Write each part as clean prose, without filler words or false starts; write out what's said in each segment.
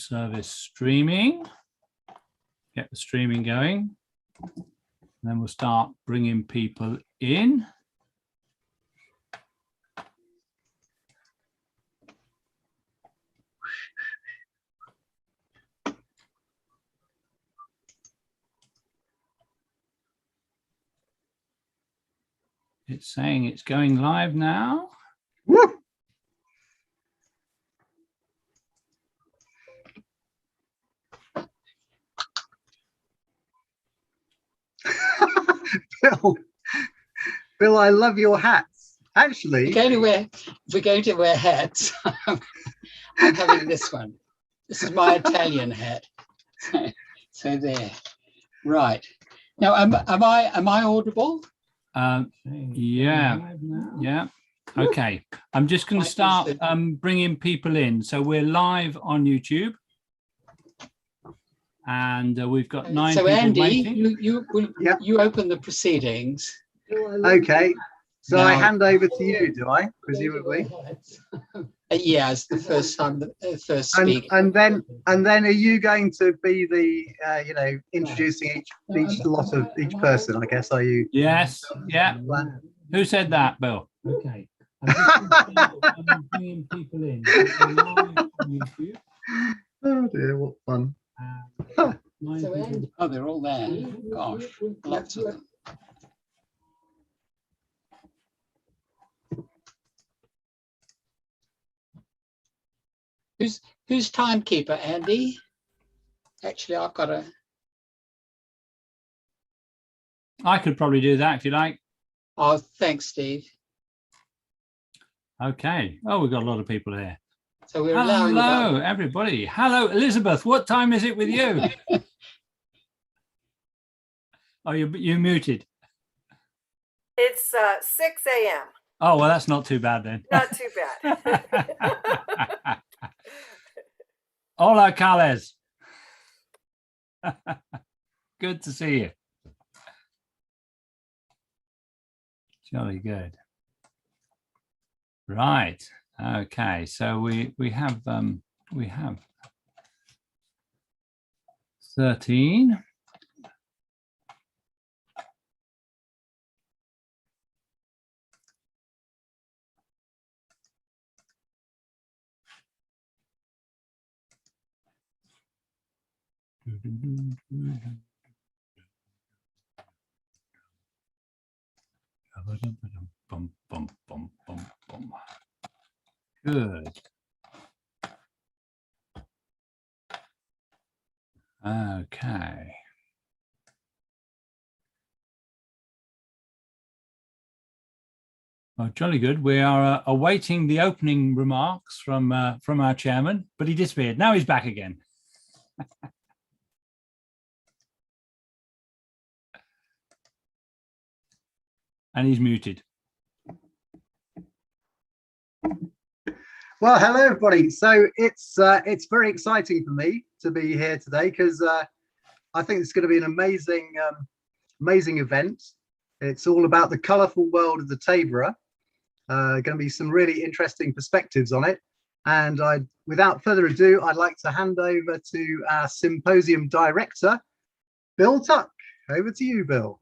service streaming. Get the streaming going. And then we'll start bringing people in. It's saying it's going live now. Woo! Bill, I love your hats. Actually, we're going to wear hats. I'm having this one. This is my Italian hat. So there. Right. Now, am I audible? Yeah. Okay. I'm just going to start bringing people in. So we're live on YouTube. And we've got 9 people Andy, waiting. you open the proceedings. Okay. So now, I hand over to you, do I? Presumably. Yeah, it's the first time, the first speaker. And then are you going to be the introducing each person? I guess, are you? Yes. Yeah. Who said that, Bill? Okay. I'm bringing people in. Oh dear, what fun. Oh, they're all there. Gosh, lots of them. Who's timekeeper, Andy? Actually, I've got a... I could probably do that if you like. Oh, thanks, Steve. Okay. Oh, we've got a lot of people here. So we're allowing Hello, everybody. Hello, Elizabeth. What time is it with you? Oh, you're muted. It's 6 a.m. Oh, well, that's not too bad then. Not too bad. Hola, Carles. Good to see you. Jolly good. Right. Okay. So we have 13. Good. Okay. Oh, jolly good. We are awaiting the opening remarks from our chairman, but he disappeared. Now he's back again. And he's muted. Well, hello everybody. So it's very exciting for me to be here today because I think it's going to be an amazing event. It's all about the colourful world of the Tabor. Going to be some really interesting perspectives on it. And without further ado, I'd like to hand over to our symposium director, Bill Tuck. Over to you, Bill.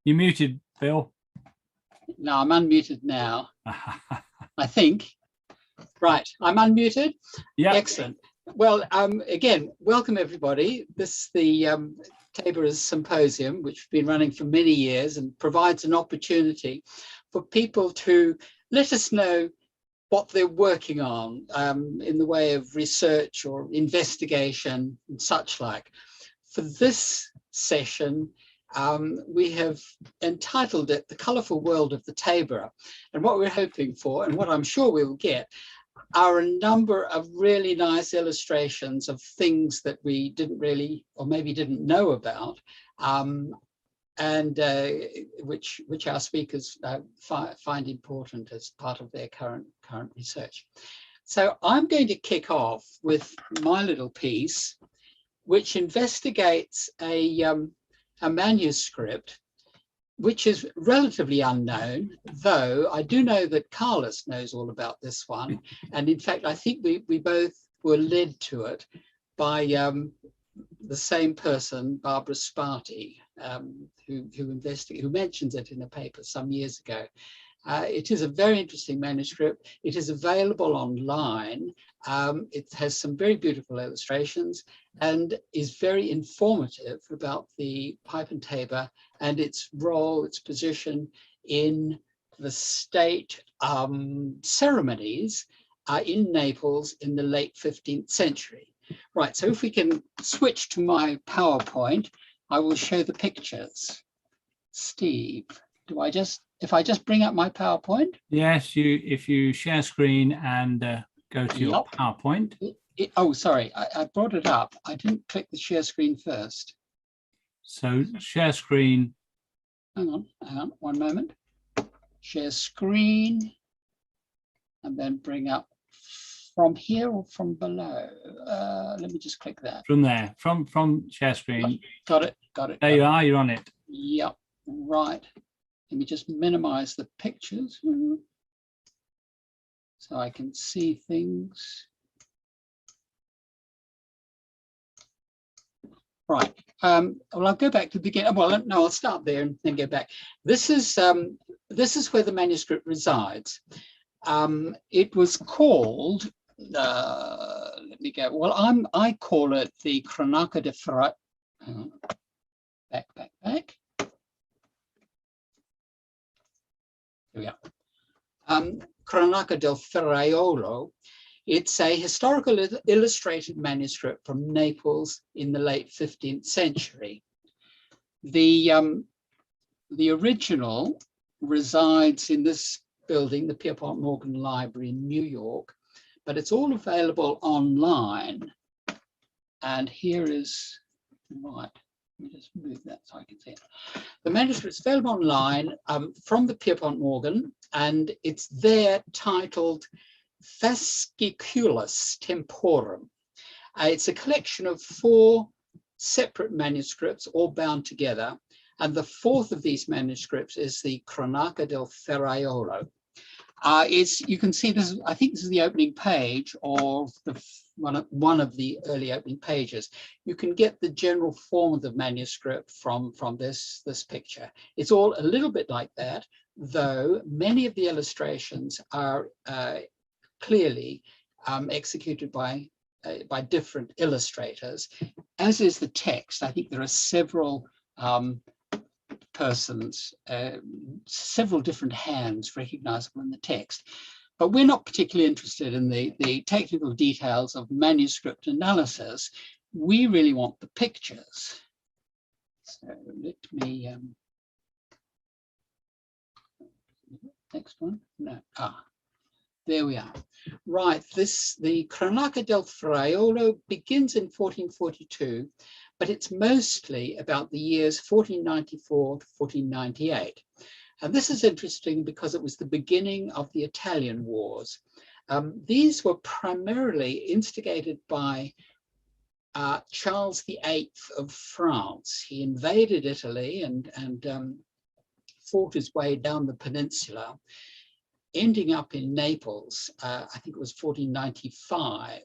You're muted, Bill. No, I'm unmuted now. I think. Right, I'm unmuted. Yeah. Excellent. Well, again, welcome everybody. This is the Tabor Symposium, which has been running for many years and provides an opportunity for people to let us know what they're working on in the way of research or investigation and such like. For this session, we have entitled it The Colourful World of the Tabor. And what we're hoping for, and what I'm sure we'll get, are a number of really nice illustrations of things that we didn't really, or maybe didn't know about, and which our speakers find important as part of their current research. So I'm going to kick off with my little piece, which investigates a manuscript which is relatively unknown, though I do know that Carlos knows all about this one. And in fact, I think we both were led to it by the same person, Barbara Sparty, who mentions it in a paper some years ago. It is a very interesting manuscript. It is available online. It has some very beautiful illustrations and is very informative about the pipe and tabor and its role, its position in the state ceremonies in Naples in the late 15th century. Right, so if we can switch to my PowerPoint, I will show the pictures. Steve, if I just bring up my PowerPoint? Yes, if you share screen and go to your PowerPoint. Oh, sorry, I brought it up. I didn't click the share screen first. So share screen. Hang on, one moment. Share screen, and then bring up from here or from below. Let me just click that. From there, from share screen. Got it. There you are, you're on it. Yep, right. Let me just minimize the pictures so I can see things. Right. Well, I'll go back to the beginning. Well, no, I'll start there and then go back. This is where the manuscript resides. It was called. Let me go. Well, I call it the Cronaca de Fra. Back. Here we are. Cronaca del Ferraiolo. It's a historical illustrated manuscript from Naples in the late 15th century. The original resides in this building, the Pierpont Morgan Library in New York, but it's all available online. And here is, right, let me just move that so I can see it. The manuscript is available online from the Pierpont Morgan, and it's there titled Fasciculus Temporum. It's a collection of 4 separate manuscripts, all bound together. And the 4th of these manuscripts is the Cronaca del Ferraiolo. You can see this. I think this is the opening page of one of the early opening pages. You can get the general form of the manuscript from this picture. It's all a little bit like that, though many of the illustrations are clearly executed by different illustrators, as is the text. I think there are several persons, several different hands recognizable in the text. But we're not particularly interested in the technical details of manuscript analysis. We really want the pictures. So let me, next one, no, there we are. Right, the Cronaca del Ferraiolo begins in 1442, but it's mostly about the years 1494 to 1498. And this is interesting because it was the beginning of the Italian Wars. These were primarily instigated by Charles VIII of France. He invaded Italy and fought his way down the peninsula, ending up in Naples. I think it was 1495.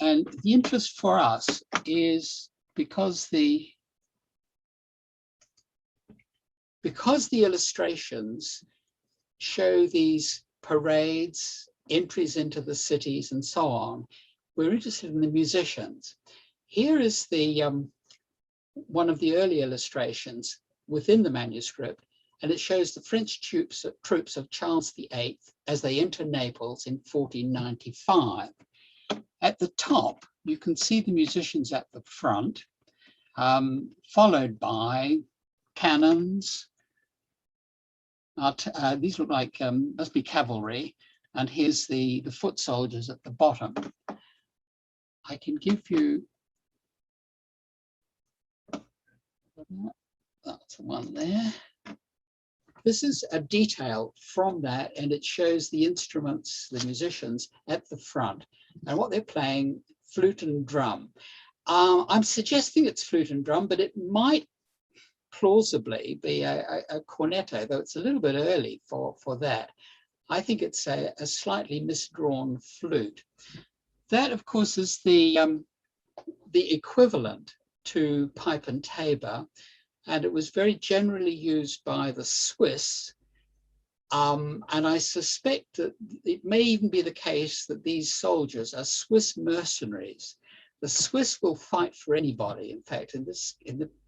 And the interest for us is because the illustrations show these parades, entries into the cities and so on, we're interested in the musicians. Here is the one of the early illustrations within the manuscript, and it shows the French troops of Charles VIII as they enter Naples in 1495. At the top, you can see the musicians at the front, followed by cannons. These look like, must be cavalry, and here's the foot soldiers at the bottom. I can give you, that's the one there. This is a detail from that, and it shows the instruments, the musicians at the front, and what they're playing, flute and drum. I'm suggesting it's flute and drum, but it might plausibly be a cornetto, though it's a little bit early for that. I think it's a slightly misdrawn flute. That, of course, is the equivalent to pipe and tabor, and it was very generally used by the Swiss. And I suspect that it may even be the case that these soldiers are Swiss mercenaries. The Swiss will fight for anybody. In fact,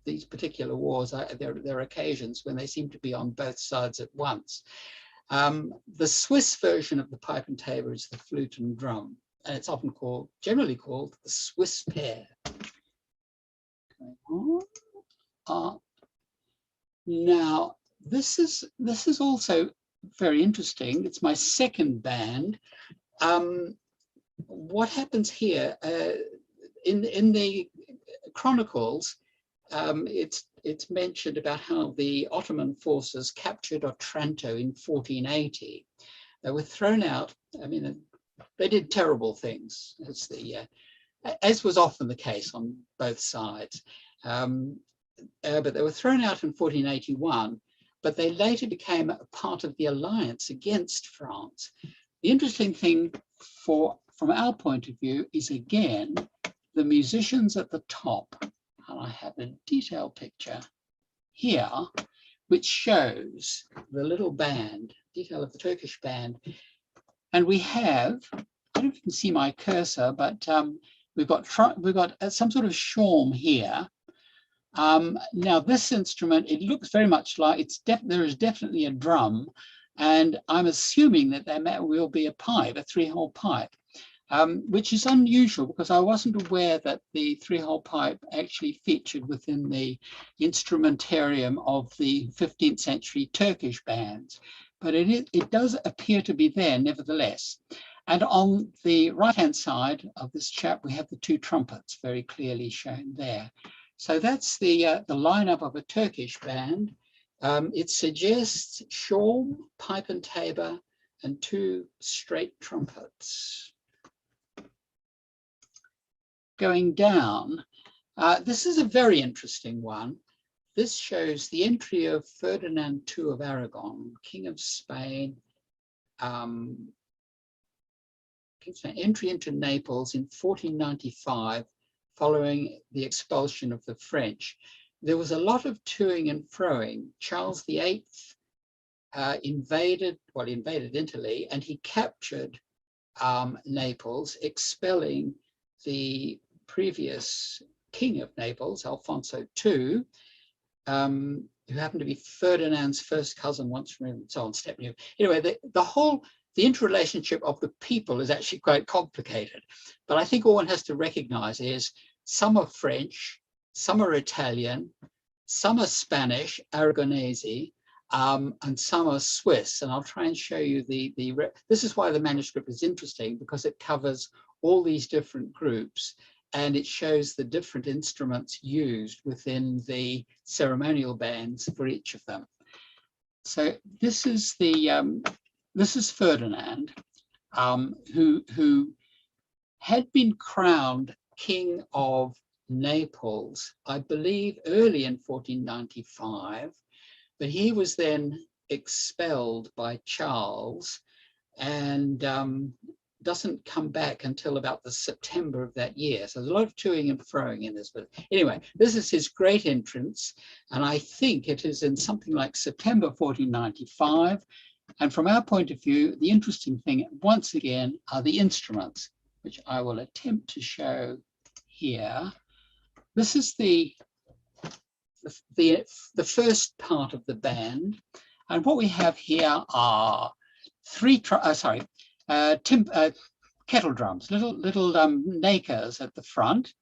these particular wars, there are occasions when they seem to be on both sides at once. The Swiss version of the pipe and tabor is the flute and drum, and it's often generally called the Swiss pair. Now, this is also very interesting. It's my second band. What happens here in the chronicles? It's mentioned about how the Ottoman forces captured Otranto in 1480. They were thrown out. I mean, they did terrible things, as was often the case on both sides. But they were thrown out in 1481. But they later became a part of the alliance against France. The interesting thing from our point of view is, again, the musicians at the top. And I have a detailed picture here, which shows the little band, detail of the Turkish band. And we have, I don't know if you can see my cursor, but we've got some sort of shawm here. Now this instrument, it looks very much like there is definitely a drum, and I'm assuming that there will be a pipe, a three-hole pipe, which is unusual because I wasn't aware that the three-hole pipe actually featured within the instrumentarium of the 15th century Turkish bands, but it does appear to be there nevertheless. And on the right-hand side of this chap, we have the two trumpets very clearly shown there. So that's the lineup of a Turkish band. It suggests shawm, pipe and tabor, and two straight trumpets. Going down, this is a very interesting one. This shows the entry of Ferdinand II of Aragon, King of Spain, entry into Naples in 1495, following the expulsion of the French. There was a lot of toing and froing. Charles VIII invaded Italy, and he captured Naples, expelling the previous king of Naples, Alfonso II, who happened to be Ferdinand's first cousin once removed, and so on, step new. Anyway, the interrelationship of the people is actually quite complicated. But I think all one has to recognize is some are French, some are Italian, some are Spanish, Aragonese, and some are Swiss. And I'll try and show you this is why the manuscript is interesting, because it covers all these different groups, and it shows the different instruments used within the ceremonial bands for each of them. So this is Ferdinand, who had been crowned King of Naples, I believe, early in 1495, but he was then expelled by Charles and doesn't come back until about the September of that year. So there's a lot of toing and froing in this. But anyway, this is his great entrance, and I think it is in something like September 1495. And from our point of view, the interesting thing, once again, are the instruments, which I will attempt to show here. This is the first part of the band. And what we have here are kettle drums, little nakers at the front.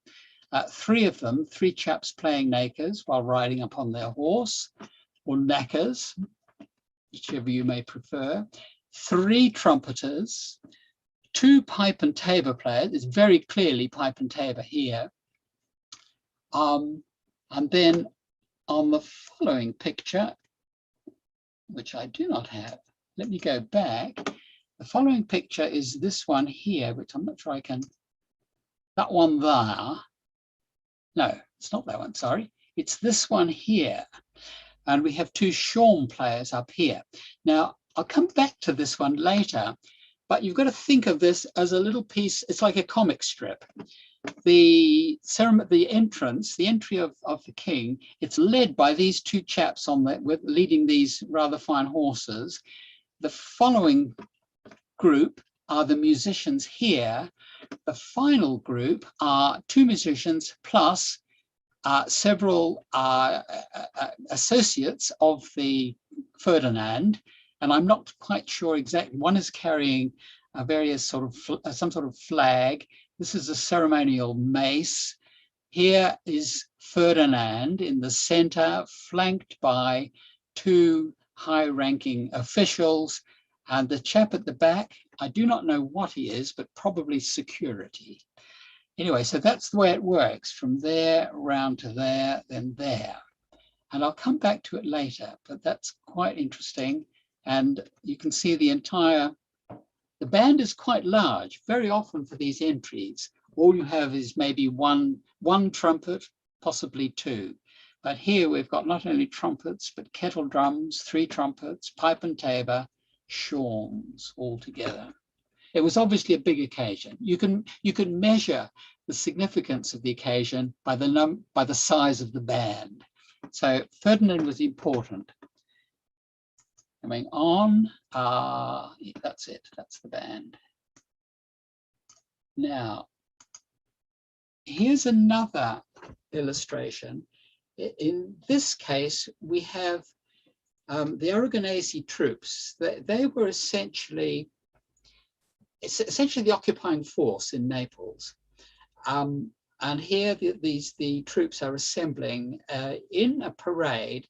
Three of them, three chaps playing nakers while riding upon their horse, or knackers, whichever you may prefer. Three trumpeters, two pipe and tabor players. It's very clearly pipe and tabor here. And then on the following picture, which I do not have, let me go back. The following picture is this one here, which I'm not sure I can, that one there. No, it's not that one, sorry. It's this one here. And we have two shawm players up here. Now, I'll come back to this one later, but you've got to think of this as a little piece. It's like a comic strip. The entrance, the entry of the king, it's led by these two chaps leading these rather fine horses. The following group are the musicians here. The final group are two musicians plus several associates of the Ferdinand, and I'm not quite sure exactly. One is carrying various sort of some sort of flag. This is a ceremonial mace. Here is Ferdinand in the center, flanked by two high-ranking officials, and the chap at the back, I do not know what he is, but probably security. Anyway, so that's the way it works, from there around to there, then there. And I'll come back to it later, but that's quite interesting. And you can see the band is quite large. Very often for these entries, all you have is maybe one trumpet, possibly two. But here we've got not only trumpets, but kettle drums, 3 trumpets, pipe and tabor, shawms all together. It was obviously a big occasion. You can measure the significance of the occasion by the size of the band. So Ferdinand was important. Coming on, that's it, that's the band. Now, here's another illustration. In this case, we have the Aragonese troops. They were essentially the occupying force in Naples. And here the troops are assembling in a parade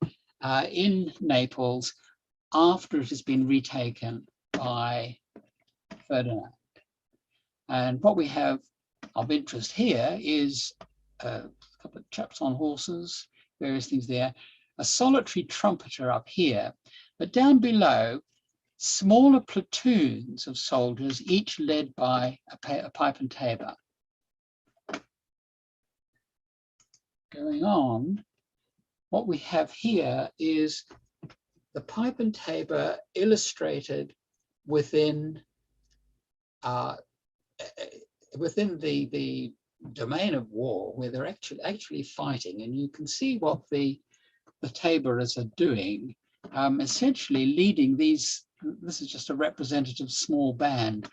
in Naples after it has been retaken by Ferdinand. And what we have of interest here is a couple of chaps on horses, various things there, a solitary trumpeter up here, but down below, smaller platoons of soldiers, each led by a pipe and tabor. Going on, what we have here is the pipe and tabor illustrated within the domain of war, where they're actually fighting, and you can see what the taborers are doing, essentially leading these. This is just a representative small band,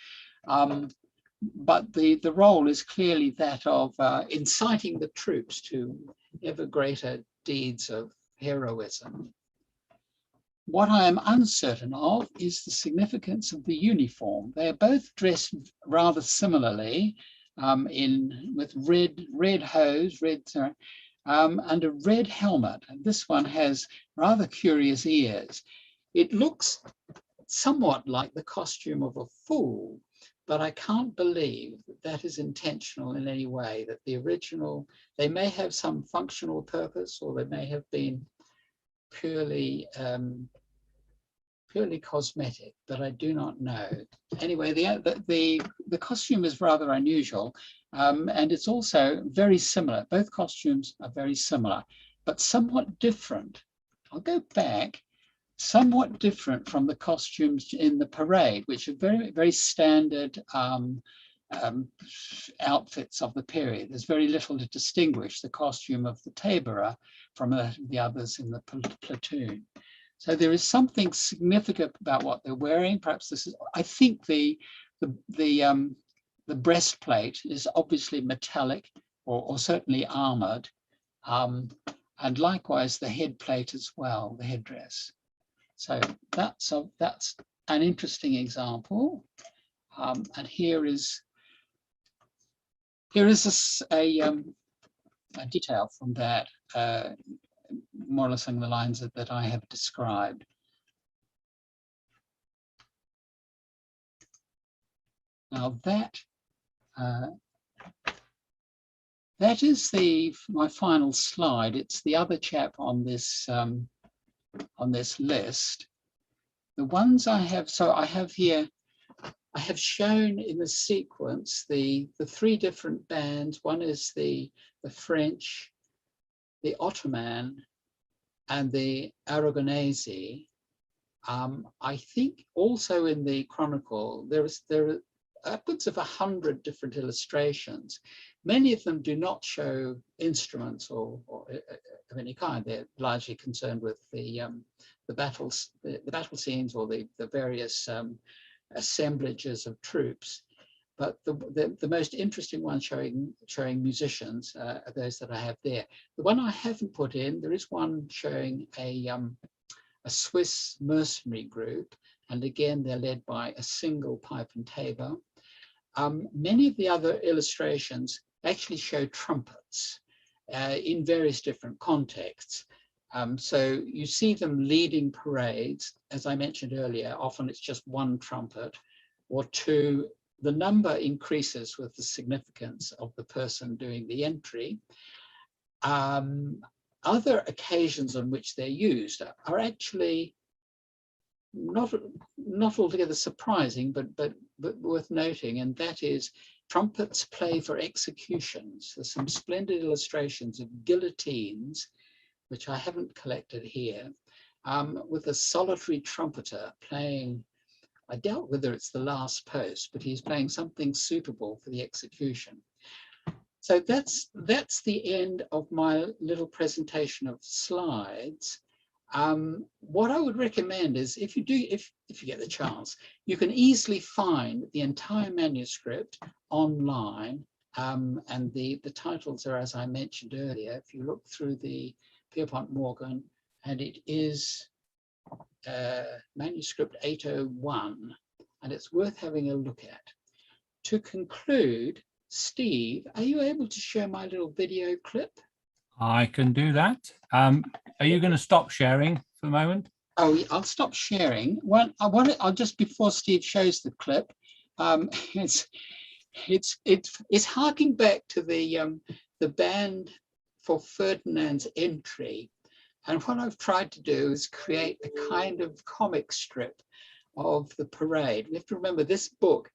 but the role is clearly that of inciting the troops to ever greater deeds of heroism. What I am uncertain of is the significance of the uniform. They are both dressed rather similarly, with red hose, and a red helmet. And this one has rather curious ears. It looks somewhat like the costume of a fool, but I can't believe that is intentional in any way, that the original, they may have some functional purpose, or they may have been purely cosmetic, but I do not know. Anyway, the costume is rather unusual, and it's also very similar. Both costumes are very similar, but somewhat different. I'll go back. Somewhat different from the costumes in the parade, which are very, very standard outfits of the period. There's very little to distinguish the costume of the taborer from the others in the platoon. So there is something significant about what they're wearing. Perhaps this is, I think the breastplate is obviously metallic or certainly armored, and likewise the head plate as well, the headdress. So that's an interesting example, and here is a detail from that, more or less along the lines that I have described. Now that is my final slide. It's the other chap on this list. The ones I have, so I have here, I have shown in the sequence the 3 different bands. One is the French, the Ottoman, and the Aragonese. I think also in the chronicle, there are upwards of 100 different illustrations. Many of them do not show instruments or of any kind. They're largely concerned with the battles, the battle scenes, or the various assemblages of troops. But the most interesting ones showing musicians are those that I have there. The one I haven't put in, there is one showing a Swiss mercenary group, and again they're led by a single pipe and tabor. Many of the other illustrations actually show trumpets in various different contexts. So you see them leading parades. As I mentioned earlier, often it's just one trumpet or two. The number increases with the significance of the person doing the entry. Other occasions on which they're used are actually not altogether surprising, but worth noting, and that is trumpets play for executions. There's some splendid illustrations of guillotines, which I haven't collected here, with a solitary trumpeter playing, I doubt whether it's the last post, but he's playing something suitable for the execution. So that's the end of my little presentation of slides. What I would recommend is if you get the chance, you can easily find the entire manuscript online, and the titles are, as I mentioned earlier, if you look through the Pierpont Morgan, and it is manuscript 801, and it's worth having a look at. To conclude, Steve, are you able to share my little video clip? I can do that. Are you going to stop sharing for a moment? Oh, I'll stop sharing. Well, I'll just, before Steve shows the clip, it's harking back to the band for Ferdinand's entry. And what I've tried to do is create a kind of comic strip of the parade. We have to remember this book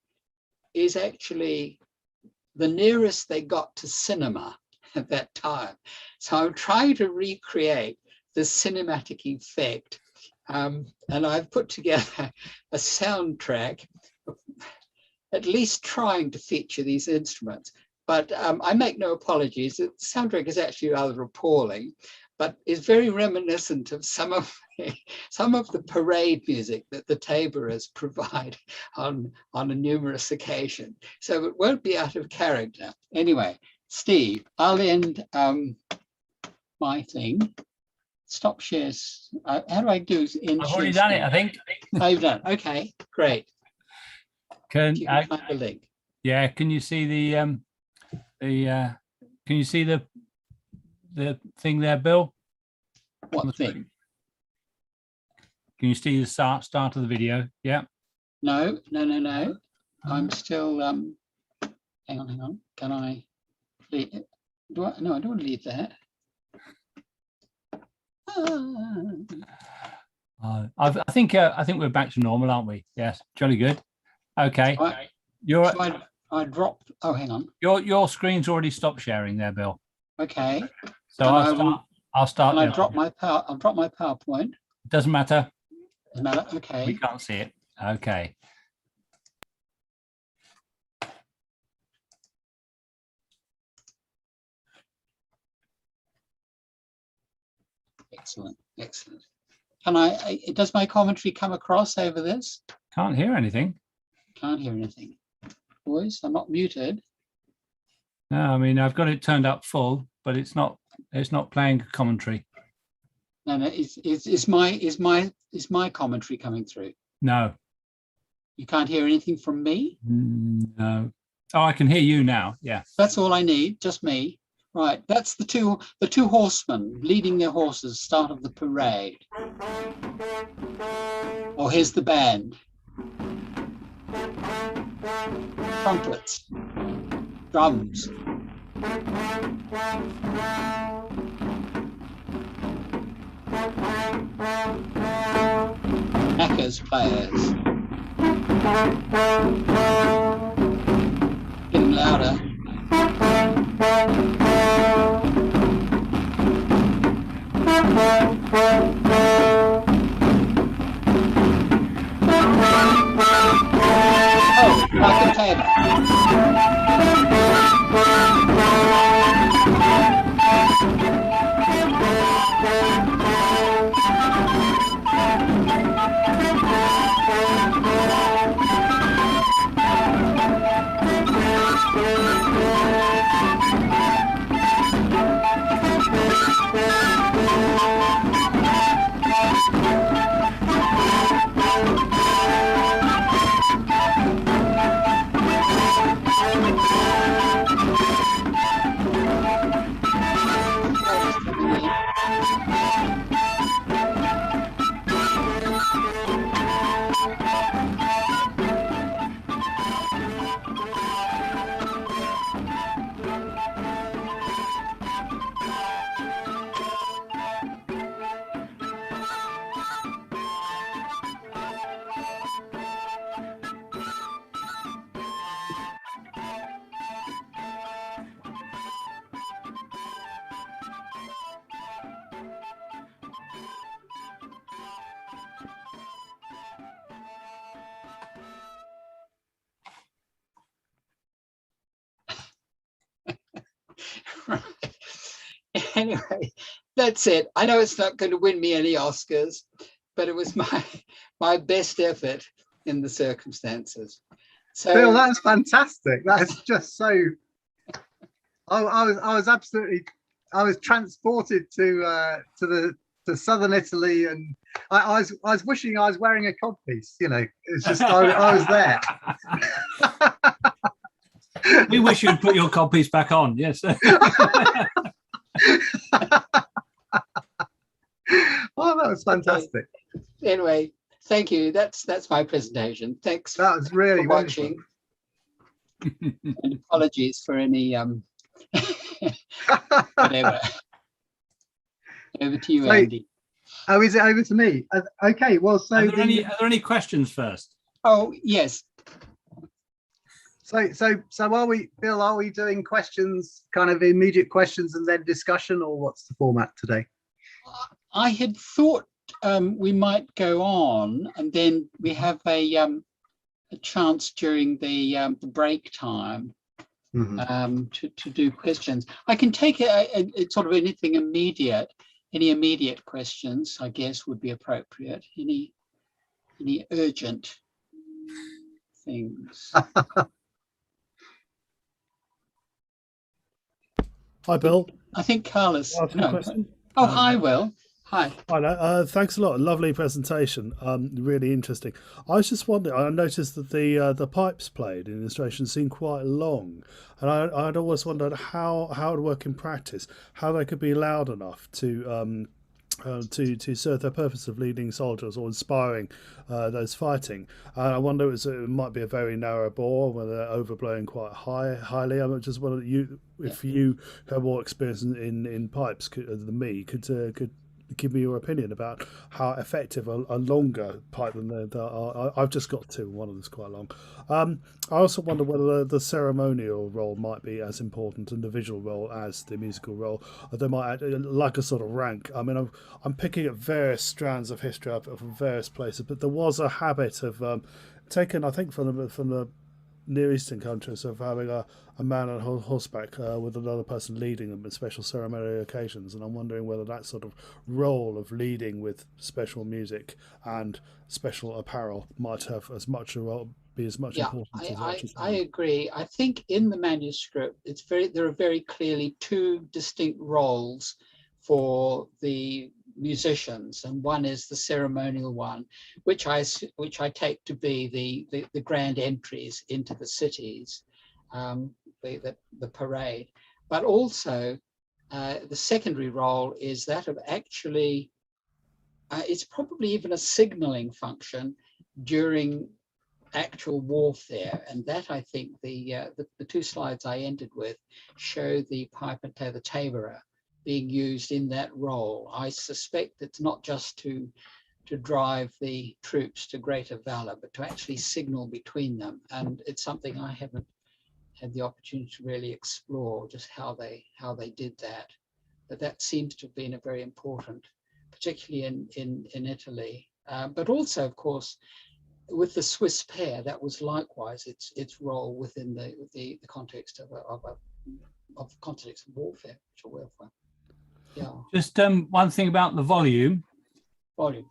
is actually the nearest they got to cinema at that time. So I'm trying to recreate the cinematic effect. And I've put together a soundtrack, at least trying to feature these instruments. But I make no apologies. The soundtrack is actually rather appalling, but is very reminiscent of some of the parade music that the Taborers provide on a numerous occasion. So it won't be out of character. Anyway, Steve, I'll end my thing. Stop shares. How do I do? I've already done it, I think. Oh, you've done. Okay, great. Can You can find the link. Yeah, can you see the thing there, Bill? What thing? Can you see the start of the video? Yeah. No. I'm still hang on. Can I leave it? No, I don't want to leave that. I think we're back to normal, aren't we? Yes, jolly good. Okay. I dropped. Oh, hang on. Your screen's already stopped sharing there, Bill. Okay. So I'll start. I'll drop my PowerPoint. Doesn't matter. Doesn't matter. Okay. We can't see it. Okay. Excellent. Does my commentary come across over this? Can't hear anything. Can't hear anything. Boys, I'm not muted. No, I mean I've got it turned up full, but it's not playing commentary. No, is my commentary coming through? No. You can't hear anything from me? No. Oh, I can hear you now. Yeah. That's all I need, just me. Right, that's the two horsemen leading their horses, start of the parade. Oh, here's the band. Trumpets, drums. Knackers players. Getting louder. Oh, like a tabor. Right. Anyway, that's it. I know it's not going to win me any Oscars, but it was my best effort in the circumstances. So Bill, that's fantastic. That's just so. I was transported to southern Italy, and I was wishing I was wearing a codpiece. You know, it's just I was there. We wish you'd put your codpiece back on. Yes. Oh, that was fantastic. Anyway, thank you. That's my presentation. Thanks That was really for watching. And apologies for any whatever. Over to you, So, Andy. Oh, is it over to me? Okay. Well, so Are there any questions first? Oh, yes. So are we, Bill? Are we doing questions, kind of immediate questions, and then discussion, or what's the format today? I had thought we might go on, and then we have a chance during the break time to do questions. I can take it's sort of anything immediate. Any immediate questions, I guess, would be appropriate. Any urgent things? Hi, Bill. I think Carlos. Ask a No. question. Oh, hi, Will. Hi. Hi, thanks a lot. Lovely presentation. Really interesting. I was just wondering. I noticed that the pipes played in illustration seemed quite long, and I'd always wondered how it would work in practice. How they could be loud enough to serve their purpose of leading soldiers or inspiring those fighting. I wonder it might be a very narrow bore where they're overblowing quite highly. I'm just wondering if you have more experience in pipes than me, could give me your opinion about how effective a longer pipe than I've just got two. One of them's quite long. I also wonder whether the ceremonial role might be as important and the visual role as the musical role. They might like a sort of rank. I mean, I'm picking up various strands of history from various places, but there was a habit of taken, I think, from the Near Eastern countries, of having a man on horseback with another person leading them at special ceremonial occasions, and I'm wondering whether that sort of role of leading with special music and special apparel might have as much a role, be as much important as I agree. I think in the manuscript there are very clearly two distinct roles for the musicians, and one is the ceremonial one, which I take to be the grand entries into the cities, the parade, but also the secondary role is that of actually it's probably even a signaling function during actual warfare, and that I think the two slides I ended with show the pipe and the tabor being used in that role. I suspect it's not just to drive the troops to greater valor, but to actually signal between them. And it's something I haven't had the opportunity to really explore, just how they did that. But that seems to have been a very important particularly in Italy, but also, of course, with the Swiss pair, that was likewise its role within the context of the context of warfare, virtual warfare. Yeah. Just one thing about the volume. Volume.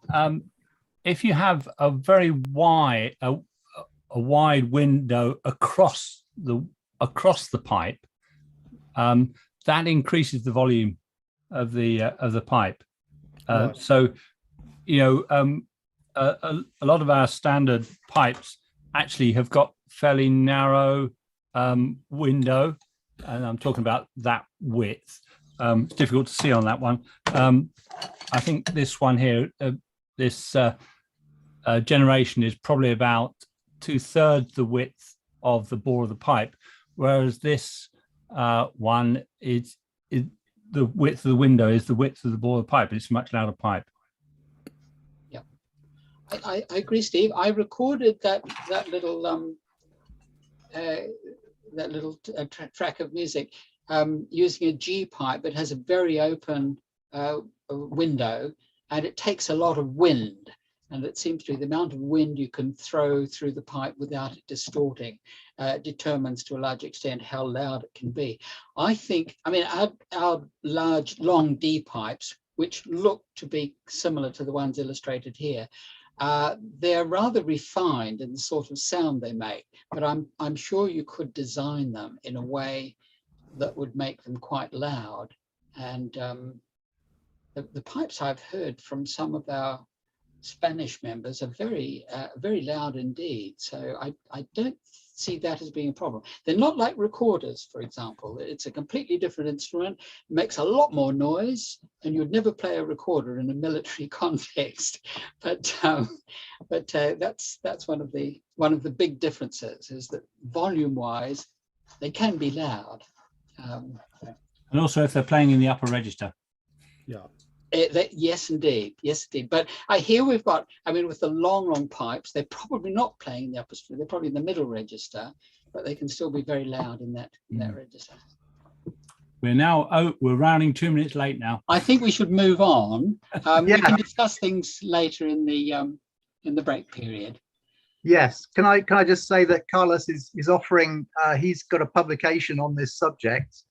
If you have a very wide wide window across the pipe, that increases the volume of the pipe. Right. So, you know, a lot of our standard pipes actually have got fairly narrow window, and I'm talking about that width. It's difficult to see on that one. I think this one here, this generation is probably about 2/3 the width of the bore of the pipe, whereas this one is the width of the window is the width of the bore of the pipe. It's a much louder pipe. Yeah, I agree, Steve. I recorded that little track of music using a G pipe that has a very open window, and it takes a lot of wind. And it seems to be the amount of wind you can throw through the pipe without it distorting determines to a large extent how loud it can be. I think, I mean, our large, long D pipes, which look to be similar to the ones illustrated here, they're rather refined in the sort of sound they make, but I'm sure you could design them in a way that would make them quite loud. And the pipes I've heard from some of our Spanish members are very, very loud indeed. So I don't see that as being a problem. They're not like recorders, for example. It's a completely different instrument, it makes a lot more noise, and you'd never play a recorder in a military context. But that's one of the big differences, is that volume-wise, they can be loud. And also if they're playing in the upper register. Yeah. Yes, indeed. Yes, indeed. But I hear we've got, I mean, with the long pipes, they're probably not playing in the upper string. They're probably in the middle register, but they can still be very loud in that register. We're rounding 2 minutes late now. I think we should move on. Yeah. We can discuss things later in the break period. Yes. Can I just say that Carlos is offering, he's got a publication on this subject,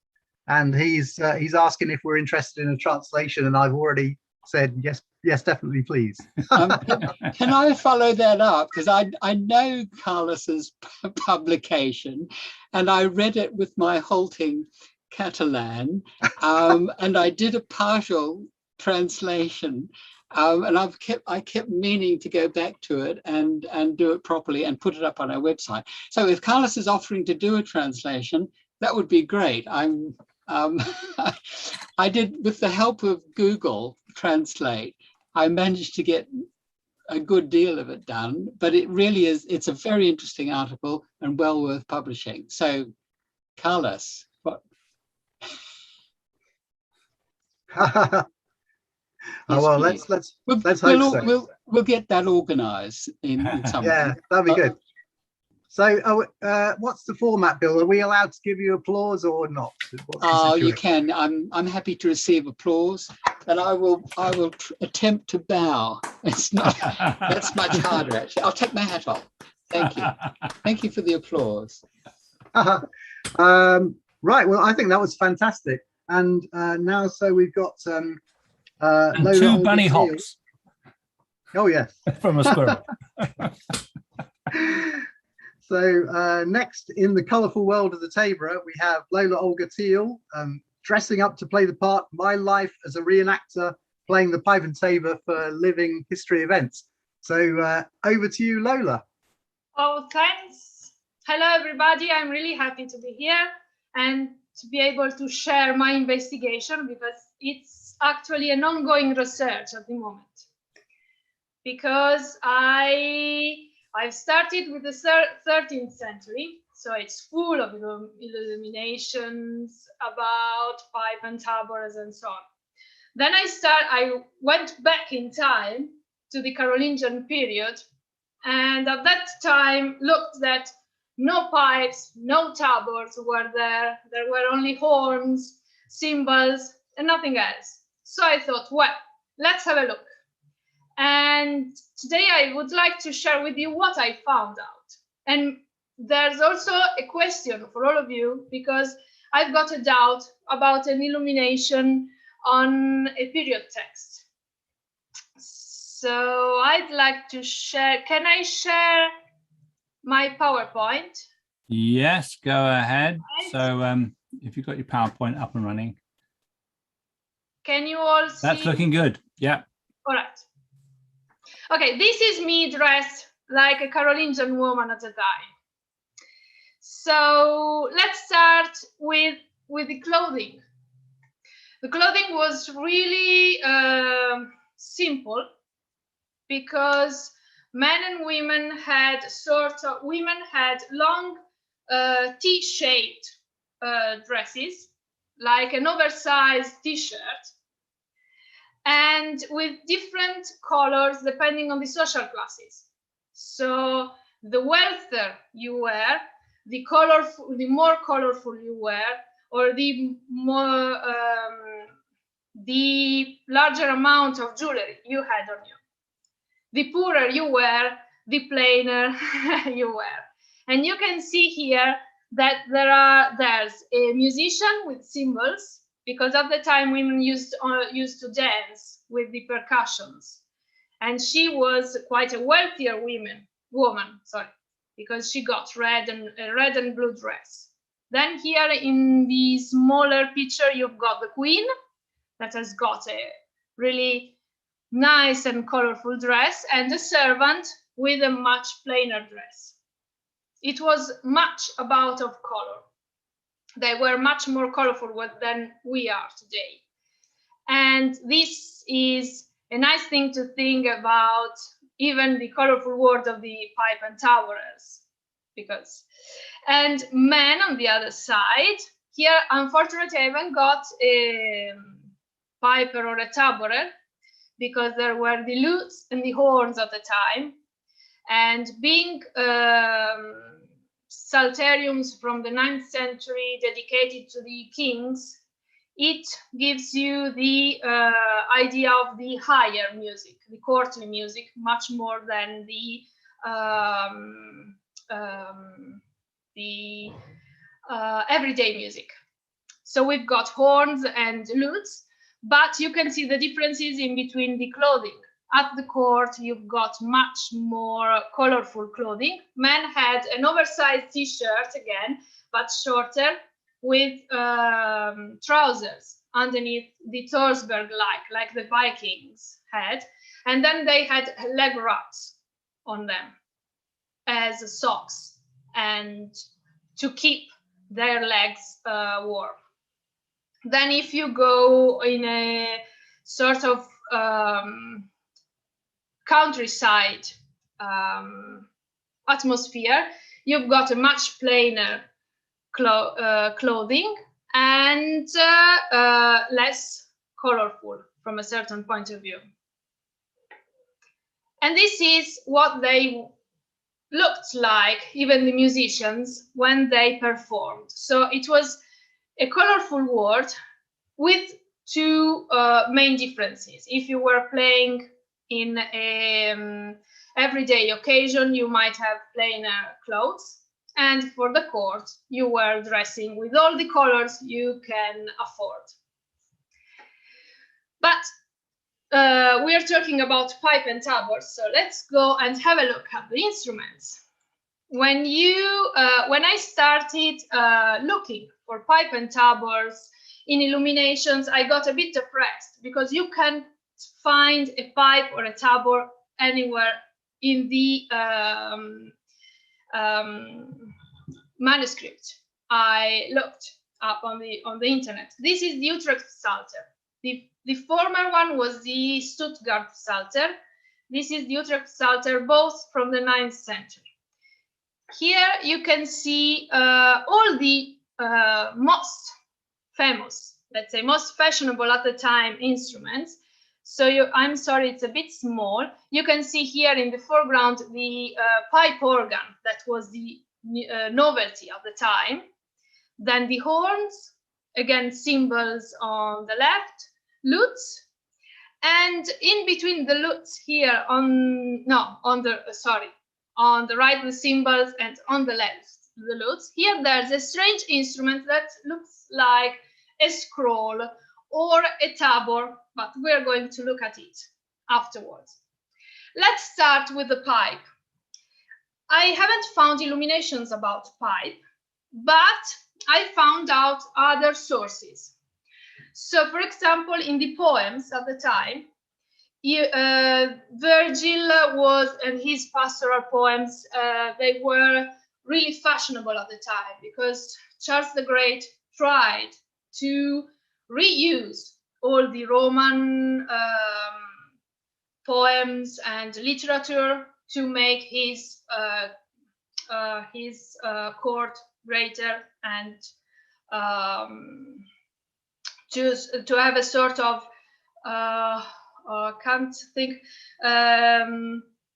and he's asking if we're interested in a translation, and I've already said yes, definitely, please. Can I follow that up? Because I know Carlos's publication, and I read it with my halting Catalan, and I did a partial translation, and I kept meaning to go back to it and do it properly and put it up on our website. So if Carlos is offering to do a translation, that would be great. I did, with the help of Google Translate, I managed to get a good deal of it done, but it really is, it's a very interesting article and well worth publishing. So, Carlos, what? Oh, well, let's hope so. We'll get that organized in some way. Yeah, that'd be good. So, what's the format, Bill? Are we allowed to give you applause or not? Oh, you can. I'm happy to receive applause, and I will attempt to bow. It's not. That's much harder, actually. I'll take my hat off. Thank you. Thank you for the applause. Right. Well, I think that was fantastic. And now, so we've got and two bunny hops. Oh yes. From a squirrel. So next in the colourful world of the Tabor, we have Lola Olga Teal dressing up to play the part My Life as a Reenactor, playing the pipe and tabor for living history events. So over to you, Lola. Oh, thanks. Hello, everybody. I'm really happy to be here and to be able to share my investigation, because it's actually an ongoing research at the moment. Because I've started with the 13th century, so it's full of illuminations about pipe and tabors and so on. Then I went back in time to the Carolingian period, and at that time looked that no pipes, no tabors were there. There were only horns, cymbals, and nothing else. So I thought, well, let's have a look. And today I would like to share with you what I found out. And there's also a question for all of you, because I've got a doubt about an illumination on a period text. So I'd like to share, can I share my PowerPoint? Yes, go ahead. Right. So if you've got your PowerPoint up and running. Can you all see? That's looking good. Yeah. All right. Okay, this is me dressed like a Carolingian woman at the time. So let's start with the clothing. The clothing was really simple, because men and women had long T-shaped dresses, like an oversized T-shirt, and with different colors depending on the social classes. So the wealthier you were, the more colorful you were, or the larger amount of jewelry you had on you. The poorer you were, the plainer you were. And you can see here that there's a musician with cymbals, because at the time women used to dance with the percussions. And she was quite a wealthier woman, because she got a red and blue dress. Then here in the smaller picture, you've got the queen that has got a really nice and colorful dress, and the servant with a much plainer dress. It was much about of color. They were much more colorful than we are today. And this is a nice thing to think about, even the colorful world of the pipe and tabors. And men on the other side, here unfortunately I haven't got a piper or a taborer, because there were the lutes and the horns at the time. And being psalteriums from the 9th century dedicated to the kings, it gives you the idea of the higher music, the courtly music, much more than the everyday music. So we've got horns and lutes, but you can see the differences in between the clothing. At the court, you've got much more colorful clothing. Men had an oversized T-shirt again, but shorter, with trousers underneath the Torsberg like the Vikings had. And then they had leg wraps on them as socks, and to keep their legs warm. Then if you go in a sort of countryside atmosphere, you've got a much plainer clothing and less colorful from a certain point of view. And this is what they looked like, even the musicians, when they performed. So it was a colorful world with two main differences. If you were playing in an everyday occasion, you might have plainer clothes. And for the court, you were dressing with all the colors you can afford. But we are talking about pipe and tabor, so let's go and have a look at the instruments. When I started looking for pipe and tabors in illuminations, I got a bit depressed, because you can't find a pipe or a tabor anywhere in the manuscript I looked up on the internet. This is the Utrecht Shelter. The former one was the Stuttgart Psalter. This is the Utrecht Shelter, both from the 9th century. Here you can see all the most famous, let's say most fashionable at the time instruments. So I'm sorry, it's a bit small. You can see here in the foreground the pipe organ, that was the novelty of the time. Then the horns, again cymbals on the left, lutes, And in between the lutes here on the right the cymbals and on the left the lutes, here there's a strange instrument that looks like a scroll or a tabor, but we're going to look at it afterwards. Let's start with the pipe. I haven't found illuminations about pipe, but I found out other sources. So, for example, in the poems at the time, Virgil and his pastoral poems, they were really fashionable at the time because Charles the Great tried to reuse all the Roman poems and literature to make his court greater and to have a sort of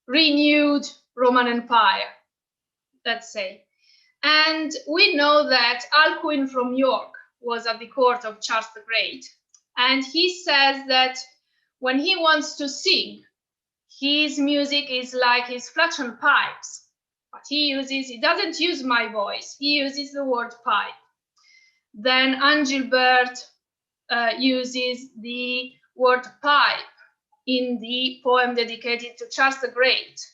renewed Roman Empire, let's say. And we know that Alcuin from York was at the court of Charles the Great, and he says that when he wants to sing, his music is like his flattened pipes, but he doesn't use my voice, he uses the word pipe. Then Angilbert uses the word pipe in the poem dedicated to Charles the Great.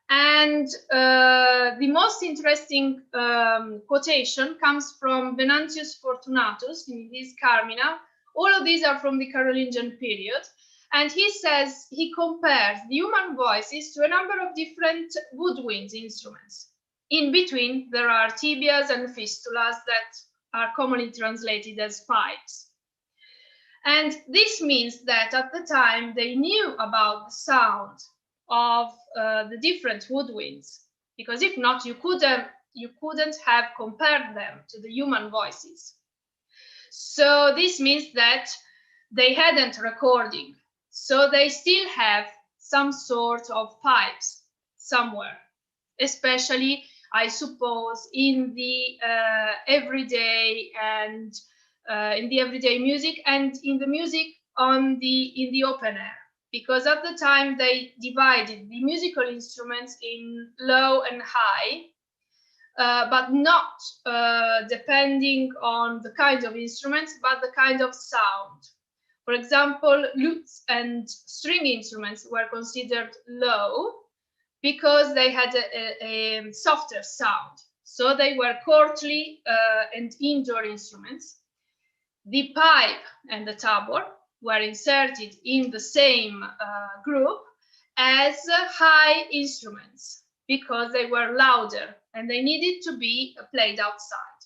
And the most interesting quotation comes from Venantius Fortunatus in his Carmina. All of these are from the Carolingian period. And he says, he compares the human voices to a number of different woodwind instruments. In between, there are tibias and fistulas that are commonly translated as pipes. And this means that at the time, they knew about the sound of the different woodwinds, because if not, you couldn't have compared them to the human voices. So this means that they hadn't recording, so they still have some sort of pipes somewhere, especially, I suppose, in the everyday and in the everyday music and in the music in the open air. Because at the time they divided the musical instruments in low and high, but not depending on the kind of instruments, but the kind of sound. For example, lutes and string instruments were considered low because they had a softer sound. So they were courtly and indoor instruments. The pipe and the tabor were inserted in the same group as high instruments because they were louder and they needed to be played outside.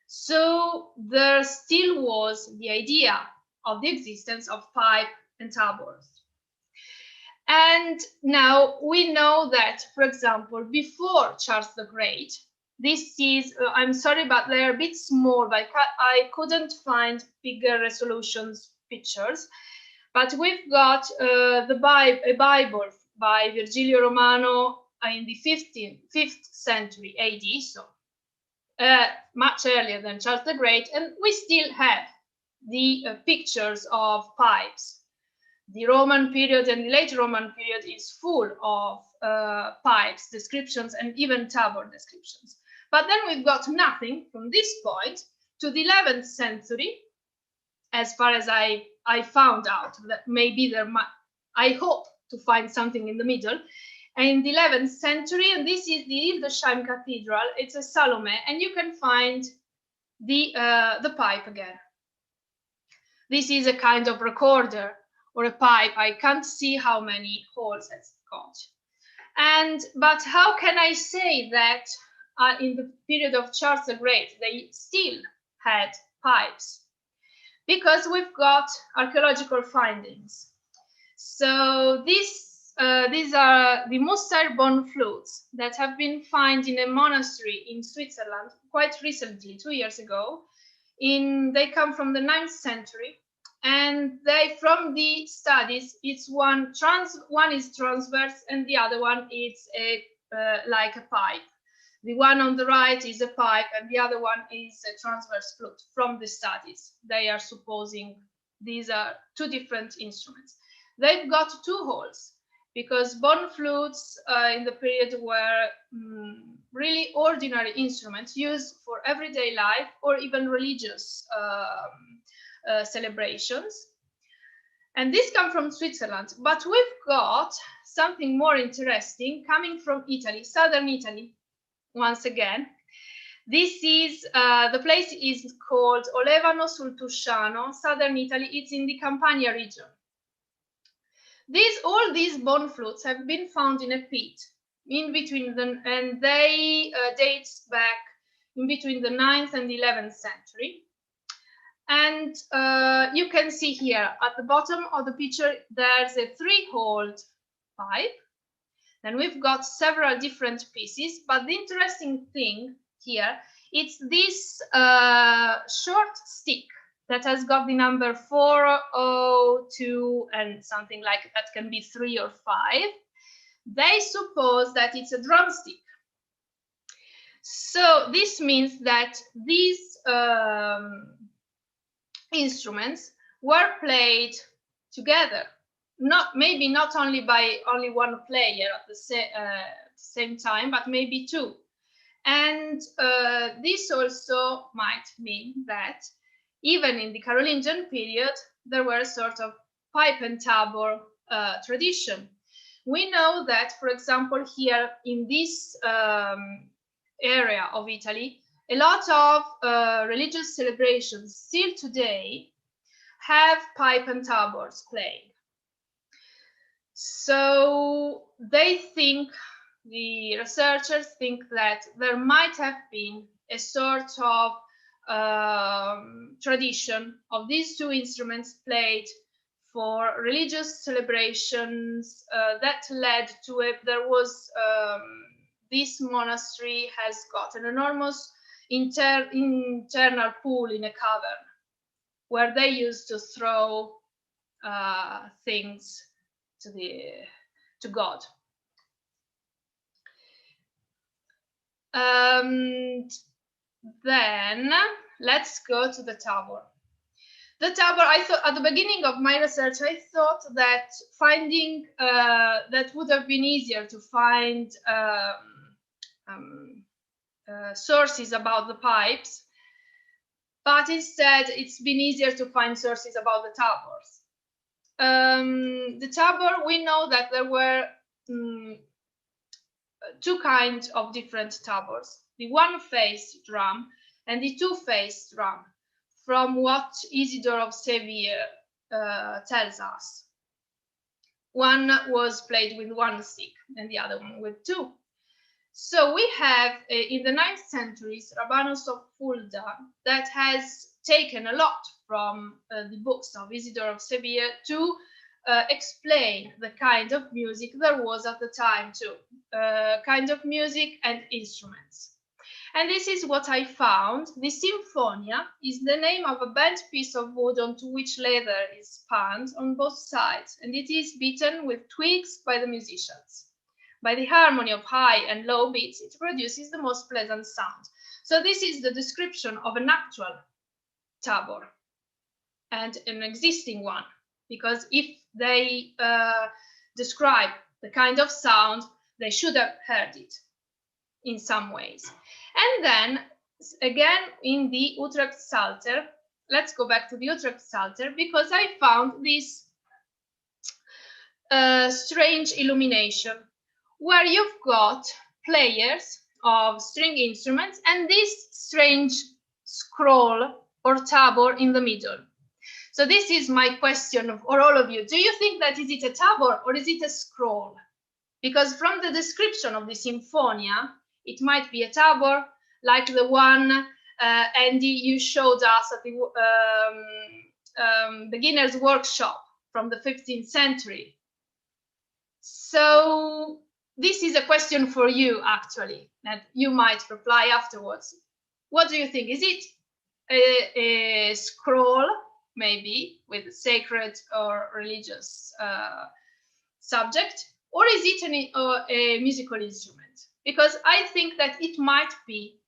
So there still was the idea of the existence of pipe and tabors. And now we know that, for example, before Charles the Great, this is, I'm sorry, but they're a bit small, but I couldn't find bigger resolutions pictures, but we've got a Bible by Virgilio Romano in the 5th century AD, so much earlier than Charles the Great, and we still have the pictures of pipes. The Roman period and the late Roman period is full of pipes descriptions and even tabor descriptions. But then we've got nothing from this point to the 11th century, as far as I found out. That maybe there might, I hope to find something in the middle. And in the 11th century, and this is the Indochime Cathedral, it's a Salome, and you can find the pipe again. This is a kind of recorder or a pipe. I can't see how many holes it's got. But how can I say that in the period of Charles the Great, they still had pipes? Because we've got archaeological findings. So these are the Mosley bone flutes that have been found in a monastery in Switzerland quite recently, 2 years ago. They come from the 9th century, and from the studies, one is transverse and the other one is like a pipe. The one on the right is a pipe and the other one is a transverse flute from the studies. They are supposing these are two different instruments. They've got two holes because bone flutes in the period were really ordinary instruments used for everyday life or even religious celebrations. And this comes from Switzerland, but we've got something more interesting coming from Italy, southern Italy, once again. This is, the place is called Olevano sul Tusciano, southern Italy. It's in the Campania region. All these bone flutes have been found in a pit in between them, and they date back in between the 9th and 11th century. And you can see here at the bottom of the picture, there's a 3-holed pipe. Then we've got several different pieces, but the interesting thing here, it's this short stick that has got the number 402 and something like that, can be 3 or 5. They suppose that it's a drumstick. So this means that these instruments were played together, maybe not only by only one player at the same time, but maybe two. And this also might mean that even in the Carolingian period, there were a sort of pipe and tabor tradition. We know that, for example, here in this area of Italy, a lot of religious celebrations still today have pipe and tabors played. So they think, the researchers think that there might have been a sort of tradition of these two instruments played for religious celebrations that led to this monastery has got an enormous internal pool in a cavern where they used to throw things to God. And then let's go to the Tabor. The Tabor, I thought at the beginning of my research, I thought that finding that would have been easier to find sources about the pipes, but instead it's been easier to find sources about the tabors. The tabor, we know that there were two kinds of different tabors, the one-faced drum and the two-faced drum, from what Isidore of Seville tells us. One was played with one stick and the other one with two. So we have, in the 9th century, Rabanus of Fulda that has taken a lot from the books of Isidore of Seville to explain the kind of music there was at the time too, kind of music and instruments. And this is what I found. The Symphonia is the name of a bent piece of wood onto which leather is spanned on both sides, and it is beaten with twigs by the musicians. By the harmony of high and low beats, it produces the most pleasant sound. So this is the description of an actual tabor and an existing one, because if they describe the kind of sound, they should have heard it in some ways. And then again in the Utrecht Shelter, let's go back to the Utrecht Shelter, because I found this strange illumination where you've got players of string instruments and this strange scroll or tabor in the middle. So this is my question for all of you. Do you think that is it a tabor or is it a scroll? Because from the description of the Symphonia, it might be a tabor, like the one, Andy, you showed us at the beginner's workshop from the 15th century. So this is a question for you, actually, that you might reply afterwards. What do you think? Is it a scroll, maybe, with a sacred or religious subject, or is it a musical instrument? Because I think that it might be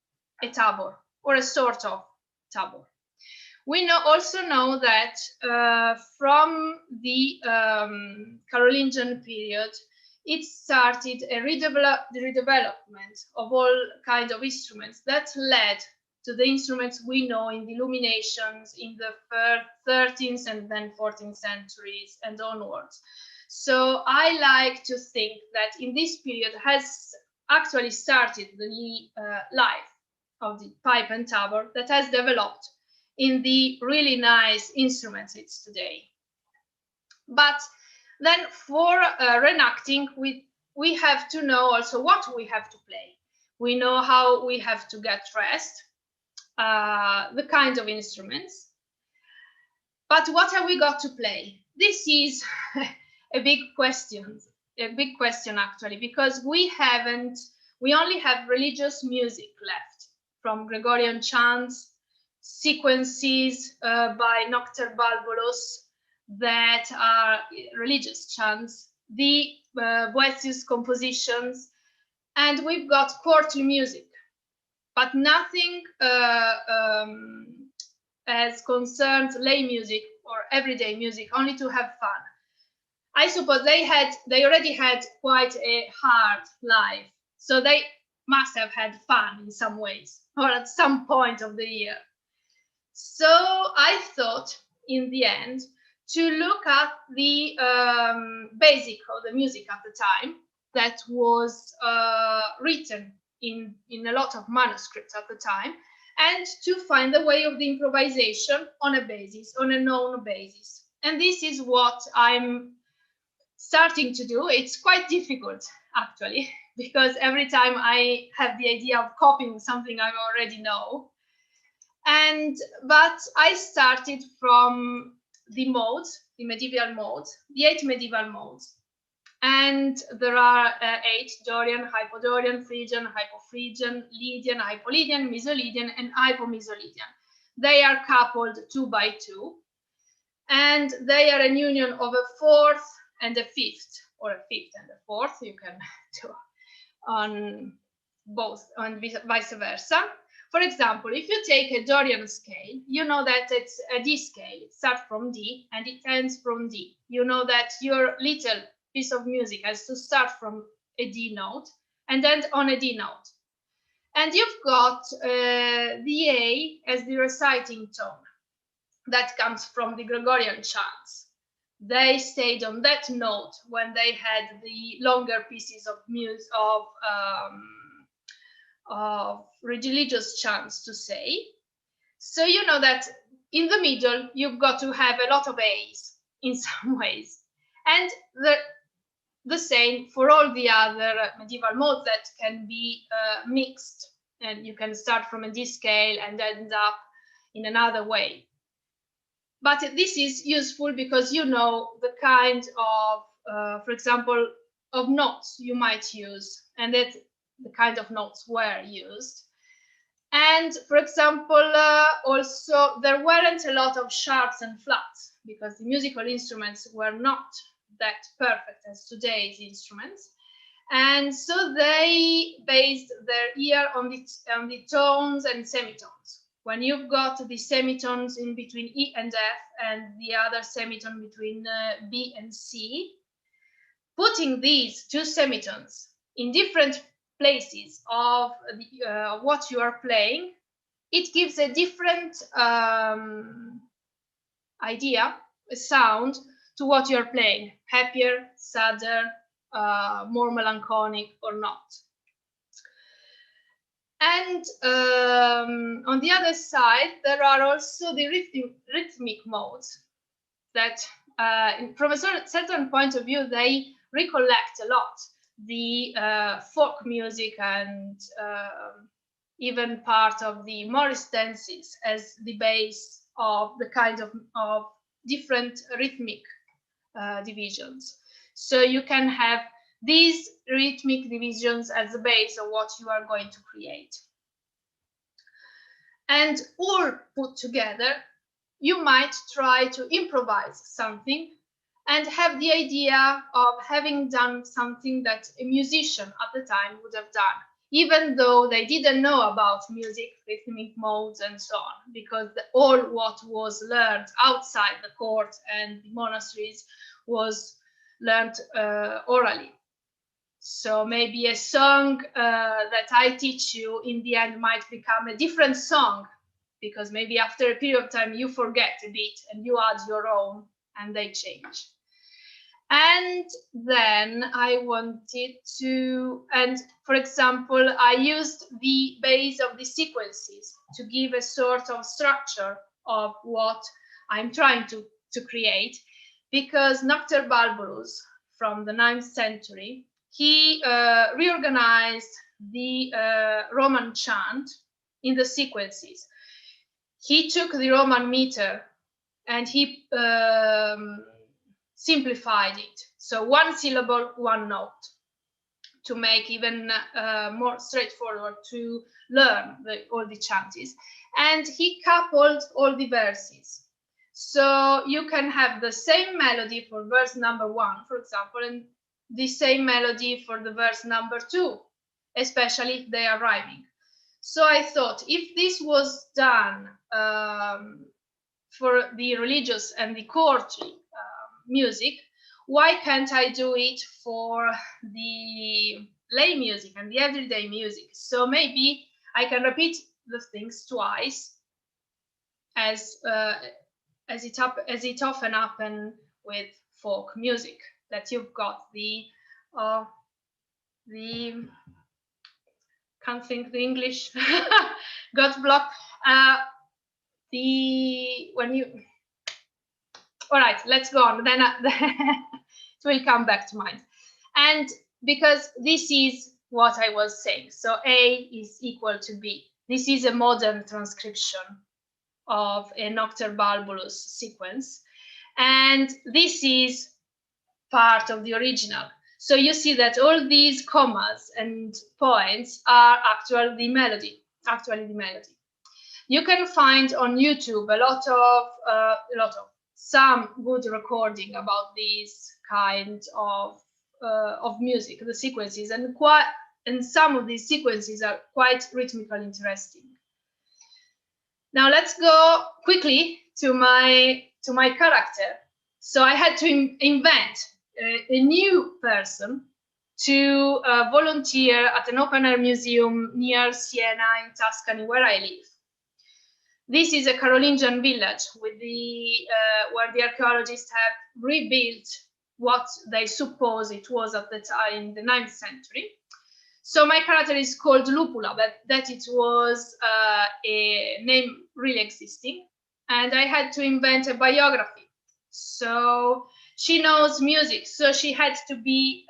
a tabor or a sort of tabor. We also know that from the Carolingian period, it started a redevelopment of all kinds of instruments that led to the instruments we know in the illuminations in the 13th and then 14th centuries and onwards. So I like to think that in this period has actually started the life of the pipe and tabor that has developed in the really nice instruments it's today. But then for reenacting, we have to know also what we have to play. We know how we have to get dressed, the kinds of instruments. But what have we got to play? This is a big question actually, because we only have religious music left from Gregorian chants, sequences by Nocter Balbolos that are religious chants, the Boethius compositions, and we've got courtly music, but nothing as concerns lay music or everyday music, only to have fun. I suppose they already had quite a hard life, so they must have had fun in some ways or at some point of the year. So I thought in the end to look at the basic of the music at the time that was written in a lot of manuscripts at the time, and to find the way of the improvisation on a known basis. And this is what I'm starting to do. It's quite difficult actually, because every time I have the idea of copying something I already know. But I started from the modes, the medieval modes, the 8 medieval modes. And there are 8: Dorian, Hypodorian, Phrygian, Hypophrygian, Lydian, Hypolydian, Mesolydian, and Hypomesolydian. They are coupled 2 by 2, and they are a union of a 4th and a 5th, or a 5th and a 4th. You can do on both, and vice versa. For example, if you take a Dorian scale, you know that it's a D scale. It starts from D and it ends from D. You know that your little piece of music has to start from a D note and end on a D note. And you've got the A as the reciting tone. That comes from the Gregorian chants. They stayed on that note when they had the longer pieces of music, of religious chants to say. So you know that in the middle, you've got to have a lot of A's in some ways. And the same for all the other medieval modes that can be mixed. And you can start from a D scale and end up in another way. But this is useful because you know the kind of, for example, of notes you might use, and that the kind of notes were used. And for example, also there weren't a lot of sharps and flats because the musical instruments were not that perfect as today's instruments. And so they based their ear on the tones and semitones. When you've got the semitones in between E and F and the other semitone between B and C, putting these 2 semitones in different places of what you are playing, it gives a different idea, a sound to what you're playing, happier, sadder, more melancholic or not. And on the other side, there are also the rhythmic modes that, from a certain point of view, they recollect a lot the folk music and even part of the Morris dances as the base of the kind of different rhythmic divisions. So you can have these rhythmic divisions as the base of what you are going to create. And all put together, you might try to improvise something and have the idea of having done something that a musician at the time would have done. even though they didn't know about music, rhythmic modes, and so on, because all what was learned outside the court and the monasteries was learned orally. So maybe a song that I teach you in the end might become a different song, because maybe after a period of time you forget a bit and you add your own and they change. And then I wanted to, and for example, I used the base of the sequences to give a sort of structure of what I'm trying to create, because Noctur Balbulus from the 9th century, he reorganized the Roman chant in the sequences. He took the Roman meter and he simplified it. So one syllable, one note, to make even more straightforward to learn all the chanties. And he coupled all the verses. So you can have the same melody for verse number 1, for example, and the same melody for the verse number 2, especially if they are rhyming. So I thought, if this was done for the religious and the courtly music, why can't I do it for the lay music and the everyday music? So maybe I can repeat the things twice, as it often happens with folk music, that you've got the can't think the English got blocked. All right, let's go on. Then it will come back to mind. And because this is what I was saying, so A is equal to B. This is a modern transcription of a Noctur Balbulus sequence, and this is part of the original. So you see that all these commas and points are actually the melody. You can find on YouTube a lot of some good recording about this kind of music, the sequences, and some of these sequences are quite rhythmically interesting. Now let's go quickly to my character. So I had to invent a new person to volunteer at an open-air museum near Siena in Tuscany, where I live. This is a Carolingian village with where the archaeologists have rebuilt what they suppose it was at the time in the 9th century. So my character is called Lupula, but that it was a name really existing. And I had to invent a biography. So she knows music, so she had to be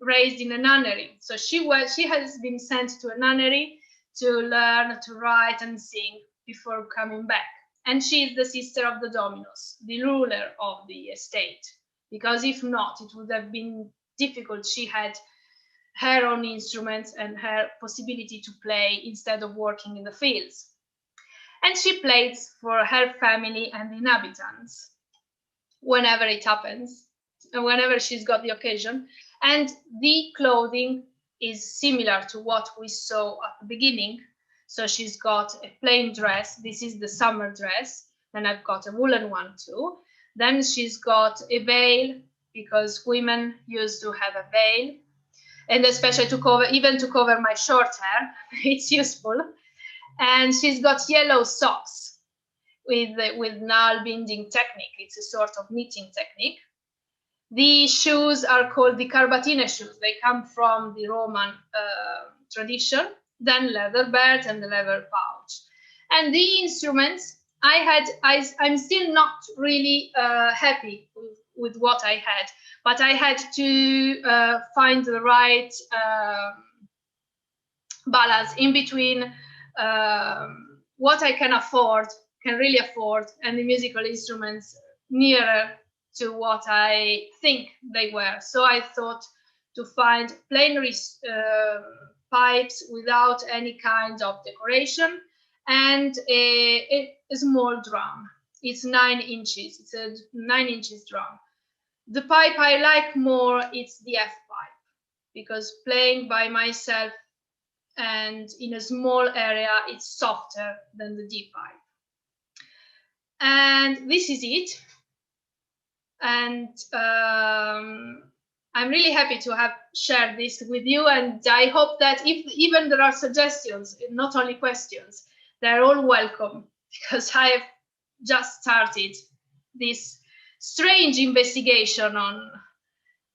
raised in a nunnery. So she has been sent to a nunnery to learn to write and sing before coming back. And she is the sister of the dominus, the ruler of the estate, because if not, it would have been difficult. She had her own instruments and her possibility to play instead of working in the fields. And she plays for her family and the inhabitants whenever it happens, whenever she's got the occasion. And the clothing is similar to what we saw at the beginning. So she's got a plain dress. This is the summer dress. Then I've got a woolen one too. Then she's got a veil, because women used to have a veil. And especially to cover my short hair, it's useful. And she's got yellow socks with nail binding technique. It's a sort of knitting technique. The shoes are called the Carbatine shoes. They come from the Roman tradition. Then leather belt and the leather pouch. And the instruments, I'm still not really happy with what I had, but I had to find the right balance in between what I can really afford, and the musical instruments nearer to what I think they were. So I thought to find plain pipes without any kind of decoration, and a small drum. It's 9 inches. It's a 9 inches drum. The pipe I like more, it's the F pipe. because playing by myself and in a small area, it's softer than the D pipe. And this is it. And I'm really happy to have shared this with you. And I hope that if even there are suggestions, not only questions, they're all welcome, because I have just started this strange investigation on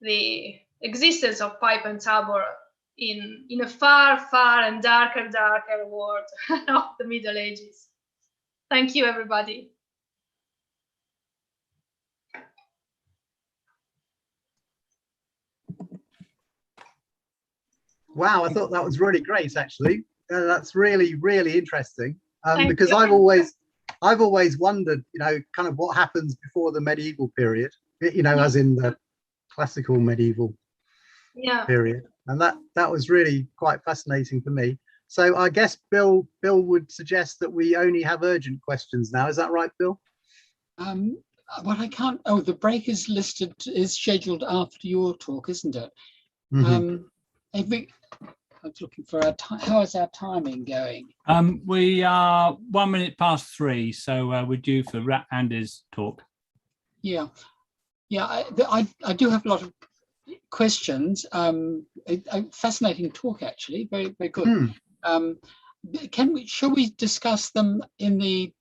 the existence of pipe and tabor in a far, far and darker world of the Middle Ages. Thank you, everybody. Wow, I thought that was really great, actually. That's really, really interesting. Because you. I've always wondered, you know, kind of what happens before the medieval period, you know, as in the classical medieval period. And that was really quite fascinating for me. So I guess Bill would suggest that we only have urgent questions now. Is that right, Bill? Well, I can't. Oh, the break is scheduled after your talk, isn't it? Mm-hmm. I was looking for our time. How is our timing going? We are 1 minute past 3, so we're due for Andy's talk. Yeah, I do have a lot of questions. A fascinating talk, actually. Very, very good. Shall we discuss them in the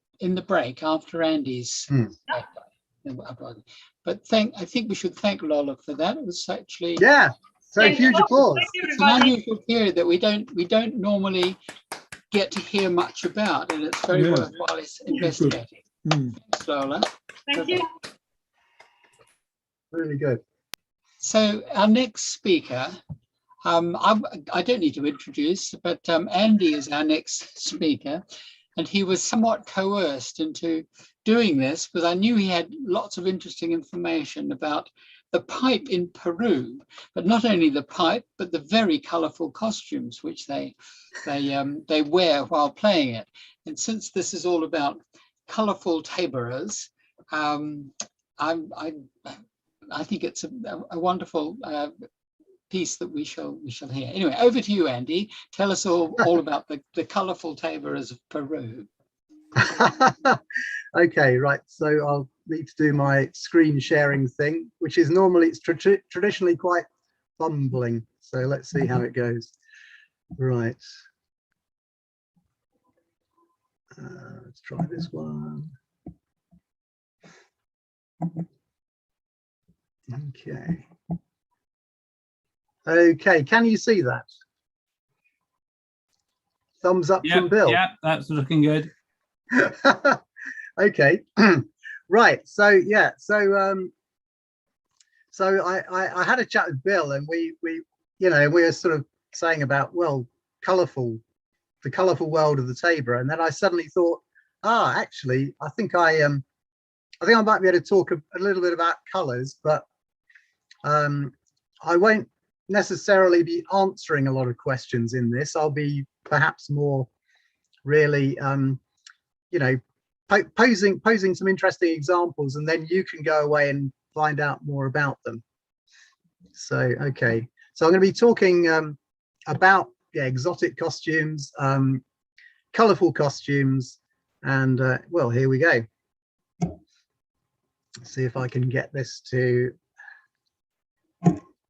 break after Andy's? But I think we should thank Lola for that. It was actually So huge applause. It's an unusual period that we don't normally get to hear much about, and it's very worthwhile investigating. Thanks, Lola. Thank you. Really good. So our next speaker, I don't need to introduce, but Andy is our next speaker, and he was somewhat coerced into doing this because I knew he had lots of interesting information about the pipe in Peru, but not only the pipe, but the very colourful costumes which they wear while playing it. And since this is all about colourful taborers, I think it's a wonderful piece that we shall hear. Anyway, over to you, Andy. Tell us all about the colourful taborers of Peru. Okay, right. So I'll need to do my screen sharing thing, which is normally traditionally quite bumbling. So let's see how it goes. Right. Let's try this one. Okay. Okay, can you see that? Thumbs up from Bill. Yeah, that's looking good. Okay. Right. So yeah. So I had a chat with Bill, and we were sort of saying about, well, the colourful world of the Tabor, and then I suddenly thought, actually, I think I might be able to talk a little bit about colours, but I won't necessarily be answering a lot of questions in this. I'll be perhaps more really posing some interesting examples, and then you can go away and find out more about them. So okay, so I'm going to be talking about exotic costumes, colorful costumes, and well, here we go. Let's see if I can get this to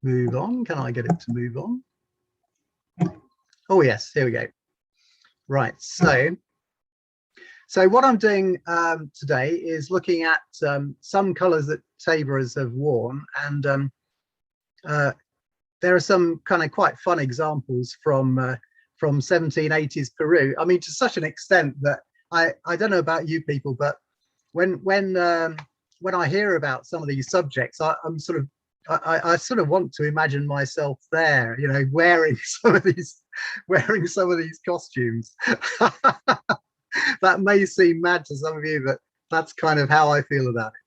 move on. Can I get it to move on? Oh yes, here we go. Right, so what I'm doing today is looking at some colors that taborers have worn, and there are some kind of quite fun examples from 1780s Peru. I mean, to such an extent that I don't know about you people, but when I hear about some of these subjects, I sort of want to imagine myself there, you know, wearing some of these costumes. That may seem mad to some of you, but that's kind of how I feel about it.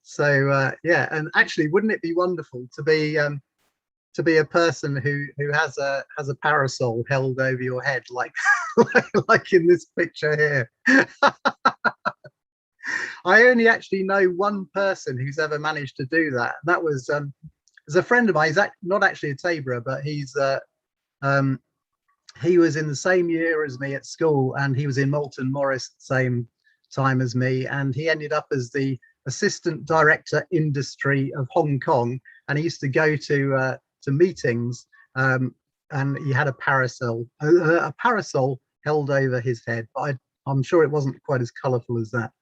So yeah, and actually, wouldn't it be wonderful to be a person who has a parasol held over your head, like like in this picture here? I only actually know one person who's ever managed to do that. That was there's a friend of mine. He's not actually a Taborer, but he was in the same year as me at school, and he was in Moulton Morris at the same time as me, and he ended up as the assistant director industry of Hong Kong, and he used to go to meetings, and he had a parasol held over his head, but I'm sure it wasn't quite as colourful as that.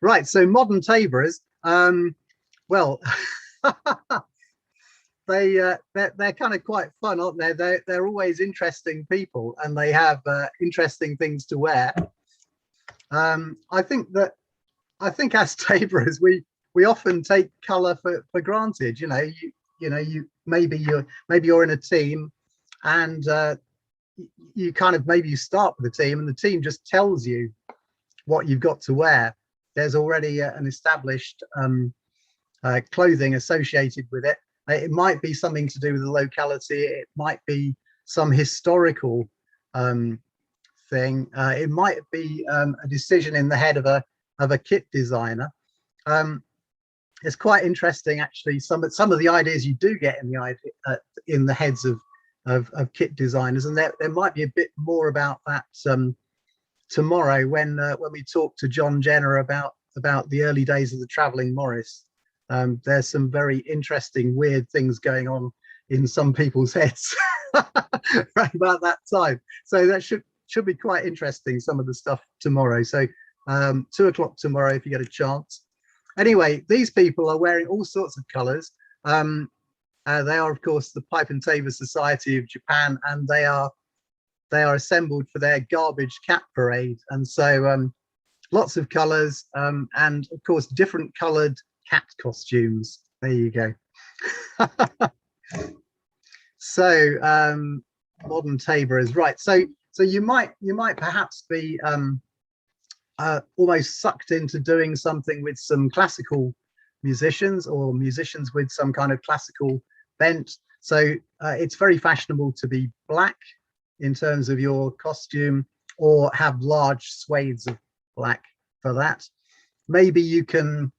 Right, so modern Taborers, well, they're kind of quite fun, aren't they? They're always interesting people, and they have interesting things to wear. I think as Taborers, we often take colour for granted. Maybe you're in a team, and you kind of maybe you start with the team, and the team just tells you what you've got to wear. There's already an established clothing associated with it. It might be something to do with the locality. It might be some historical thing. It might be a decision in the head of a kit designer. It's quite interesting, actually. Some of the ideas you do get in the heads of kit designers, and there might be a bit more about that tomorrow when we talk to John Jenner about the early days of the travelling Morris. There's some very interesting, weird things going on in some people's heads right about that time. So that should be quite interesting, some of the stuff tomorrow. So 2 o'clock tomorrow, if you get a chance. Anyway, these people are wearing all sorts of colours. They are, of course, the Pipe and Tabor Society of Japan, and they are assembled for their garbage cat parade. And so lots of colours, and of course, different coloured cat costumes. There you go. So modern Taborers, right? So you might perhaps be almost sucked into doing something with some classical musicians, or musicians with some kind of classical bent. So it's very fashionable to be black in terms of your costume, or have large swathes of black for that. Maybe you can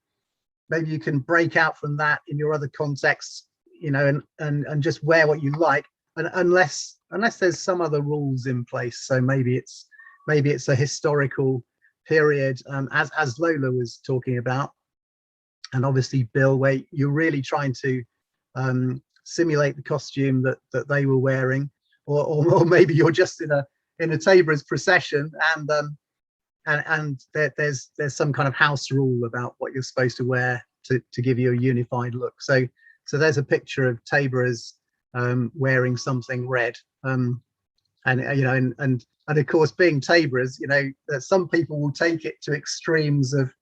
break out from that in your other contexts, and just wear what you like, and unless there's some other rules in place. So maybe it's a historical period, as Lola was talking about, and obviously Bill, where you're really trying to simulate the costume that they were wearing, or maybe you're just in a Tabor's procession, and there's some kind of house rule about what you're supposed to wear to give you a unified look. So there's a picture of Taborers wearing something red, and of course, being Taborers, that some people will take it to extremes of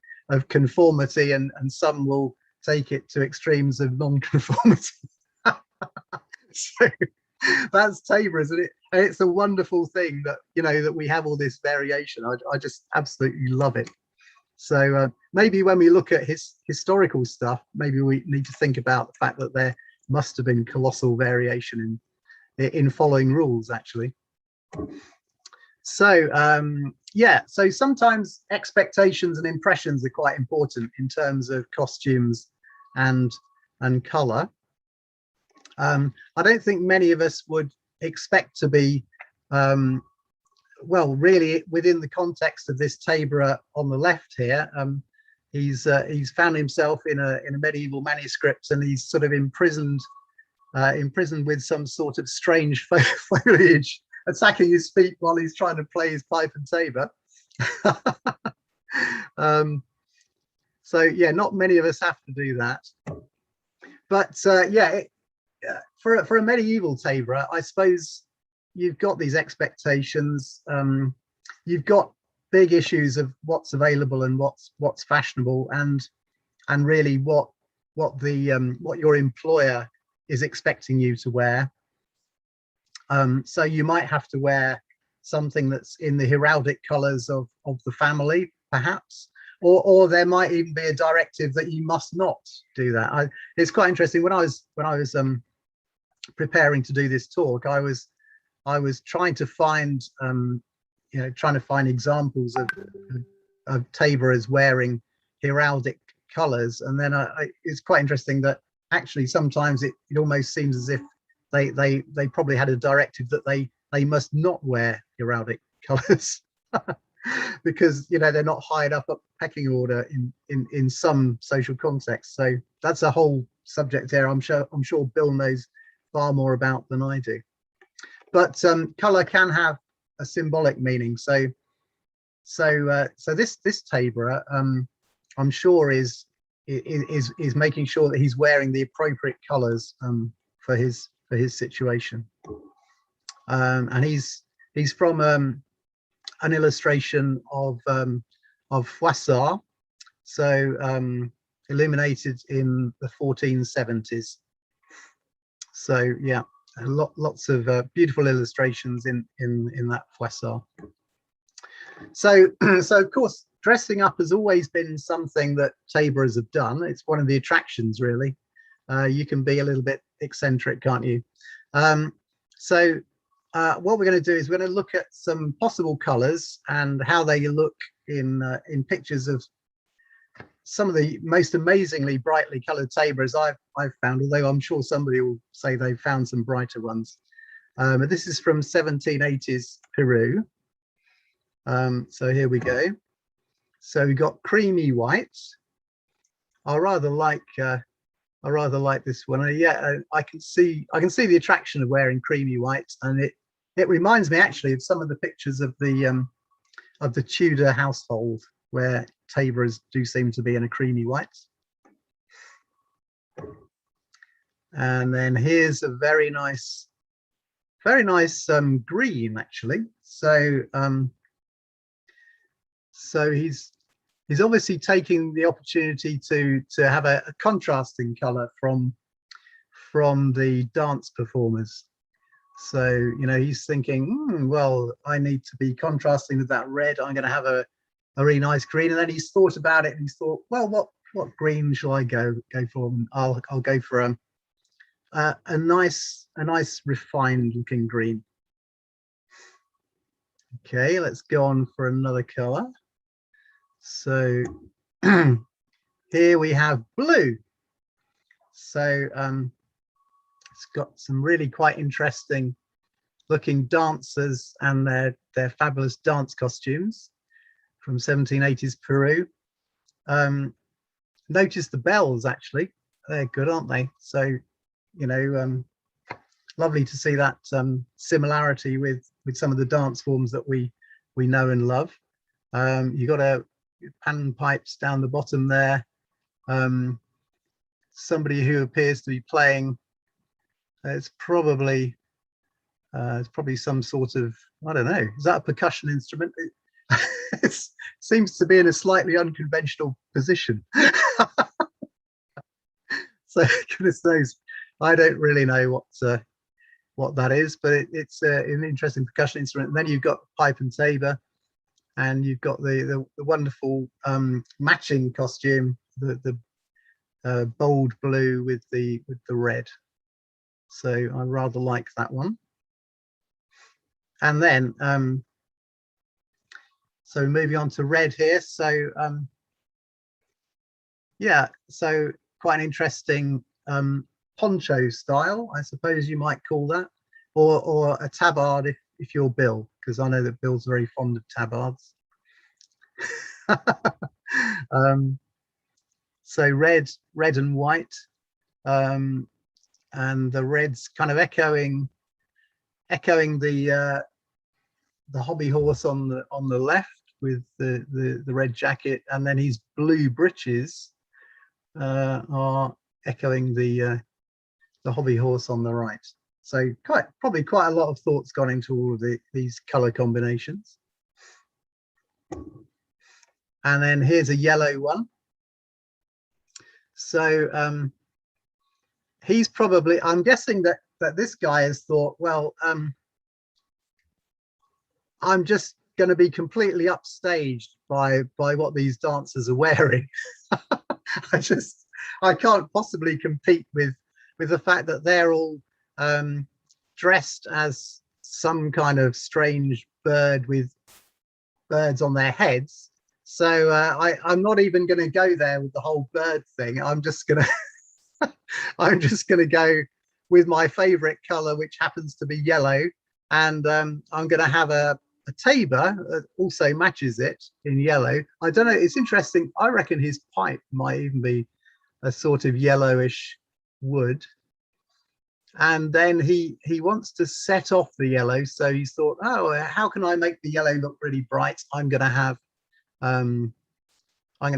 conformity, and some will take it to extremes of non-conformity. So that's Taborers, and it's a wonderful thing that that we have all this variation. I just absolutely love it. So maybe when we look at historical stuff, maybe we need to think about the fact that there must have been colossal variation in following rules, actually. So so sometimes expectations and impressions are quite important in terms of costumes and color. I don't think many of us would expect to be well, really, within the context of this Taborer on the left here. He's found himself in a medieval manuscript, and he's sort of imprisoned with some sort of strange foliage attacking his feet while he's trying to play his pipe and tabor. So yeah, not many of us have to do that. But for a medieval Taborer, I suppose you've got these expectations. You've got big issues of what's available and what's fashionable, and really what your employer is expecting you to wear. So you might have to wear something that's in the heraldic colours of the family, perhaps, or there might even be a directive that you must not do that. It's quite interesting. When I was preparing to do this talk, I was trying to find examples of Taborers wearing heraldic colours, and then it's quite interesting that actually sometimes it almost seems as if they probably had a directive that they must not wear heraldic colors because they're not high up pecking order in some social contexts. So that's a whole subject here. I'm sure Bill knows far more about than I do. But color can have a symbolic meaning. So this Taborer, I'm sure is making sure that he's wearing the appropriate colors for his situation. And he's from an illustration of Froissart, so illuminated in the 1470s. So yeah, lots of beautiful illustrations in that Froissart. So of course, dressing up has always been something that Taborers have done. It's one of the attractions, really. You can be a little bit eccentric, can't you? What we're going to do is we're going to look at some possible colours and how they look in pictures of some of the most amazingly brightly coloured Taborers I've found, although I'm sure somebody will say they've found some brighter ones. This is from 1780s Peru. So here we go. So we've got creamy white. I rather like this one. Yeah, I can see the attraction of wearing creamy white, and it reminds me actually of some of the pictures of the Tudor household where Taborers do seem to be in a creamy white. And then here's a very nice green actually. So he's obviously taking the opportunity to have a contrasting color from the dance performers. So he's thinking, well, I need to be contrasting with that red. I'm going to have a really nice green. And then he's thought about it and he's thought, well, what green shall I go for? And I'll go for a nice refined looking green. Okay, let's go on for another color. So here we have blue. So it's got some really quite interesting looking dancers and their fabulous dance costumes from 1780s Peru. Notice the bells, actually, they're good, aren't they? So lovely to see that similarity with some of the dance forms that we know and love. You got a panpipes down the bottom there. Somebody who appears to be playing. It's probably some sort of, I don't know, is that a percussion instrument? It seems to be in a slightly unconventional position. So goodness knows, I don't really know what that is, but it's an interesting percussion instrument. And then you've got pipe and tabor, and you've got the wonderful matching costume, the bold blue with the red. So I rather like that one. And then so moving on to red here. So yeah, so quite an interesting poncho style, I suppose you might call that, or a tabard if you're Bill, because I know that Bill's very fond of tabards. So red and white, and the red's kind of echoing the hobby horse on the left with the red jacket, and then his blue breeches are echoing the hobby horse on the right. So probably quite a lot of thoughts gone into all of these color combinations. And then here's a yellow one. So he's probably, I'm guessing that this guy has thought, well, I'm just going to be completely upstaged by what these dancers are wearing. I can't possibly compete with the fact that they're all dressed as some kind of strange bird with birds on their heads. So I'm not even going to go there with the whole bird thing. I'm just going I'm just going to go with my favorite color, which happens to be yellow. And I'm going to have a tabor that also matches it in yellow. I don't know. It's interesting. I reckon his pipe might even be a sort of yellowish wood. And then he wants to set off the yellow. So he thought, oh, how can I make the yellow look really bright? I'm going to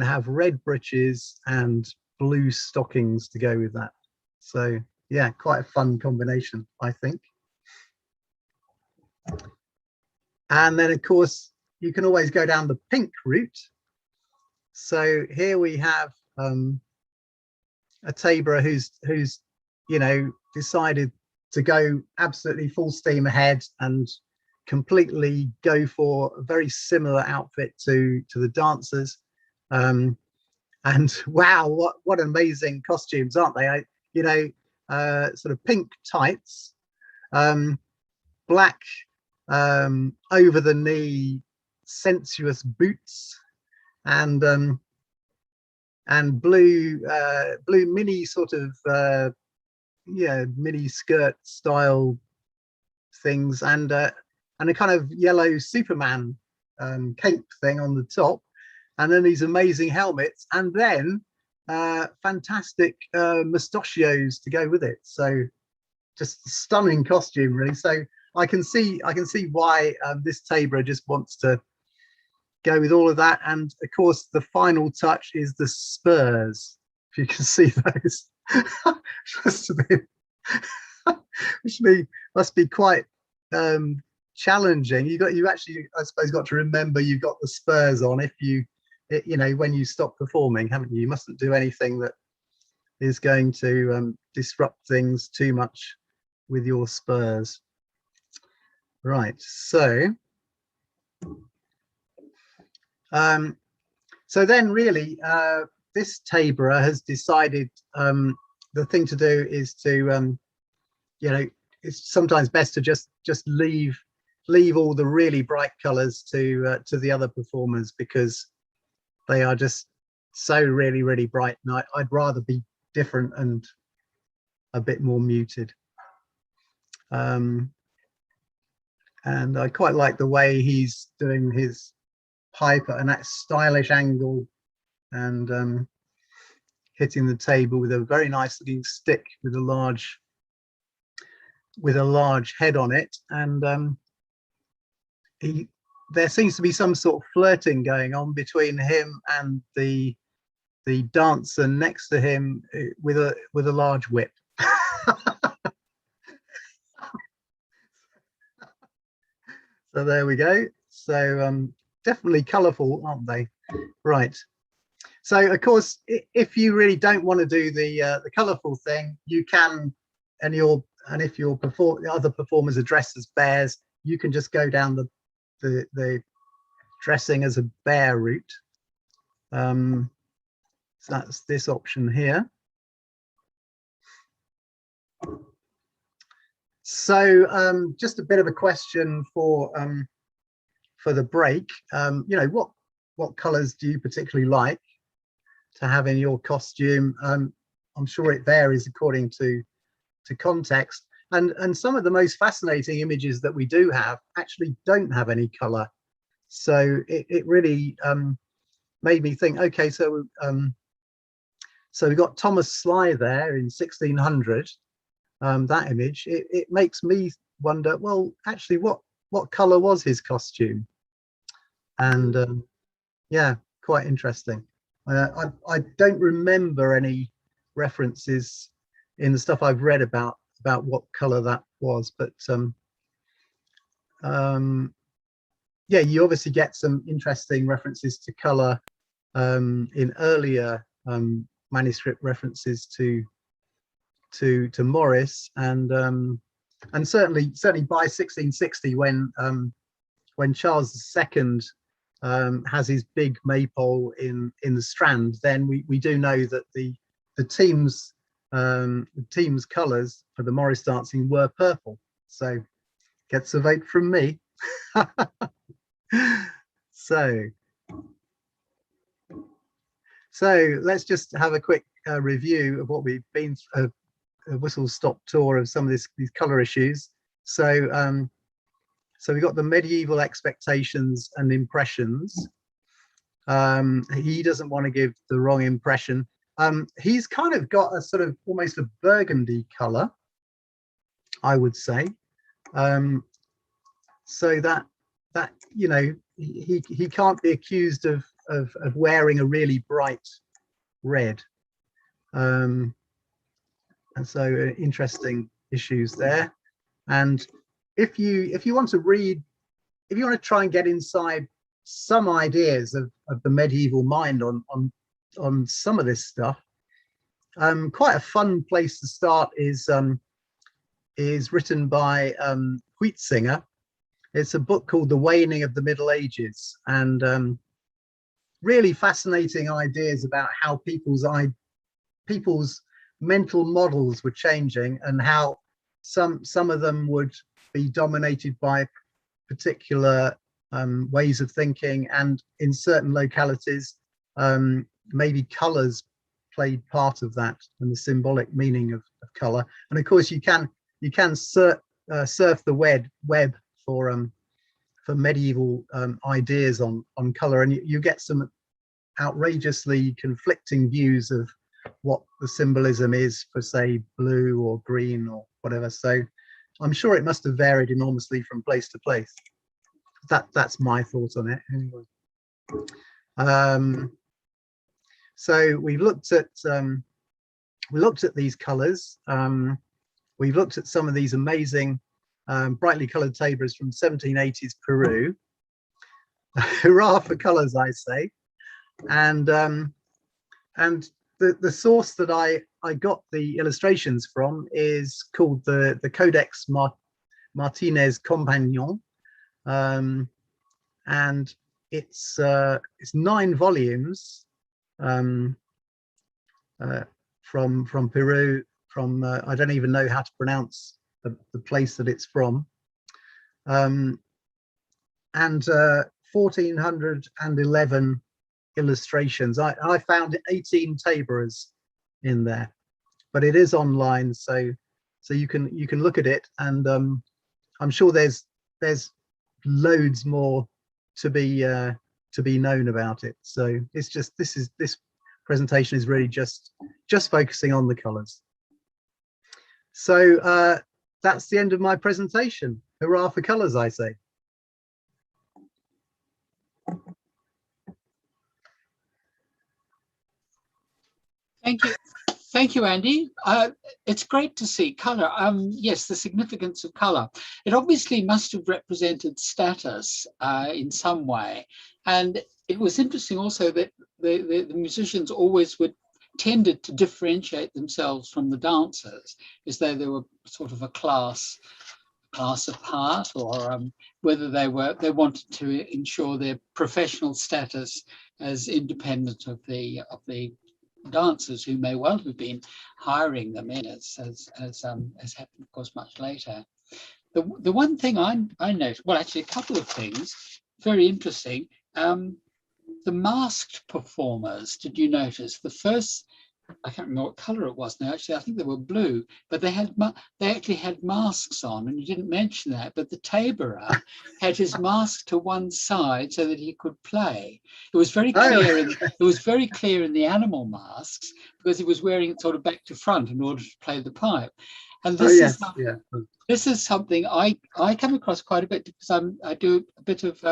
have red breeches and blue stockings to go with that. So yeah, quite a fun combination, I think. And then of course you can always go down the pink route. So here we have a Tabor who's decided to go absolutely full steam ahead and completely go for a very similar outfit to the dancers. And wow, what amazing costumes, aren't they? Sort of pink tights, black over the knee sensuous boots, and blue mini sort of mini skirt style things, and a kind of yellow Superman cape thing on the top, and then these amazing helmets, and then fantastic mustachios to go with it. So just a stunning costume, really. So I can see why this Tabor just wants to go with all of that. And of course the final touch is the spurs, if you can see those. Which must be quite challenging. You actually, I suppose, got to remember you've got the spurs on if when you stop performing, haven't you? You mustn't do anything that is going to disrupt things too much with your spurs. Right, so then really this Tabor has decided the thing to do is to it's sometimes best to just leave all the really bright colors to the other performers, because they are just so really bright, and I'd rather be different and a bit more muted. And I quite like the way he's doing his pipe at that stylish angle, and hitting the table with a very nice looking stick with a large head on it. And there seems to be some sort of flirting going on between him and the dancer next to him with a large whip. So there we go. So definitely colourful, aren't they? Right. So of course, if you really don't want to do the colourful thing, you can, and if your other performers are dressed as bears, you can just go down the dressing as a bear route. So that's this option here. So just a bit of a question for the break. What colours do you particularly like to have in your costume? I'm sure it varies according to context, and some of the most fascinating images that we do have actually don't have any colour. So it really made me think, okay, so we got Thomas Sly there in 1600. That image, it makes me wonder, well, actually, what color was his costume? And yeah, quite interesting. I don't remember any references in the stuff I've read about what color that was, but yeah, you obviously get some interesting references to color in earlier manuscript references to Morris, and certainly by 1660, when Charles II has his big maypole in the Strand, then we do know that the team's colours for the Morris dancing were purple. So gets a vote from me. So let's just have a quick review of what we've been a whistle-stop tour of some of these color issues. So so we got the medieval expectations and impressions. He doesn't want to give the wrong impression. He's kind of got a sort of almost a burgundy color, I would say. So that you know, he can't be accused of wearing a really bright red. And so interesting issues there. And if you want to read, if you want to try and get inside some ideas of the medieval mind on some of this stuff, quite a fun place to start is written by Huitzinger. It's a book called The Waning of the Middle Ages, and really fascinating ideas about how people's mental models were changing, and how some of them would be dominated by particular ways of thinking, and in certain localities maybe colors played part of that, and the symbolic meaning of color. And of course you can surf the web for medieval ideas on color, and you get some outrageously conflicting views of what the symbolism is for, say, blue or green or whatever. So I'm sure it must have varied enormously from place to place. That's my thought on it anyway. So we looked at these colors. We've looked at some of these amazing brightly colored tabors from 1780s Peru. Hurrah for colors, I say. And the source that I got the illustrations from is called the Codex Martinez Compagnon, and it's 9 volumes from Peru, from I don't even know how to pronounce the place that it's from, and 1411 illustrations. I found 18 taborers in there, but it is online, so you can look at it, and I'm sure there's loads more to be known about it. So it's just this presentation is really just focusing on the colors. So that's the end of my presentation. Hurrah for colors, I say. Thank you, Andy. It's great to see color. Yes, the significance of color. It obviously must have represented status in some way, and it was interesting also that the musicians always tended to differentiate themselves from the dancers, as though they were sort of a class apart, or whether they wanted to ensure their professional status as independent of the dancers, who may well have been hiring them in, as happened, of course, much later. The one thing I noticed, well, actually a couple of things, very interesting. The masked performers, did you notice? The first, I can't remember what color it was now, actually I think they were blue, but they actually had masks on, and you didn't mention that, but the taborer had his mask to one side so that he could play. It was very clear it was very clear in the animal masks, because he was wearing it sort of back to front in order to play the pipe. And this this is something I come across quite a bit, because I do a bit of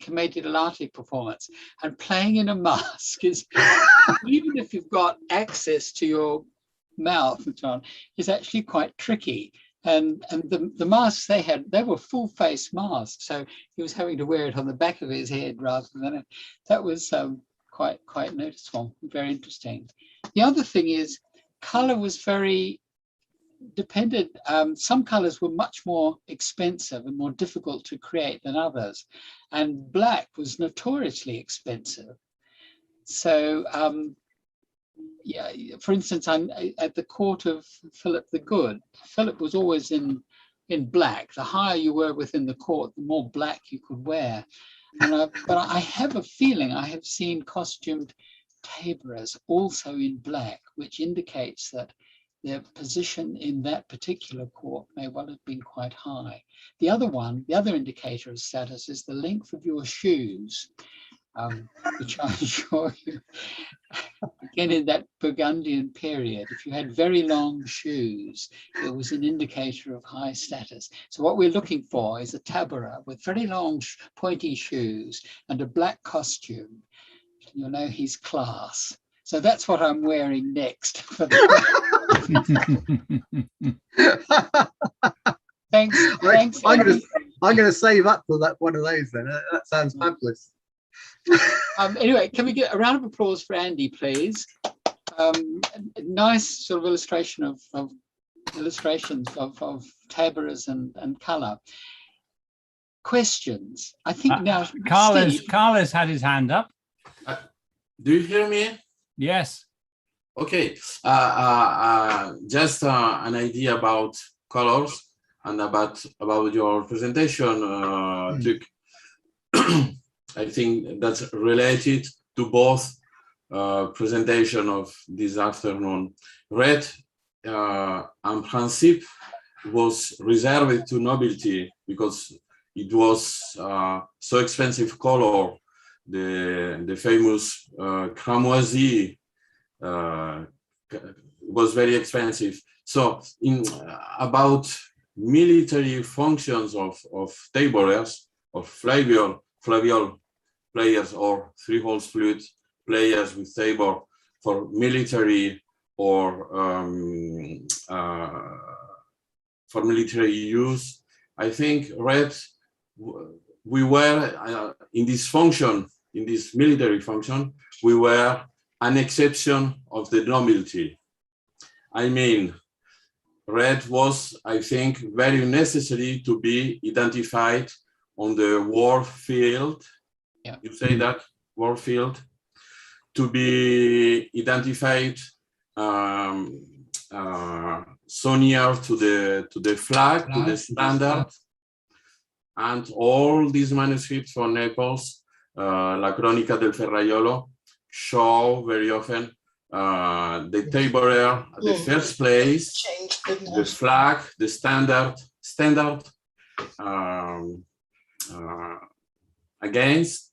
commedia dell'arte performance, and playing in a mask is, even if you've got access to your mouth and so on, is actually quite tricky. And the masks they had, they were full face masks, so he was having to wear it on the back of his head rather than it. That was quite noticeable, very interesting. The other thing is, color was very depended. Some colors were much more expensive and more difficult to create than others, and black was notoriously expensive. So yeah, for instance, I'm at the court of Philip the Good. Philip was always in black. The higher you were within the court, the more black you could wear. And but I have a feeling I have seen costumed taborers also in black, which indicates that their position in that particular court may well have been quite high. The other indicator of status is the length of your shoes, which I'm sure you, again, in that Burgundian period, if you had very long shoes, it was an indicator of high status. So what we're looking for is a taborer with very long pointy shoes and a black costume. You'll know he's class. So that's what I'm wearing next. For thanks. I'm going to save up for that one of those then. That sounds fabulous. Anyway, can we get a round of applause for Andy, please? Nice sort of illustration of illustrations of taborers and colour. Questions? I think now Carlos had his hand up. Do you hear me? Yes. Okay. Just an idea about colors and about your presentation, Luc. I think that's related to both presentation of this afternoon. Red, en principe, was reserved to nobility because it was so expensive color. The famous cramoisi was very expensive. So about military functions of taborers, of flaviol players or three-holes flute players with tabor for military or for military use, I think red, we were in this function, in this military function, we were an exception of the nobility. I mean, red was, I think, very necessary to be identified on the war field. Yeah. You say that, war field, to be identified so near to the flag, to the standard. And all these manuscripts for Naples, La Cronica del Ferraiolo, show very often the taborer at the first place, the flag, the standard against,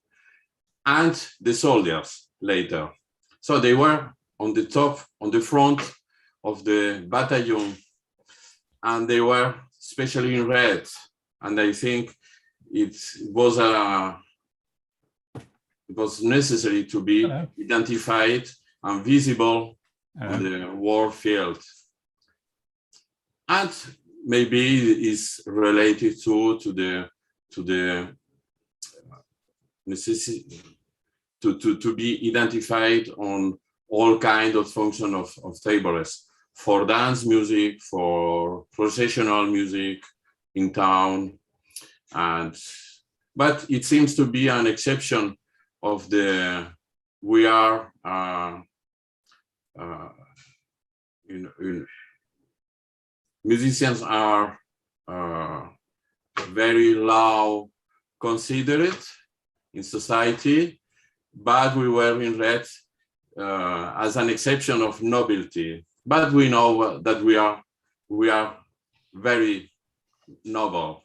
and the soldiers later. So they were on the top, on the front of the battalion, and they were especially in red. And I think it was necessary to be identified and visible on the war field. And maybe it is related to the necessity to be identified on all kinds of function of taborers, for dance music, for processional music in town, but it seems to be an exception of the musicians are very low considered in society, but we were in red as an exception of nobility. But we know that we are very noble.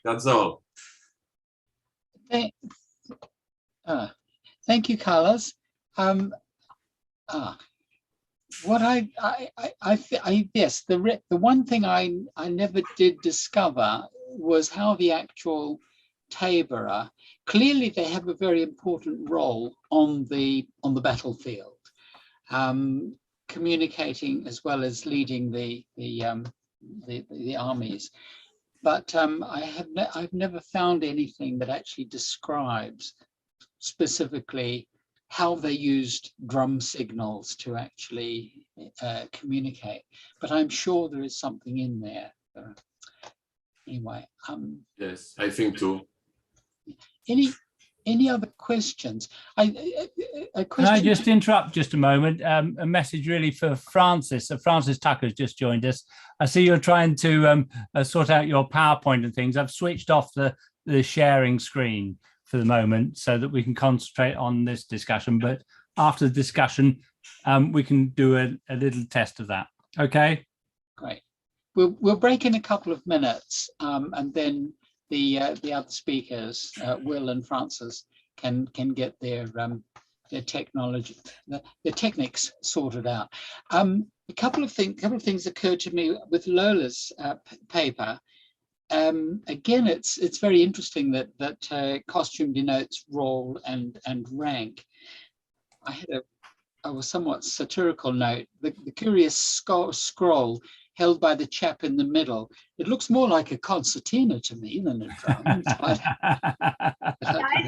That's all. Thank you, Carlos. What yes, the one thing I never did discover was how the actual taborer, clearly they have a very important role on the battlefield, communicating as well as leading the armies. But I've never found anything that actually describes specifically how they used drum signals to actually communicate. But I'm sure there is something in there. Anyway. Yes, I think too. Any other questions? Can I just interrupt just a moment? A message really for Francis. Francis Tucker's just joined us. I see you're trying to sort out your PowerPoint and things. I've switched off the sharing screen. for the moment so that we can concentrate on this discussion. But after the discussion, we can do a little test of that. Okay. Great. We'll break in a couple of minutes, and then the other speakers, Will and Francis, can get their technology, their techniques sorted out. A couple of things occurred to me with Lola's paper. Again, it's very interesting that costume denotes role and rank. I had a somewhat satirical note. The curious scroll held by the chap in the middle. It looks more like a concertina to me than a drum. I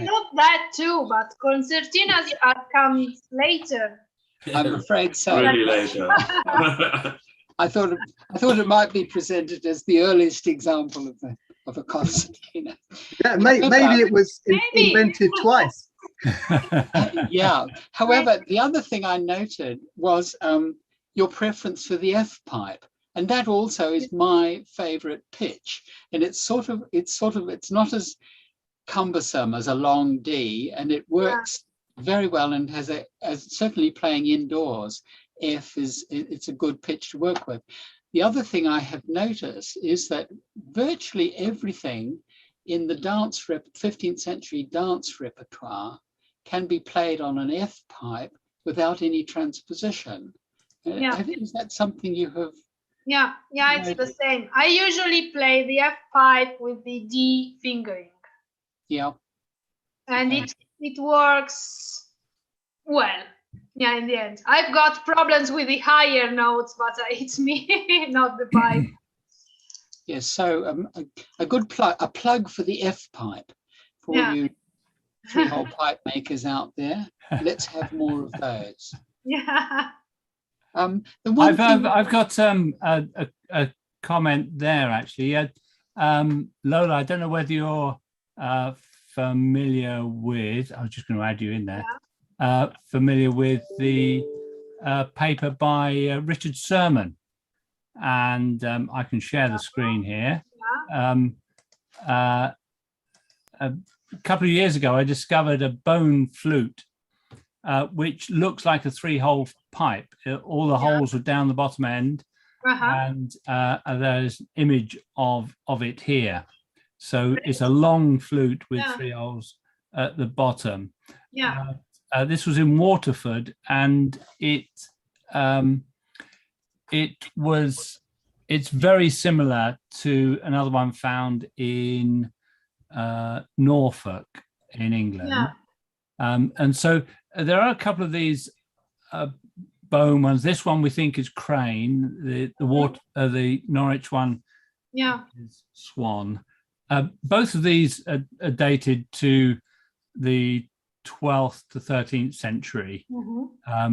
thought that too, but concertinas come later. I'm afraid so. Really later. I thought it might be presented as the earliest example of a concertina. Yeah, maybe it was invented twice. Yeah. However, the other thing I noted was your preference for the F pipe, and that also is my favorite pitch. And it's not as cumbersome as a long D, and it works very well, and has certainly playing indoors. It's a good pitch to work with. The other thing I have noticed is that virtually everything in the 15th century dance repertoire can be played on an F pipe without any transposition. Is that something you have? Yeah, it's the same. I usually play the F pipe with the D fingering. Yeah. And it works well. Yeah, in the end. I've got problems with the higher notes, but it's me, not the pipe. Yes, so a good plug for the F pipe for all you three-hole pipe makers out there. Let's have more of those. Yeah. I've got a comment there actually. Lola, I don't know whether you're familiar with. I was just going to add you in there. Familiar with the paper by Richard Sermon, and I can share the screen here. A couple of years ago, I discovered a bone flute, which looks like a three-hole pipe. All the holes are down the bottom end, and there's an image of it here. So it's a long flute with three holes at the bottom. This was in Waterford, and it's very similar to another one found in Norfolk in England. And so there are a couple of these bone ones. This one we think is crane. The Norwich one is swan. Both of these are dated to the 12th to 13th century. I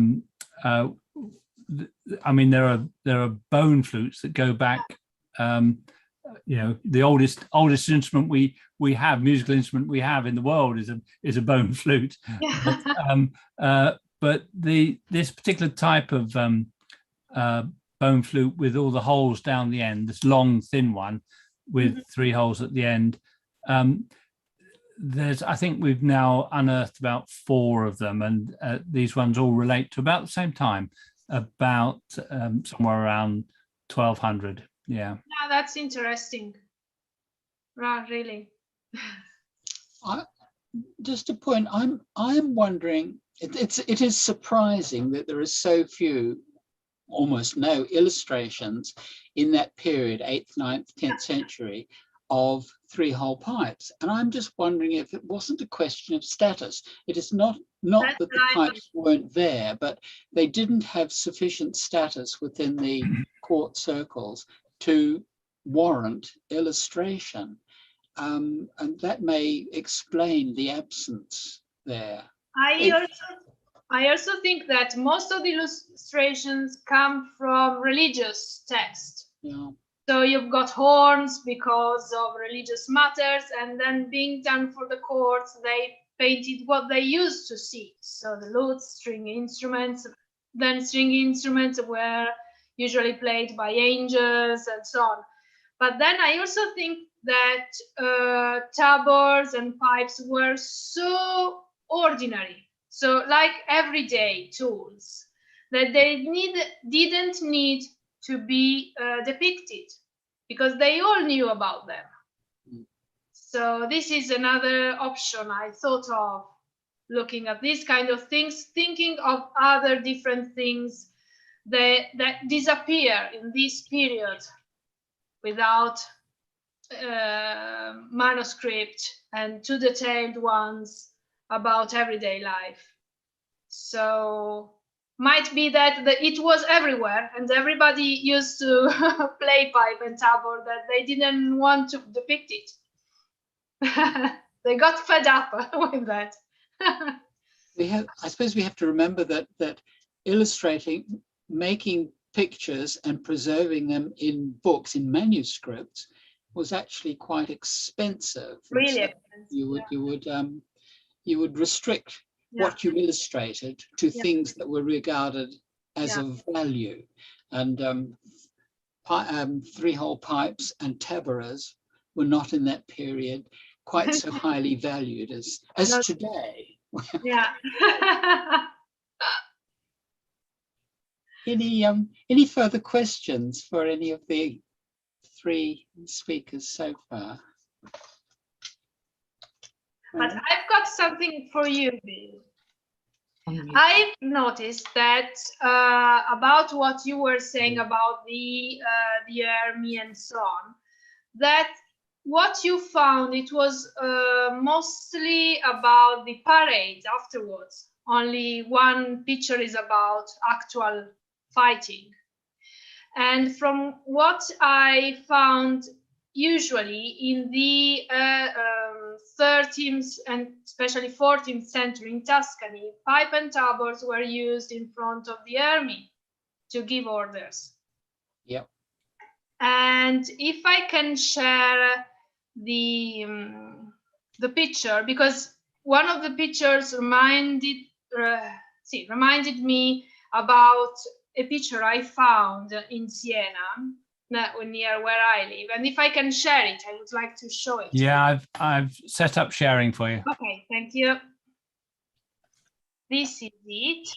mean, there are bone flutes that go back. The oldest instrument we have, musical instrument we have in the world is a bone flute. But this particular type of bone flute with all the holes down the end, this long thin one with three holes at the end. I think we've now unearthed about 4 of them, and these ones all relate to about the same time, about somewhere around 1200. Yeah, that's interesting. Really. Just a point. I'm wondering. It is surprising that there are so few, almost no illustrations in that period, 8th, 9th, 10th century, of three-hole pipes. And I'm just wondering if it wasn't a question of status. It is not that the pipes weren't there, but they didn't have sufficient status within the court circles to warrant illustration. And that may explain the absence there. I also think that most of the illustrations come from religious texts. Yeah. So you've got horns because of religious matters, and then being done for the courts, they painted what they used to see. So the lutes, string instruments, then string instruments were usually played by angels and so on. But then I also think that tabors and pipes were so ordinary, so like everyday tools, that they didn't need to be depicted, because they all knew about them. So this is another option I thought of, looking at these kind of things, thinking of other different things that disappear in this period without manuscript and too detailed ones about everyday life. So might be that it was everywhere and everybody used to play pipe and tabor, that they didn't want to depict it. They got fed up with that. I suppose we have to remember that illustrating, making pictures and preserving them in books, in manuscripts, was actually quite expensive. Really So expensive. you would restrict what you illustrated to things that were regarded as of value. And three-hole pipes and taboras were not in that period quite so highly valued as today. Yeah. Any further questions for any of the three speakers so far? But I've got something for you, Bill. I've noticed that about what you were saying about the army and so on, that what you found, it was mostly about the parade afterwards. Only one picture is about actual fighting. And from what I found, usually in the 13th and especially 14th century in Tuscany, pipe and tabors were used in front of the army to give orders. Yep. And if I can share the picture, because one of the pictures reminded me about a picture I found in Siena, near where I live. And if I can share it, I would like to show it. Yeah, I've set up sharing for you. Okay, thank you. This is it.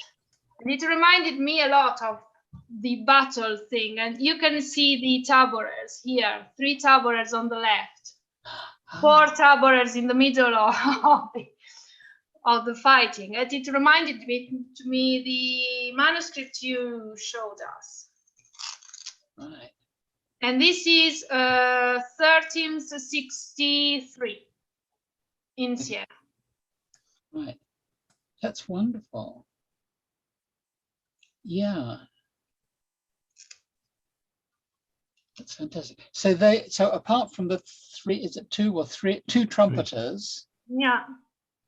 And it reminded me a lot of the battle thing. And you can see the taborers here, 3 taborers on the left, 4 taborers in the middle of the fighting. And it reminded me the manuscript you showed us. Right. And this is 1363 in Siena. Right. That's wonderful. Yeah. That's fantastic. So apart from the 3, is it 2 or 3, 2 trumpeters? Yeah.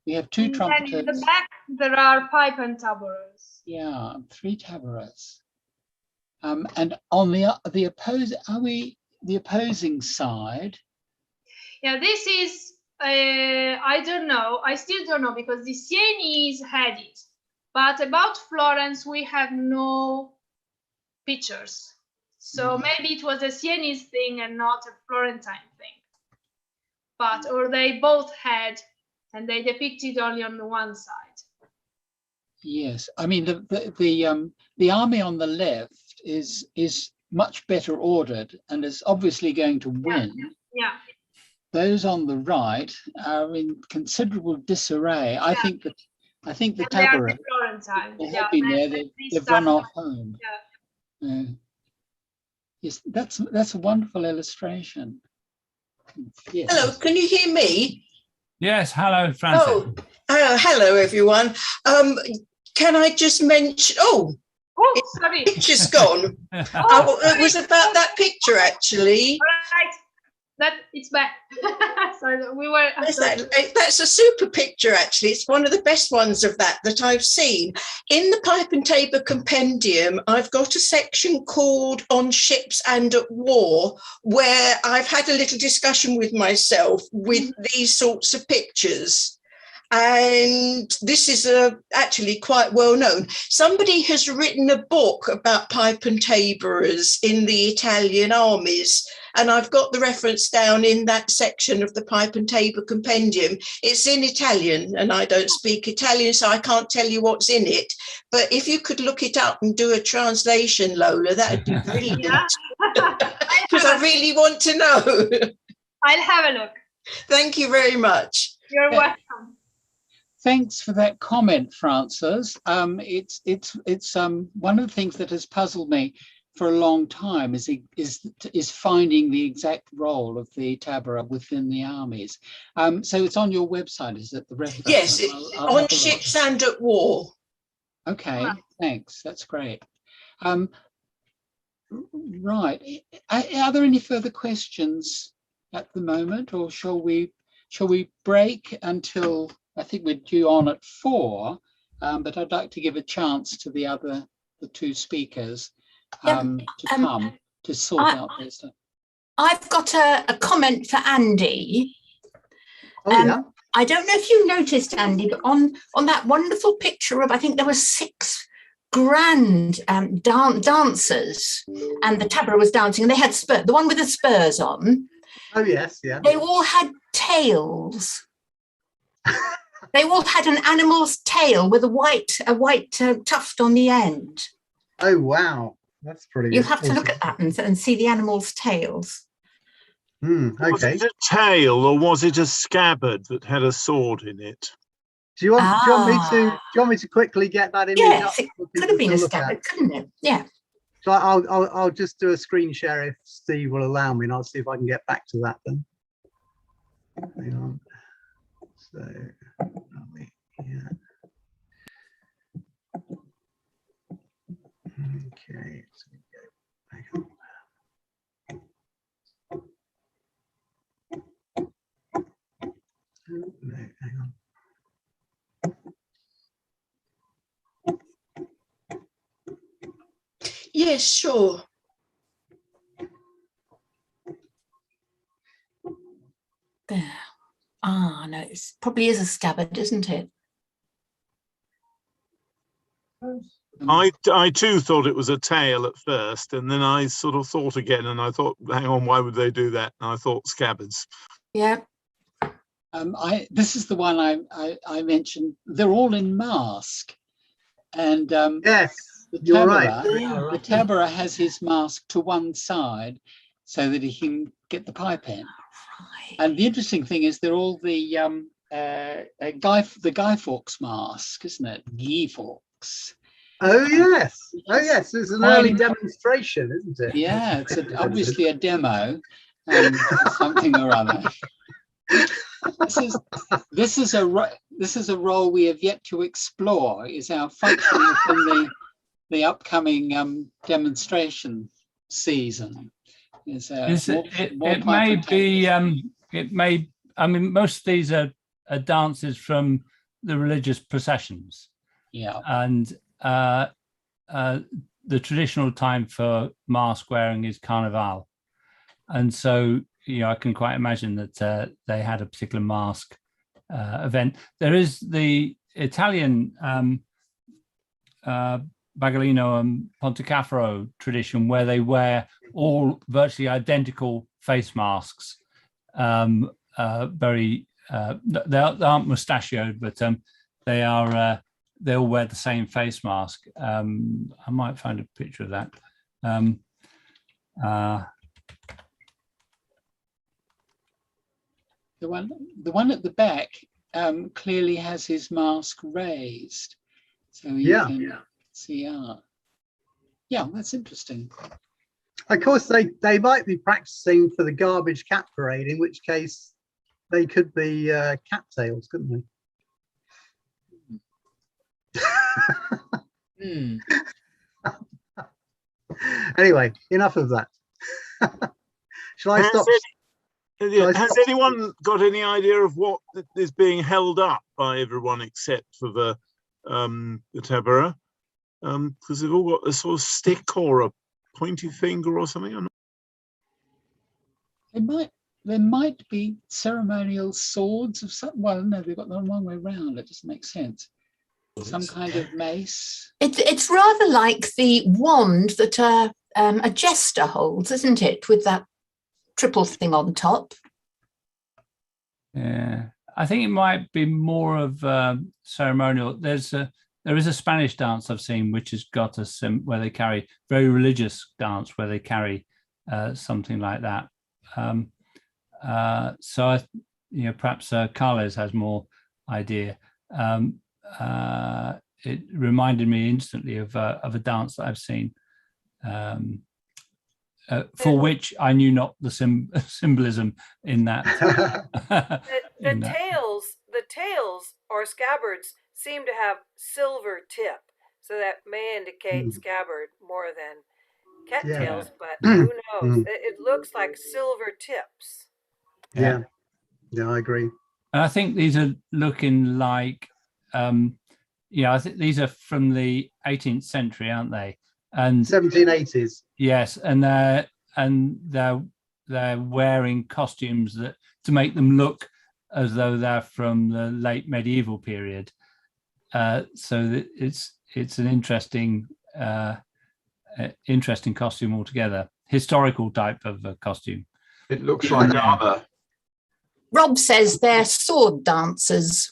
We have 2 trumpeters. And in the back, there are pipe and taborers. Yeah, 3 taborers. And on the opposing side? Yeah, this is, I don't know. I still don't know, because the Sienese had it. But about Florence, we have no pictures. So maybe it was a Sienese thing and not a Florentine thing. But, or they both had, and they depicted only on the one side. Yes, I mean the army on the left is much better ordered and is obviously going to win. Yeah. Those on the right are in considerable disarray. I think the taborers, they have been there. They've run off home. Yeah. Yes, that's a wonderful illustration. Yes. Hello, can you hear me? Yes, hello, Francis. Hello, everyone. Can I just mention? Sorry. Picture's gone. It was about that picture, actually. All right. That it's back. So we were. That's a super picture, actually. It's one of the best ones of that I've seen. In the Pipe and Tabor Compendium, I've got a section called On Ships and at War, where I've had a little discussion with myself with these sorts of pictures. And this is actually quite well known. Somebody has written a book about pipe and taborers in the Italian armies. and I've got the reference down in that section of the Pipe and Tabor Compendium. It's in Italian, and I don't speak Italian, so I can't tell you what's in it. But if you could look it up and do a translation, Lola, that would be brilliant. Because I really want to know. I'll have a look. Thank you very much. You're welcome. Thanks for that comment, Frances. It's one of the things that has puzzled me for a long time is finding the exact role of the tabor within the armies. So it's on your website, is it? The reference? Yes, I'll on Ships and at War. Okay, thanks. That's great. Right. Are there any further questions at the moment, or shall we break until, I think we're due on at 4, but I'd like to give a chance to the two speakers to come to sort out this stuff. I've got a comment for Andy. Oh, yeah. I don't know if you noticed, Andy, but on that wonderful picture of, I think there were 6 grand dancers, and the tabor was dancing, and they had spurs, the one with the spurs on. Oh, yes, yeah. They all had tails. They all had an animal's tail with a white tuft on the end. Oh, wow. That's pretty You'll have to awesome. look at that and see the animal's tails. Okay. Was it a tail, or was it a scabbard that had a sword in it? Do you want me to quickly get that image up? Yes, it could have been a scabbard, couldn't it? Yeah. So I'll just do a screen share if Steve will allow me, and I'll see if I can get back to that then. Hang on. So, yeah. Okay. So we go back on. Oh, no, hang on. Yes, sure. There. Ah, no, it probably is a scabbard, isn't it? I too thought it was a tail at first, and then I sort of thought again, and I thought, hang on, why would they do that? And I thought scabbards. Yeah. This is the one I mentioned. They're all in mask, and Yes, the you're tabor, right. the tabor has his mask to one side so that he can get the pipe in. Right. And the interesting thing is they're all the Guy Fawkes mask, isn't it? Guy Fawkes. Oh, yes. Oh, yes. It's an early Um, demonstration, isn't it? Yeah, it's obviously a demo, something or other. This is a role we have yet to explore. Is our function within the upcoming demonstration season? It may be. It may. I mean, most of these are dances from the religious processions. Yeah. And the traditional time for mask wearing is Carnival, and so I can quite imagine that they had a particular mask event. There is the Italian Bagolino and Pontecafaro tradition where they wear all virtually identical face masks. They aren't mustachioed, but they are. They all wear the same face mask. I might find a picture of that. The one at the back clearly has his mask raised, so you can see art. Yeah, that's interesting. Of course, they might be practicing for the garbage cat parade, in which case they could be cattails, couldn't they? Anyway, enough of that. Shall I stop? Has anyone got any idea of what is being held up by everyone except for the tabor? Because they've all got a sort of stick or a pointy finger or something. There might be ceremonial swords of some. Well, no, they've got the wrong way around. It doesn't make sense. Some kind of mace. It's rather like the wand that a jester holds, isn't it? With that triple thing on top. Yeah, I think it might be more of ceremonial. There is a Spanish dance I've seen which has got where they carry very religious dance where they carry something like that. So perhaps Carles has more idea. It reminded me instantly of a dance that I've seen, for which I knew not the symbolism in that. The tails or scabbards seem to have silver tip, so that may indicate scabbard more than cattails, but who knows? It looks like silver tips. Yeah, I agree. And I think these are looking like, I think these are from the 18th century, aren't they? And 1780s. Yes, and they're wearing costumes to make them look as though they're from the late medieval period. So it's an interesting costume altogether, historical type of costume. It looks like armor. Rob says they're sword dancers.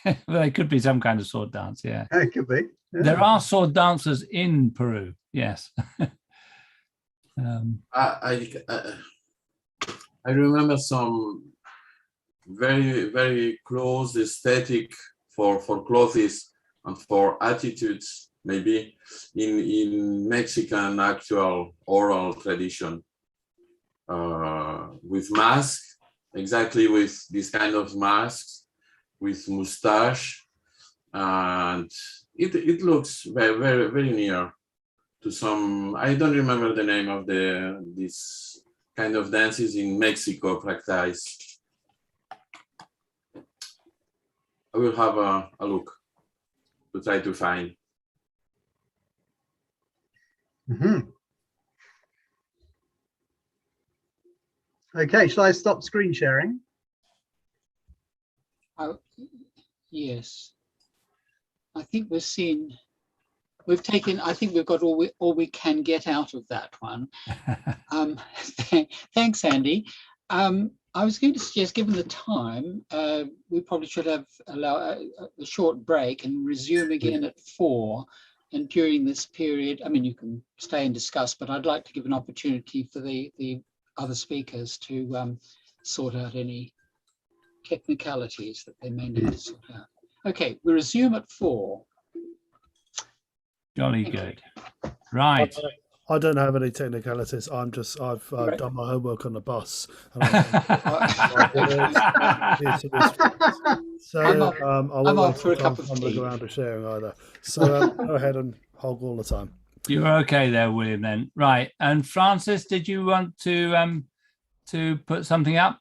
Well, they could be some kind of sword dance, yeah. It could be. Yeah. There are sword dancers in Peru, yes. I remember some very, very close aesthetic for clothes and for attitudes, maybe in Mexican actual oral tradition, with masks, exactly with this kind of masks, with mustache, and it looks very, very, very near to some. I don't remember the name of this kind of dances in Mexico practiced. I will have a look to try to find. Okay, shall I stop screen sharing? Oh, yes. I think we've got all we can get out of that one. Thanks, Andy. I was going to suggest, given the time, we probably should allow a short break and resume again at 4. And during this period, I mean, you can stay and discuss, but I'd like to give an opportunity for the other speakers to sort out any technicalities that they may need to sort out. Okay, we resume at 4. Jolly good. Right. I don't have any technicalities. I've done my homework on the bus. And I'm off for a cup of tea. Look around to sharing either. So go ahead and hog all the time. You're okay there, William. Then right. And Frances, did you want to put something up?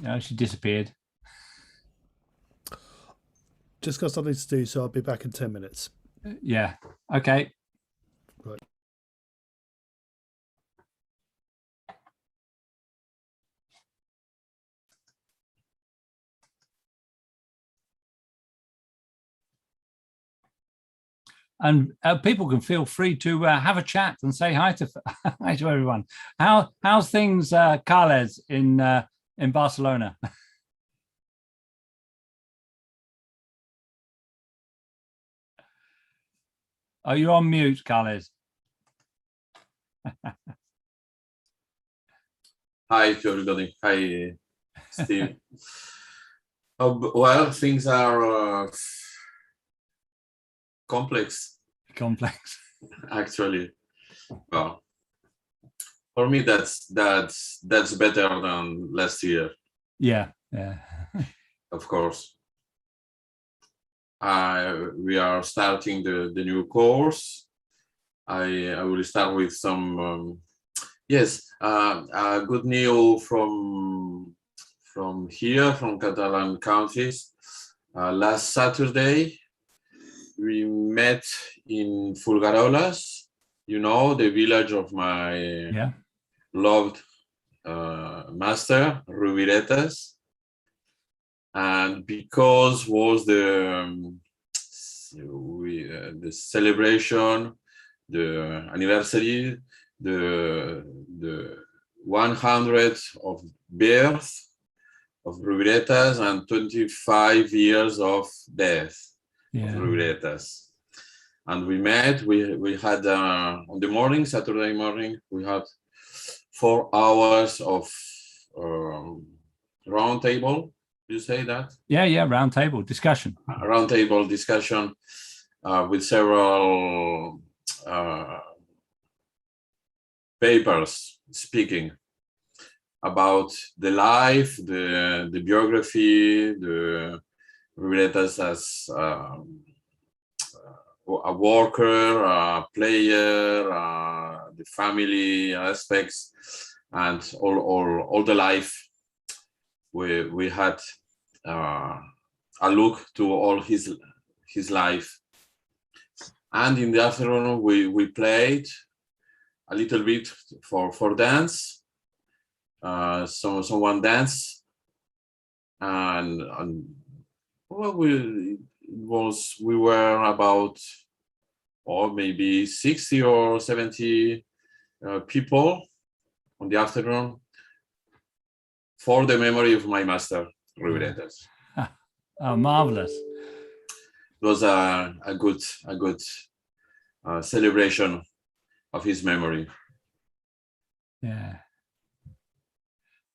No, she disappeared. Just got something to do, so I'll be back in 10 minutes. Yeah. Okay. Right. And people can feel free to have a chat and say hi to everyone. How's things, Carles, in Barcelona? Are you on mute, Carles? Hi to everybody. Hi, Steve. Well, things are complex. Actually. Well, for me, that's better than last year. Yeah. Of course. We are starting the new course. I will start with some good news from here, from Catalan countries. Last Saturday, we met in Fulgaroles, the village of my loved master, Rubiretas. And because was the celebration, the anniversary, the 100 of birth of rubiretas and 25 years of death of rubiretas. And we met, we had on the morning, Saturday morning, we had 4 hours of round table. You say that? Yeah, round table discussion. Round table discussion with several papers speaking about the life, the biography, the rubiretas as a worker, a player, the family aspects, and all the life. We had a look to all his life, and in the afternoon we played a little bit for dance. Someone danced, and well, we were about maybe 60 or 70 people on the afternoon for the memory of my master rubiretas. Oh, marvelous! It was a good celebration of his memory. Yeah,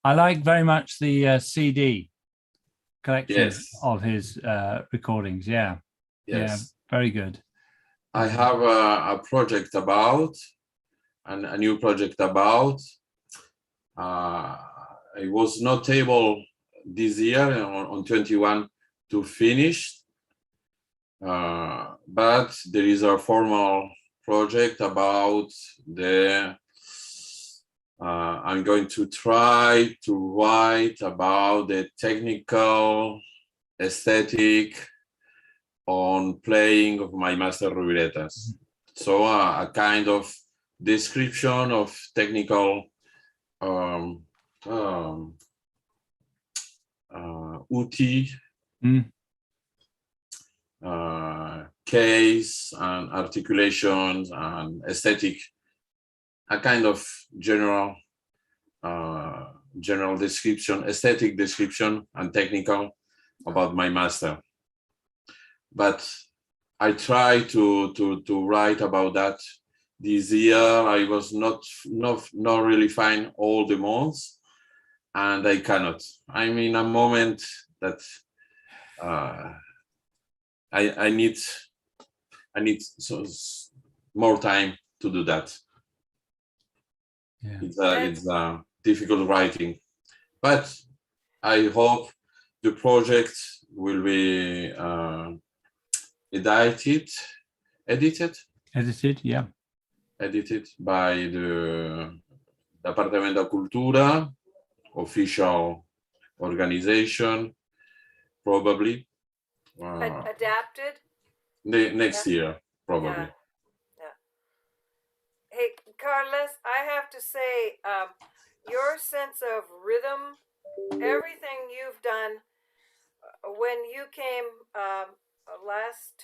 I like very much the CD collection of his recordings. Yeah, very good. I have a project about, and a new project about. I was not able this year on 21 to finish, but there is a formal project about the. I'm going to try to write about the technical aesthetic on playing of my master rubiretas. So a kind of description of technical uti, case and articulations and aesthetic, a kind of general description, aesthetic description and technical about my master. But I try to write about that this year. I was not really find all the months, and I cannot. I'm in a moment that I need more time to do that. Yeah. It's difficult writing, but I hope the project will be edited, yeah. Edited by the Departamento de Cultura, official organization, probably. Adapted? Next year, probably. Yeah. Hey, Carlos, I have to say, your sense of rhythm, everything you've done when you came last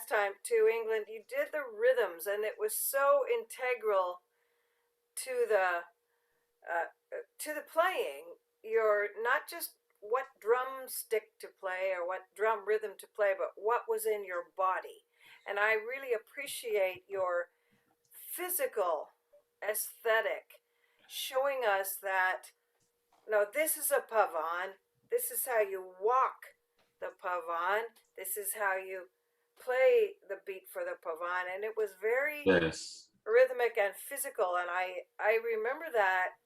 time to England, you did the rhythms, and it was so integral to the playing. You're not just what drum stick to play or what drum rhythm to play, but what was in your body. And I really appreciate your physical aesthetic, showing us that, no, this is a pavane. This is how you walk the pavane. This is how you play the beat for the pavane. And it was very rhythmic and physical. And I remember that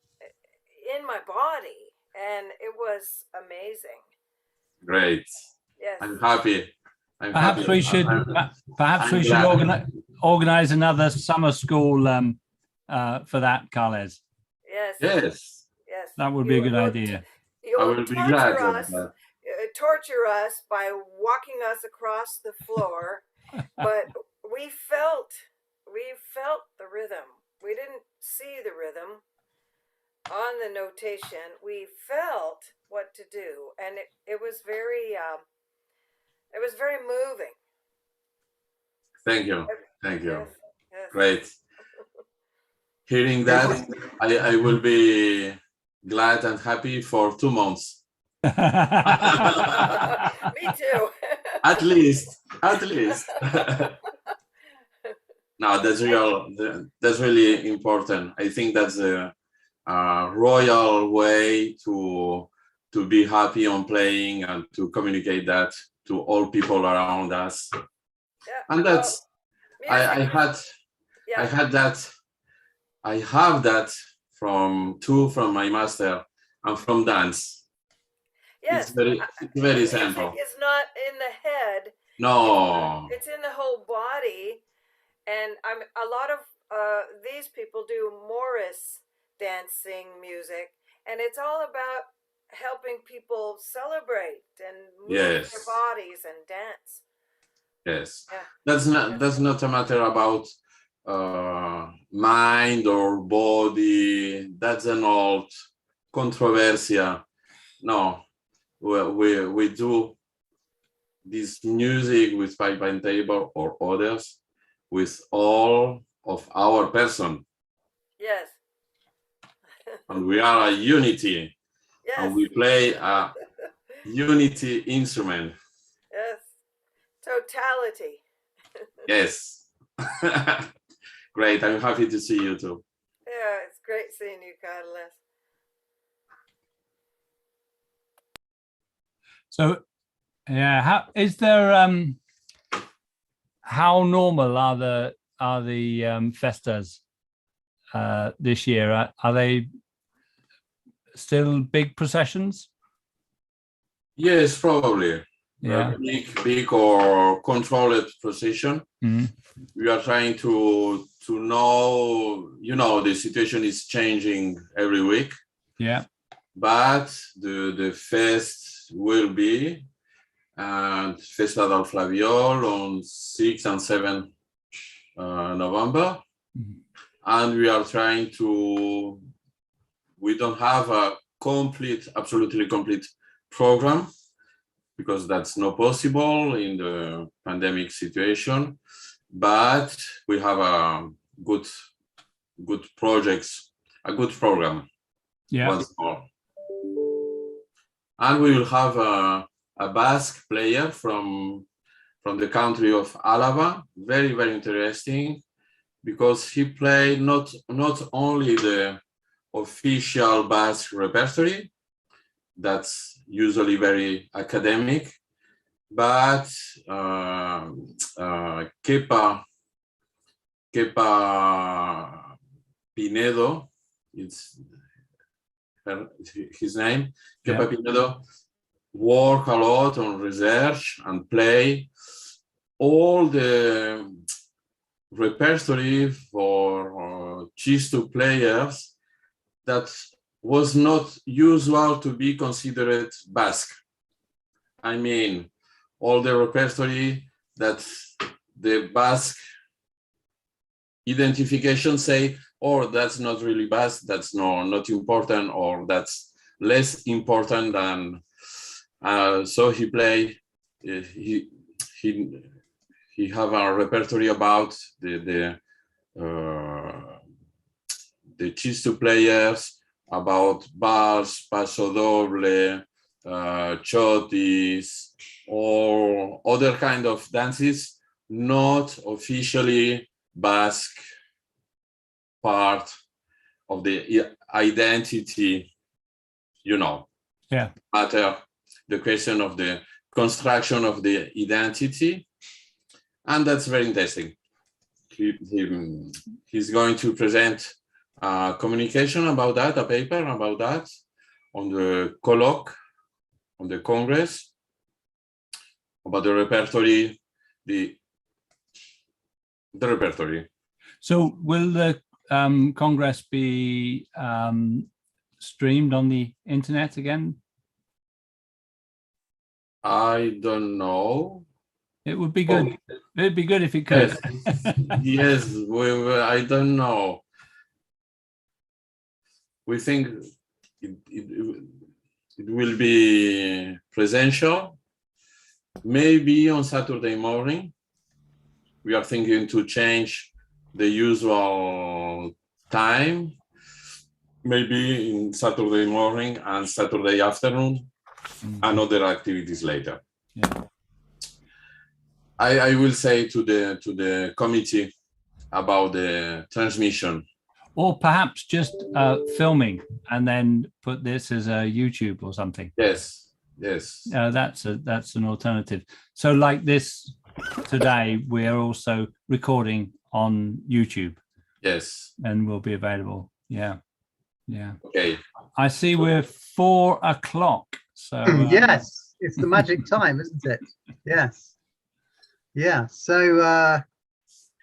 in my body. And it was amazing. Great. Yes. I'm happy. Perhaps we should organize another summer school for that, Carles. Yes. That would be a good idea. I will be glad of that. Torture us by walking us across the floor, but we felt the rhythm. We didn't see the rhythm on the notation. We felt what to do, and it was very moving. Thank you. Yes. Great. hearing that, I will be glad and happy for 2 months. Me too. At least. No, that's really important. I think that's a royal way to be happy on playing and to communicate that to all people around us. Yeah, And that's I have that from my master and from dance. Yes, It's very simple. Music is not in the head. No. It's in the whole body. And a lot of these people do Morris dancing music, and it's all about helping people celebrate and move their bodies and dance. Yes, yeah. That's not a matter about mind or body. That's an old controversy. No, we do this music with pipe and tabor or others with all of our person. Yes. And we are a unity. Yes. And we play a unity instrument. Yes. Totality. Yes. Great. I'm happy to see you too. Yeah, it's great seeing you, Carlos. So, yeah, how is there? How normal are the festas this year? Are they still big processions? Yes, probably. Yeah. Big or controlled procession. Mm-hmm. We are trying to know. The situation is changing every week. Yeah. But the fest will be and Festa del Flaviol on 6 and 7 November. Mm-hmm. And we are trying to, we don't have a absolutely complete program because that's not possible in the pandemic situation, but we have a good projects, a good program. Yeah. Once more. And we will have a Basque player from the country of Álava, very, very interesting, because he played not only the official Basque repertory, that's usually very academic, but Kepa Pinedo, it's his name, Kepa Pinedo, work a lot on research and play all the repertory for Chistu players that was not usual to be considered Basque. I mean, all the repertory that the Basque identification say, or that's not really Basque, that's not important, or that's less important than. So he play. He have a repertory about the Chistu players, about bars, paso doble, chotis, or other kind of dances, not officially Basque part of the identity, matter, the question of the construction of the identity. And that's very interesting. He's going to present a communication about that, a paper about that on the colloque, on the Congress, about the repertory, the repertory. So will the Congress be streamed on the internet again? I don't know. It would be good. It'd be good if it could. Yes, I don't know. We think it will be presential. Maybe on Saturday morning. We are thinking to change the usual time, maybe in Saturday morning and Saturday afternoon, and other activities later. Yeah. I will say to the committee about the transmission. Or perhaps just filming and then put this as a YouTube or something. Yes. That's an alternative. So like this today, we are also recording on YouTube. Yes. And will be available. Yeah. Okay. I see we're 4 o'clock. So yes, it's the magic time, isn't it? Yes. Yeah. So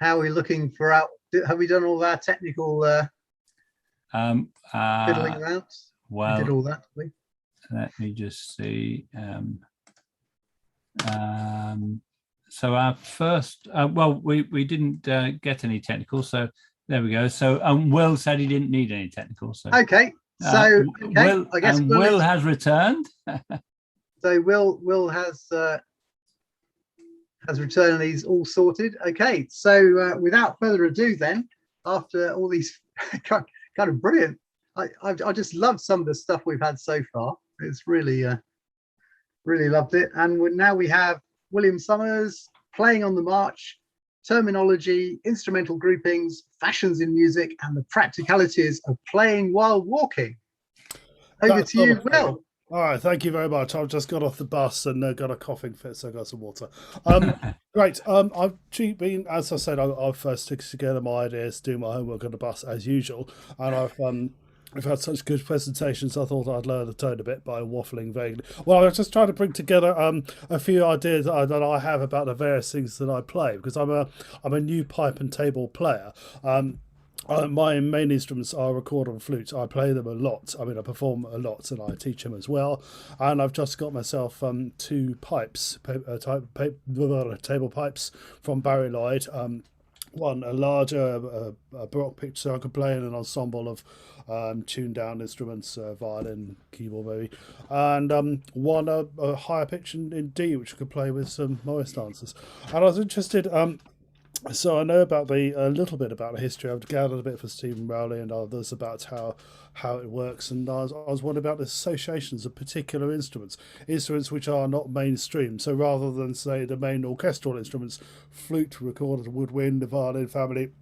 how are we looking for out? Have we done all our technical fiddling out? Well, we did all that, did we? Let me just see. So our first, well, we didn't get any technical, so there we go. So Will said he didn't need any technical. So okay. So Will, I guess Will has returned. So Will has returned and he's all sorted. Okay. So without further ado, then after all these kind of brilliant, I just love some of the stuff we've had so far. It's really really loved it. And now we have William Summers playing on the march, terminology, instrumental groupings, fashions in music, and the practicalities of playing while walking. Over to you, Will. All right, thank you very much. I've just got off the bus and got a coughing fit, so I got some water. Great. I've been, as I said, I've first put together my ideas, do my homework on the bus as usual, and we've had such good presentations. I thought I'd lower the tone a bit by waffling vaguely. Well, I was just trying to bring together a few ideas that I have about the various things that I play, because I'm a new pipe and table player. My main instruments are recorder and flute. I play them a lot. I mean, I perform a lot and I teach them as well. And I've just got myself 2 pipes, table pipes from Barry Lloyd. One, a larger baroque picture, so I can play in an ensemble of tuned down instruments, violin, keyboard maybe, and one a higher pitch in D, which I could play with some Morris dancers. And I was interested. So I know about a little bit about the history. I've gathered a bit for Stephen Rowley and others about how it works, and I was wondering about the associations of particular instruments which are not mainstream. So rather than say the main orchestral instruments, flute, recorder, woodwind, the violin family,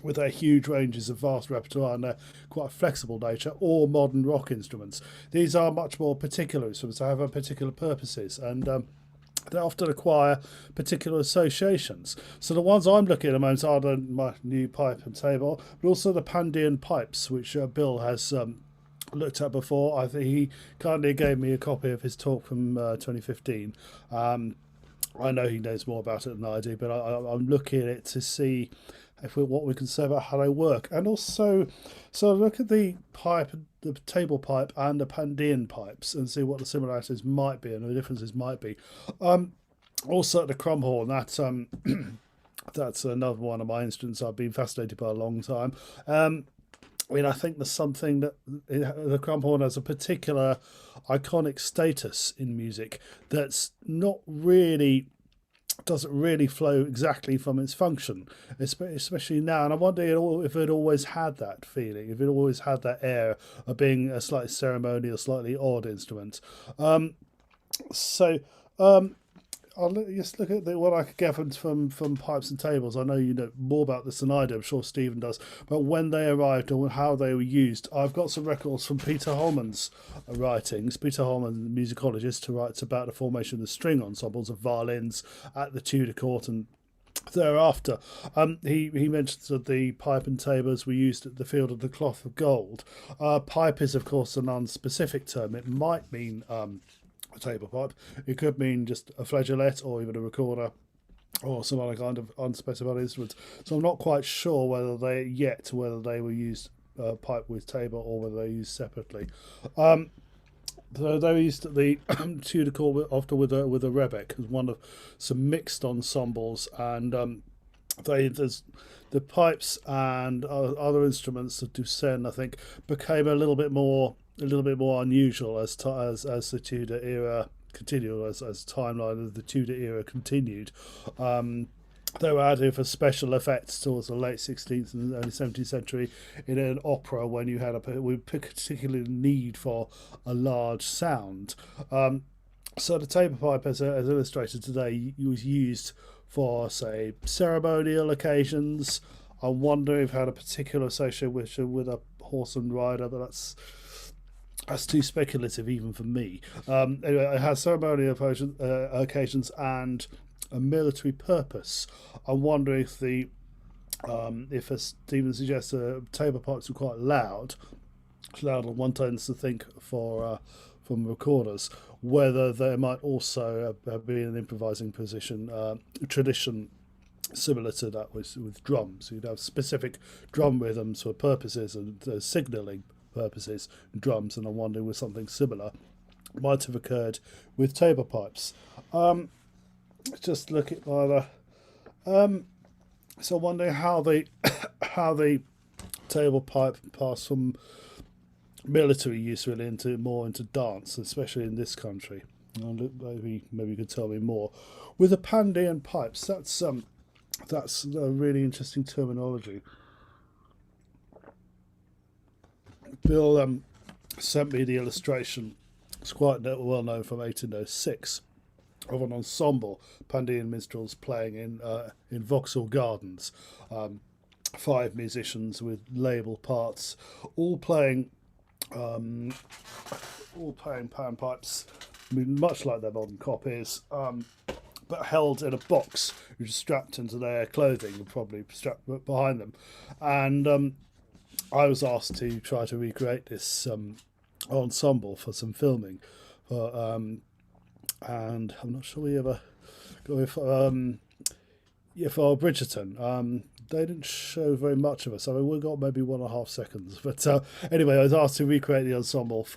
with their huge ranges of vast repertoire and their quite flexible nature, or modern rock instruments, these are much more particular instruments. They have particular purposes, and they often acquire particular associations. So the ones I'm looking at the moment are my new pipe and table, but also the Pandean pipes, which Bill has looked at before. I think he kindly gave me a copy of his talk from 2015. I know he knows more about it than I do, but I'm looking at it to see what we can say about how they work, and also look at the pipe, the table pipe, and the Pandean pipes, and see what the similarities might be and the differences might be. Also, the Crumb Horn, that's another one of my instruments I've been fascinated by a long time. I mean, I think there's something that the Crumb Horn has a particular iconic status in music that's not really. Doesn't really flow exactly from its function, especially now. And I wonder if it always had that feeling, if it always had that air of being a slightly ceremonial, slightly odd instrument. I'll just look at what I could gather from pipes and tables. I know you know more about this than I do. I'm sure Stephen does. But when they arrived or how they were used, I've got some records from Peter Holman's writings. Peter Holman, the musicologist, who writes about the formation of the string ensembles of violins at the Tudor court and thereafter. He mentions that the pipe and tabors were used at the Field of the Cloth of Gold. Pipe is, of course, a non-specific term. It might mean a table pipe. It could mean just a flageolet or even a recorder or some other kind of unspecified instrument. So I'm not quite sure whether they were used pipe with table or whether they used separately. So they were used at the Tudor court often with a rebec as one of some mixed ensembles, and there's the pipes and other instruments of Duchenne, I think, became a little bit more unusual as the Tudor era continued, as timeline of the Tudor era continued. they were added for special effects towards the late 16th and early 17th century in an opera when you had a particular need for a large sound. So the tabor pipe, as illustrated today, was used for, say, ceremonial occasions. I wonder if it had a particular association with a horse and rider, but that's too speculative even for me. Anyway, it has ceremonial occasions and a military purpose. I'm wondering if as Stephen suggests, tabor pipes were quite loud on one tends to think from recorders, whether there might also be an improvising tradition similar to that with drums. You'd have specific drum rhythms for purposes and signalling purposes, drums, and I'm wondering if something similar might have occurred with tabor pipes. Just look at either. So I'm wondering how the tabor pipe passed from military use really into dance, especially in this country. Maybe you could tell me more. With the Pandean pipes, that's a really interesting terminology. Bill sent me the illustration. It's quite well known from 1806 of an ensemble, Pandean minstrels playing in Vauxhall Gardens. 5 musicians with label parts, all playing panpipes, much like their modern copies, but held in a box, which is strapped into their clothing and probably strapped behind them. And I was asked to try to recreate this ensemble for some filming, and I'm not sure we ever got it for Bridgerton. They didn't show very much of us. I mean, we got maybe 1.5 seconds. But anyway, I was asked to recreate the ensemble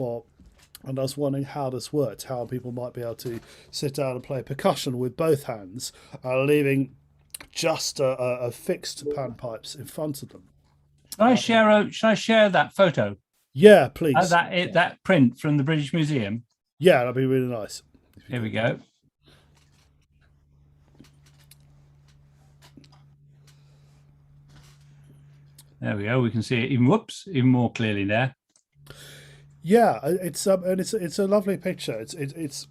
and I was wondering how this worked, how people might be able to sit down and play percussion with both hands, leaving just a fixed panpipes in front of them. Should I share that photo? Yeah, please. That print from the British Museum? Yeah, that'd be really nice. Here we go. There we go. We can see it even more clearly there. Yeah, it's a lovely picture. It's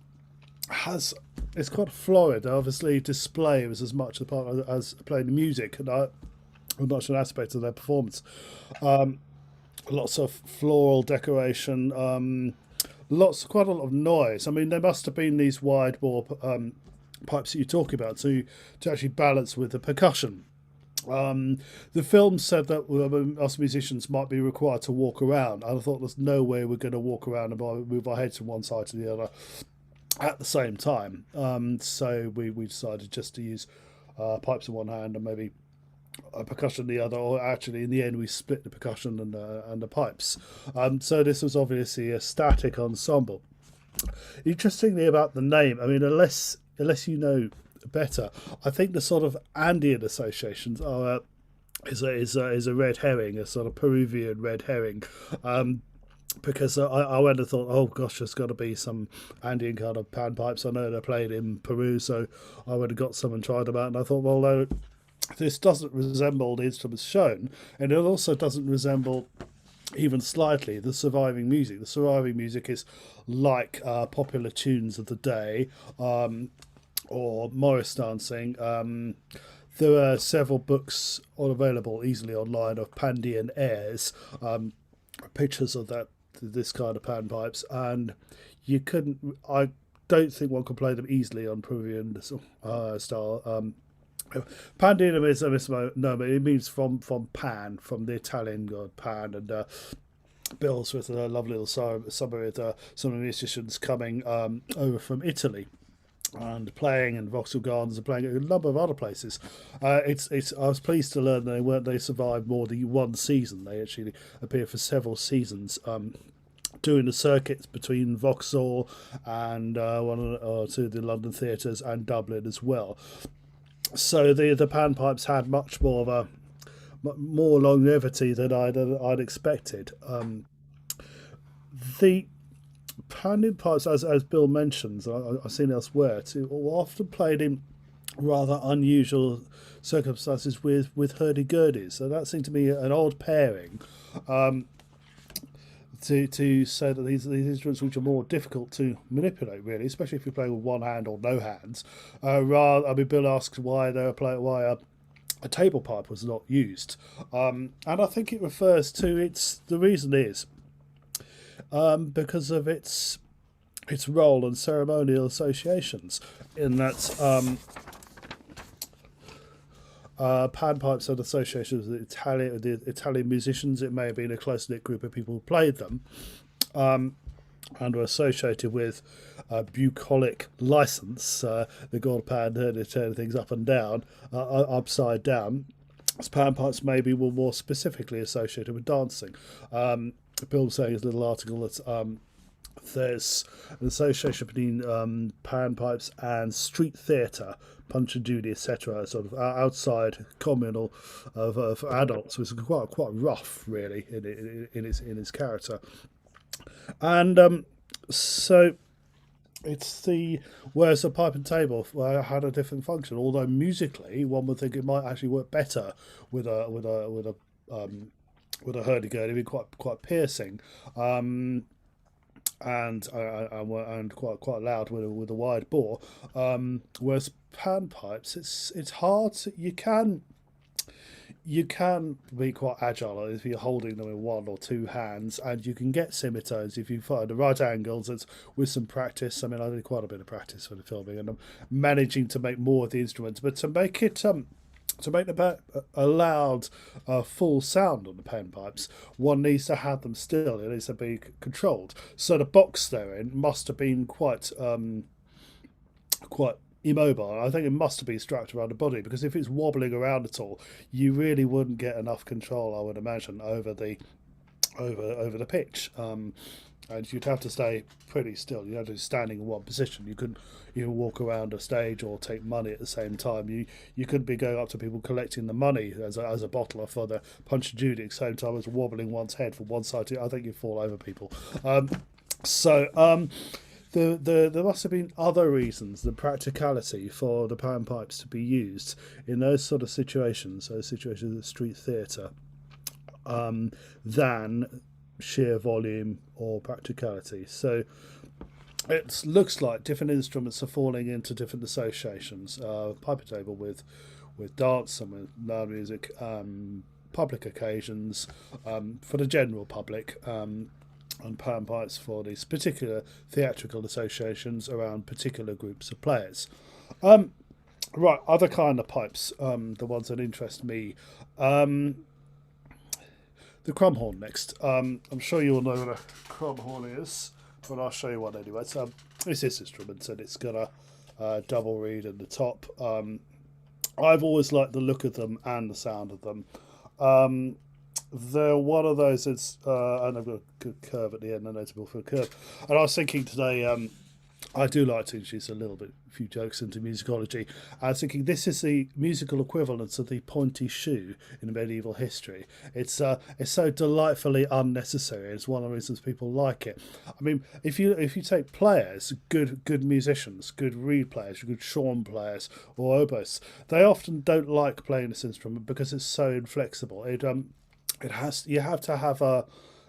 quite florid. Obviously, display was as much a part as playing the music and much an aspect of their performance. Lots of floral decoration. Quite a lot of noise. I mean, there must have been these wide bore pipes that you're talking about to actually balance with the percussion. The film said that us musicians might be required to walk around. I thought there's no way we're going to walk around and move our heads from one side to the other at the same time. So we decided just to use pipes in one hand and maybe percussion in the other, or actually in the end we split the percussion and the pipes. So this was obviously a static ensemble. Interestingly about the name, I mean, unless you know better, I think the sort of Andean associations is a red herring, a sort of Peruvian red herring, because I went and thought, oh gosh, there's got to be some Andean kind of panpipes. I know they're played in Peru, so I would have got some and tried them out, and I thought, well, no, this doesn't resemble the instruments shown, and it also doesn't resemble even slightly the surviving music. The surviving music is like popular tunes of the day, or Morris dancing. There are several books available easily online of Pandean airs, pictures of this kind of panpipes, and I don't think one could play them easily on Peruvian style. Pandean is a misnomer. It means from Pan, from the Italian god Pan, and Bill's with a lovely little summary of some musicians coming over from Italy and playing in Vauxhall Gardens and playing at a number of other places. I was pleased to learn they survived more than one season. They actually appeared for several seasons, doing the circuits between Vauxhall and one or two of the London theatres and Dublin as well. So the panpipes had much more of more longevity than I'd expected. The Pandean pipes, as Bill mentions, I've seen elsewhere, too, were often played in rather unusual circumstances with hurdy-gurdies. So that seemed to be an odd pairing. To say that these instruments, which are more difficult to manipulate, really, especially if you're playing with one hand or no hands. Bill asks why a table pipe was not used, and I think it refers to the reason is because of its role and ceremonial associations, in that panpipes had associations with the Italian musicians. It may have been a close-knit group of people who played them, and were associated with bucolic license, the god pan turning things up and down, upside down. As panpipes maybe were more specifically associated with dancing. Bill was saying in his little article that there's an association between panpipes and street theatre, Punch and Judy, etc., sort of outside communal of adults, which is quite rough, really, in his character. And so it's whereas the pipe and table had a different function. Although musically, one would think it might actually work better with a hurdy-gurdy, be quite piercing. And quite loud with a wide bore, whereas panpipes, it's hard. You can be quite agile if you're holding them in one or two hands, and you can get semitones if you find the right angles. It's with some practice. I mean, I did quite a bit of practice for the filming, and I'm managing to make more of the instruments, but to make a loud, full sound on the panpipes, one needs to have them still. It needs to be controlled. So the box they're in must have been quite immobile. I think it must have been strapped around the body, because if it's wobbling around at all, you really wouldn't get enough control, I would imagine, over the pitch. And you'd have to stay pretty still. You have to be standing in one position. You couldn't walk around a stage or take money at the same time. You couldn't be going up to people collecting the money as a bottler for the Punch and Judy at the same time as wobbling one's head from one side to. I think you'd fall over people. There must have been other reasons than practicality for the panpipes to be used in those sort of situations, of street theatre, than sheer volume or practicality. So it looks like different instruments are falling into different associations. Pipe and table with dance and with loud music, public occasions for the general public, and panpipes for these particular theatrical associations around particular groups of players. Right, other kind of pipes, the ones that interest me. The Crumb Horn next. I'm sure you all know what a Crumb Horn is, but I'll show you one anyway. It's this instrument, and it's got a double reed in the top. I've always liked the look of them and the sound of them. They're one of those, and they've got a good curve at the end, they're notable for a curve. And I was thinking today, I do like to introduce a few jokes into musicology. I was thinking this is the musical equivalent of the pointy shoe in medieval history. It's so delightfully unnecessary. It's one of the reasons people like it. I mean, if you take players, good musicians, good reed players, good shawm players or oboists, they often don't like playing this instrument because it's so inflexible. You have to have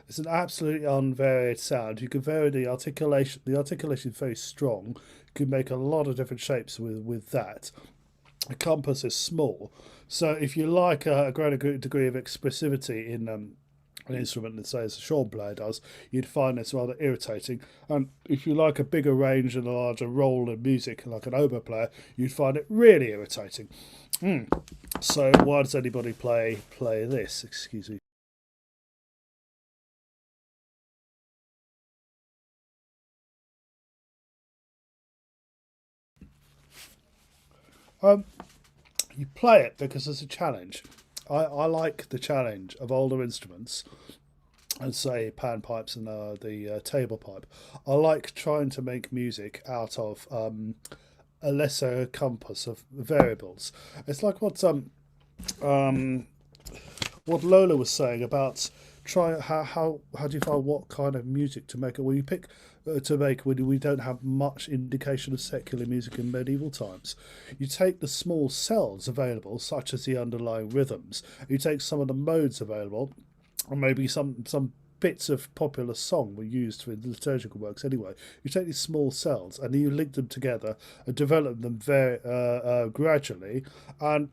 it's an absolutely unvaried sound. You can vary the articulation. The articulation is very strong. You can make a lot of different shapes with that. The compass is small, so if you like a greater degree of expressivity in an instrument, let's say as a shawm player does, you'd find this rather irritating. And if you like a bigger range and a larger role in music, like an oboe player, you'd find it really irritating. So why does anybody play this? Excuse me. You play it because it's a challenge. I like the challenge of older instruments, and say panpipes and the table pipe. I like trying to make music out of a lesser compass of variables. It's like what Lola was saying about try how do you find what kind of music to make? Well, you pick to make when we don't have much indication of secular music in medieval times. You take the small cells available, such as the underlying rhythms. You take some of the modes available, or maybe some bits of popular song were used for liturgical works anyway. You take these small cells and you link them together and develop them very gradually, and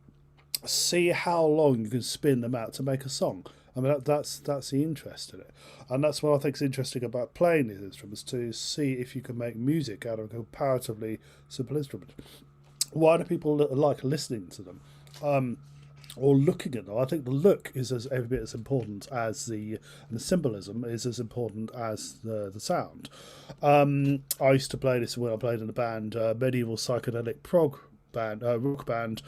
see how long you can spin them out to make a song. I mean, that's the interest in it, and that's what I think is interesting about playing these instruments, to see if you can make music out of a comparatively simple instrument. Why do people like listening to them? Or looking at them? I think the look is every bit as important as and the symbolism is as important as the sound. I used to play this when I played in a band, medieval psychedelic prog band, rock band,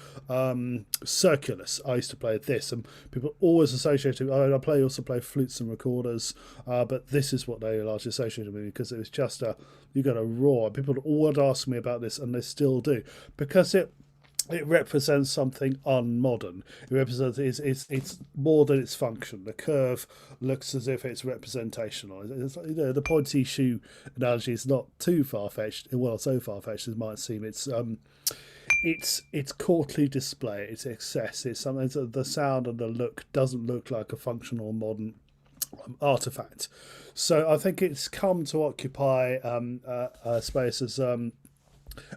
Circulus. I used to play this, and people always associated. I also play flutes and recorders, but this is what they largely associated with me, because it was just you got a roar. People would ask me about this, and they still do, because it represents something unmodern. It represents it's more than its function. The curve looks as if it's representational. It's, the pointy shoe analogy is not too far fetched. Well, so far fetched as it might seem. It's courtly display. It's excess. It's something that the sound and the look doesn't look like a functional modern artifact. So I think it's come to occupy a space as an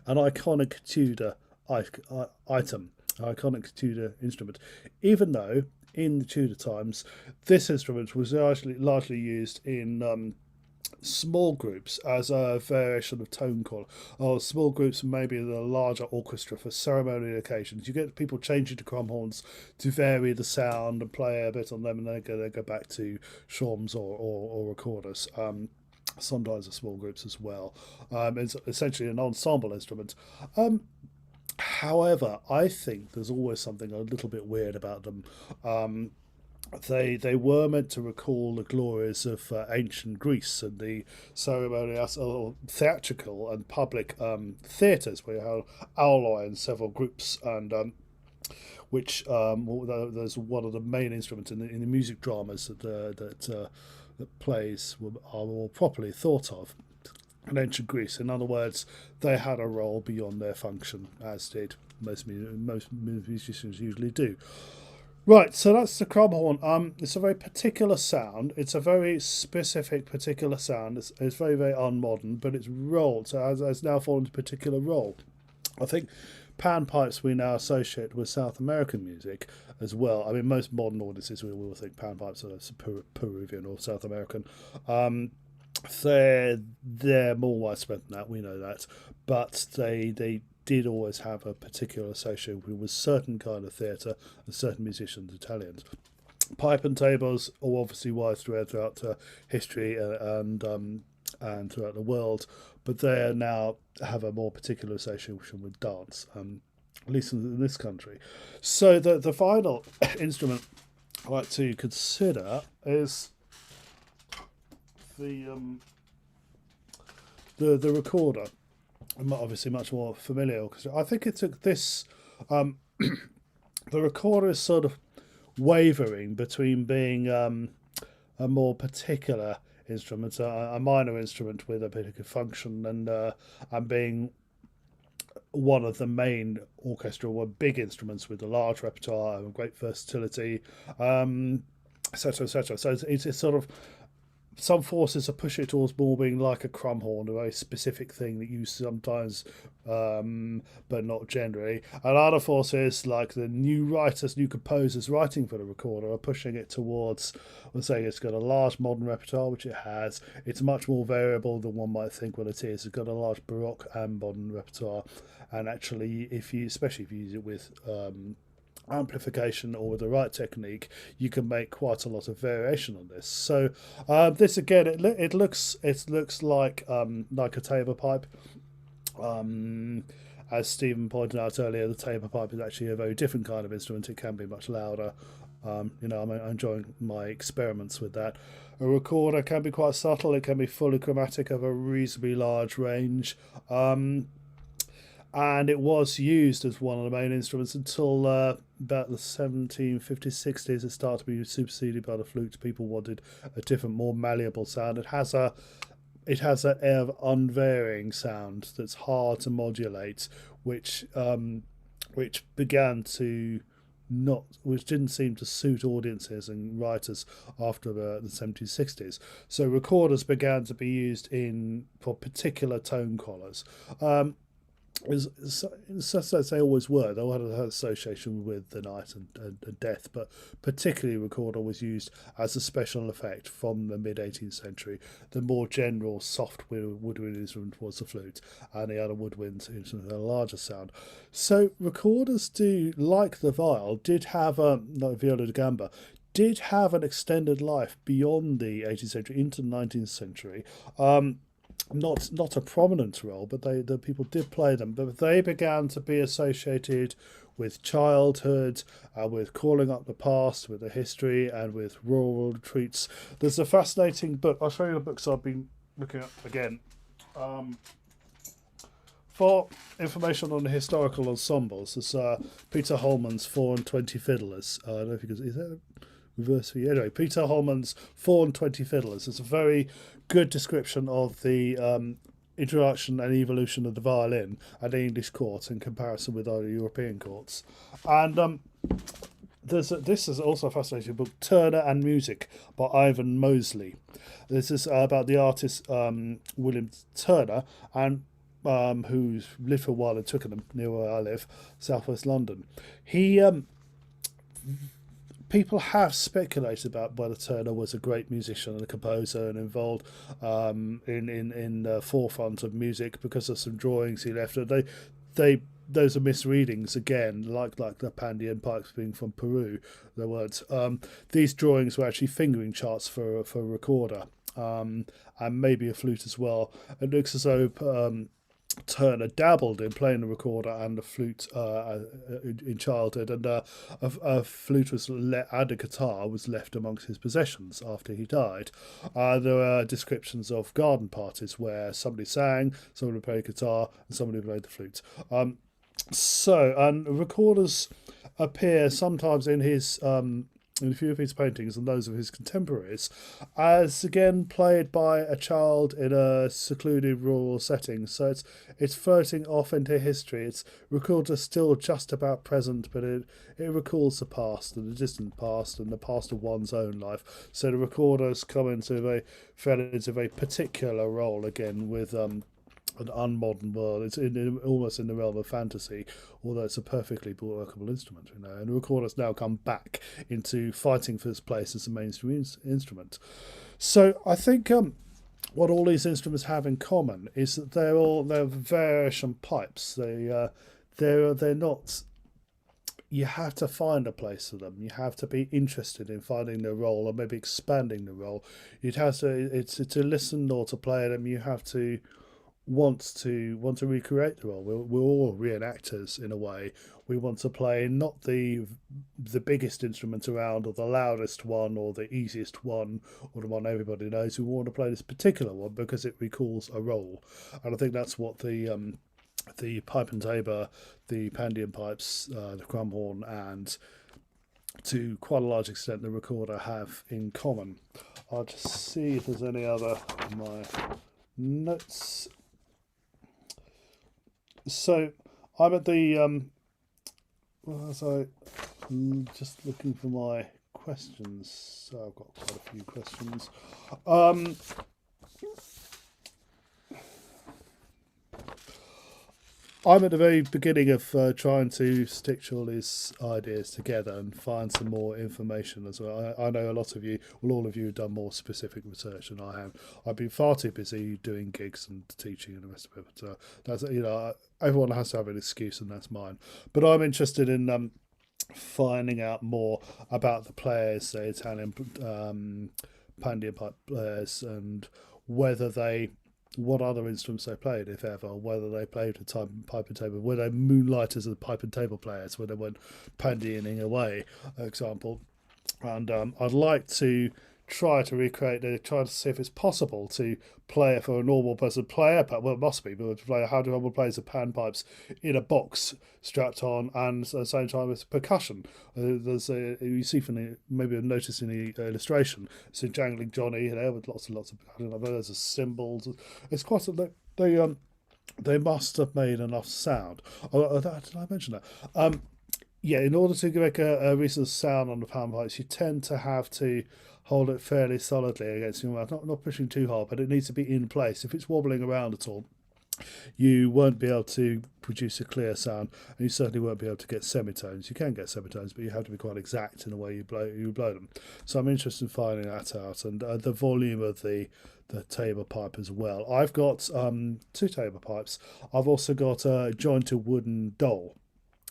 iconic Tudor item, iconic Tudor instrument, even though in the Tudor times this instrument was largely used in small groups as a variation of tone call, or small groups maybe in a larger orchestra for ceremonial occasions. You get people changing to crumb horns to vary the sound and play a bit on them, and then they go back to shawms or recorders. Sometimes the small groups as well. It's essentially an ensemble instrument. However, I think there's always something a little bit weird about them. They were meant to recall the glories of ancient Greece and the ceremonial or theatrical and public theatres, where you have auloi in several groups, and which there's one of the main instruments in the music dramas that plays are more properly thought of in ancient Greece. In other words, they had a role beyond their function, as did most musicians usually do. Right, so that's the crumb horn. It's a very particular sound. It's a very specific particular sound. It's very, very unmodern, but its role, so has now fallen into a particular role. I think panpipes we now associate with South American music as well. I mean, most modern audiences will think panpipes are Peruvian or South American. They're more widespread than that, we know that, but they did always have a particular association with certain kind of theatre and certain musicians, Italians. Pipe and tabors are obviously widespread throughout history and throughout the world, but they now have a more particular association with dance, at least in this country. So the final instrument I like to consider is the recorder. I'm obviously much more familiar, because I think it took this. The recorder is sort of wavering between being a more particular instrument, a minor instrument with a particular function, and being one of the main orchestral or big instruments with a large repertoire and great versatility, etc., etc. So it's sort of, some forces are pushing it towards more being like a crumb horn, a very specific thing that you sometimes, but not generally. And other forces, like the new writers, new composers writing for the recorder, are pushing it towards, we're saying it's got a large modern repertoire, which it has. It's much more variable than one might think what it is. It's got a large Baroque and modern repertoire. And actually, especially if you use it with amplification or with the right technique, you can make quite a lot of variation on this. So this again, it looks like a tabor pipe. As Stephen pointed out earlier, the tabor pipe is actually a very different kind of instrument. It can be much louder. I'm enjoying my experiments with that. A recorder can be quite subtle. It can be fully chromatic, of a reasonably large range. and it was used as one of the main instruments until about the 1750s, 60s. It started to be superseded by the flute. People wanted a different, more malleable sound. It has an air of unvarying sound that's hard to modulate, which began to which didn't seem to suit audiences and writers after the 1760s. So recorders began to be used for particular tone colours. As they always were. They had an association with the night and death, but particularly recorder was used as a special effect from the mid-18th century. The more general soft woodwind instrument was the flute, and the other woodwind instrument had a larger sound. So recorders like the viol, did have like viola da gamba, did have an extended life beyond the 18th century into the 19th century. Not a prominent role, but the people did play them. But they began to be associated with childhood, with calling up the past, with the history, and with rural retreats. There's a fascinating book. I'll show you the books I've been looking at again. For information on the historical ensembles, there's Peter Holman's 4 and 20 Fiddlers. I don't know if you can, is that reverse for you? Anyway, Peter Holman's 4 and 20 Fiddlers. It's a very good description of the introduction and evolution of the violin at the English court in comparison with other European courts. And this is also a fascinating book, Turner and Music by Ivan Mosley. This is about the artist William Turner, and who's lived for a while in Twickenham, near where I live, southwest London. People have speculated about whether Turner was a great musician and a composer and involved in the forefront of music because of some drawings he left. Those are misreadings again, like the Pandean pipes being from Peru. The words these drawings were actually fingering charts for a recorder, and maybe a flute as well. It looks as though Turner dabbled in playing the recorder and the flute in childhood, and a flute and a guitar was left amongst his possessions after he died. There are descriptions of garden parties where somebody sang, somebody played guitar, and somebody played the flute. And recorders appear sometimes in his in a few of his paintings and those of his contemporaries, as again played by a child in a secluded rural setting. So it's floating off into history. Its records are still just about present, but it recalls the past and the distant past and the past of one's own life. So the recorders fell into a very particular role again with an unmodern world. It's almost in the realm of fantasy, although it's a perfectly workable instrument, And the recorder's now come back into fighting for its place as a mainstream instrument. So I think what all these instruments have in common is that they're variation pipes. They're not. You have to find a place for them. You have to be interested in finding their role or maybe expanding the role. To listen or to play them. You have to want to recreate the role. We're all reenactors in a way. We want to play not the biggest instrument around or the loudest one or the easiest one or the one everybody knows. We want to play this particular one because it recalls a role, and I think that's what the pipe and tabor, the Pandean pipes, the Crumb Horn, and to quite a large extent the recorder have in common. I'll just see if there's any other of my notes. So I'm at the just looking for my questions. So I've got quite a few questions. I'm at the very beginning of trying to stitch all these ideas together and find some more information as well. I know a lot of you, well, all of you have done more specific research than I have. I've been far too busy doing gigs and teaching and the rest of it. But that's, everyone has to have an excuse, and that's mine. But I'm interested in finding out more about the players, the Italian Pandean pipe players, and what other instruments they played, if ever, whether they played the pipe and tabor, were they moonlighters as the pipe and tabor players, where they went Pandeaning away, for example. And I'd like to try to recreate. They're trying to see if it's possible to play it for a normal person. Well, it must be, but to play how do normal players of panpipes in a box strapped on, and at the same time with percussion. There's you see from the, maybe you'll notice in the illustration, it's a jangling Johnny there with lots and lots of, I don't know, there's a cymbals. It's quite a, they must have made enough sound. Did I mention that? Yeah, in order to make a reasonable sound on the panpipes, you tend to have to hold it fairly solidly against your mouth. Not pushing too hard, but it needs to be in place. If it's wobbling around at all, you won't be able to produce a clear sound, and you certainly won't be able to get semitones. You can get semitones, but you have to be quite exact in the way you blow them. So I'm interested in finding that out, and the volume of the tabor pipe as well. I've got 2 tabor pipes. I've also got a jointed wooden dole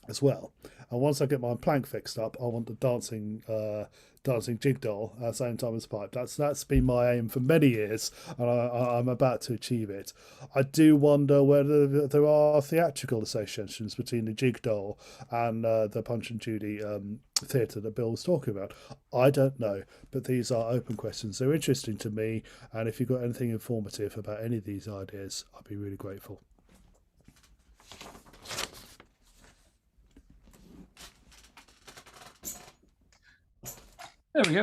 as well. And once I get my plank fixed up, I want the dancing jig doll at the same time as pipe. That's been my aim for many years, and I'm about to achieve it. I do wonder whether there are theatrical associations between the jig doll and the Punch and Judy theatre that Bill was talking about. I don't know, but these are open questions. They're interesting to me, and if you've got anything informative about any of these ideas, I'd be really grateful. There we go.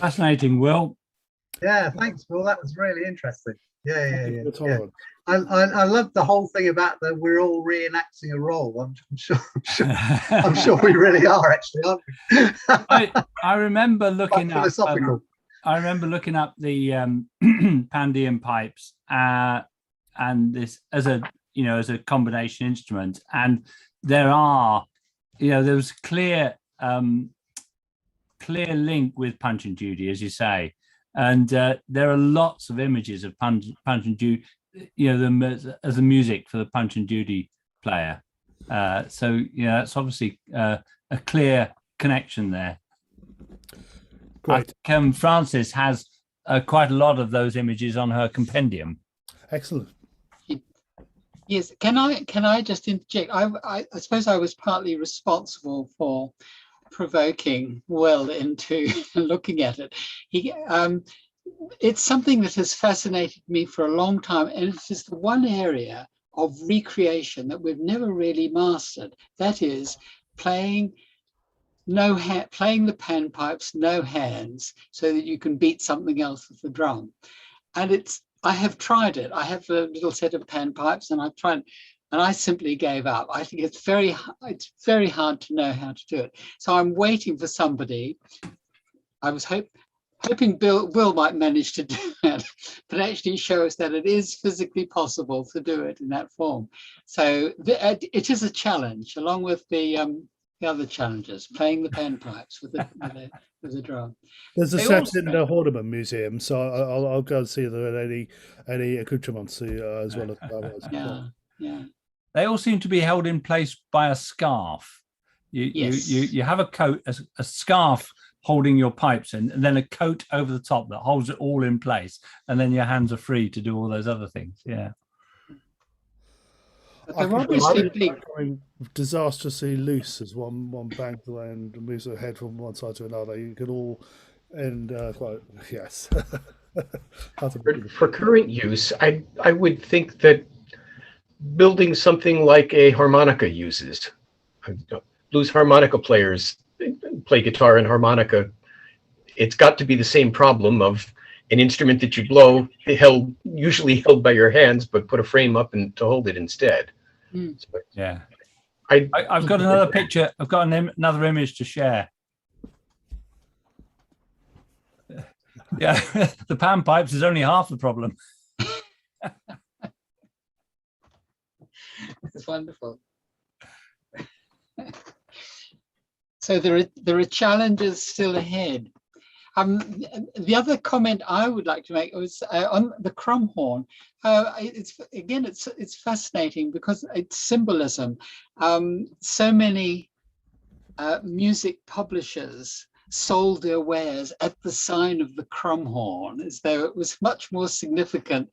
Fascinating, Will. Yeah, thanks, Will. That was really interesting. Yeah. I love the whole thing about that we're all reenacting a role. I'm sure we really are, actually, aren't we? I remember looking up. Philosophical. I remember looking up the Pandean pipes and this as a combination instrument, and there was clear link with Punch and Judy, as you say, and there are lots of images of Punch and Judy, them as a music for the Punch and Judy player. So that's obviously a clear connection there. Great. Frances has quite a lot of those images on her compendium. Excellent. Yes, can I just interject? I suppose I was partly responsible for provoking Will into looking at it. It's something that has fascinated me for a long time, and it is the one area of recreation that we've never really mastered. That is playing the panpipes, no hands, so that you can beat something else with the drum. And I have tried it. I have a little set of panpipes, and I've tried, and I simply gave up. I think it's very hard to know how to do it. So I'm waiting for somebody. I was hoping Will might manage to do it, but actually show us that it is physically possible to do it in that form. So it is a challenge, along with the other challenges, playing the panpipes with the drum. There's a set in the Horniman Museum, so I'll go and see if there are any accoutrements as well as Yeah. They all seem to be held in place by a scarf. You have a coat, a scarf holding your pipes in, and then a coat over the top that holds it all in place, and then your hands are free to do all those other things. Yeah. They're obviously big. Disastrously loose as one bangs away and moves her head from one side to another. You could all end quite, yes. For current use, I would think that building something like a harmonica uses. Blues harmonica players play guitar and harmonica. It's got to be the same problem of an instrument that you blow, usually held by your hands, but put a frame up and to hold it instead. So, yeah. I've got another picture. I've got another image to share. Yeah, the panpipes is only half the problem. It's wonderful. So there are challenges still ahead. The other comment I would like to make was on the Crumb Horn. It's fascinating because it's symbolism. So many music publishers sold their wares at the sign of the Crumb Horn, as though it was much more significant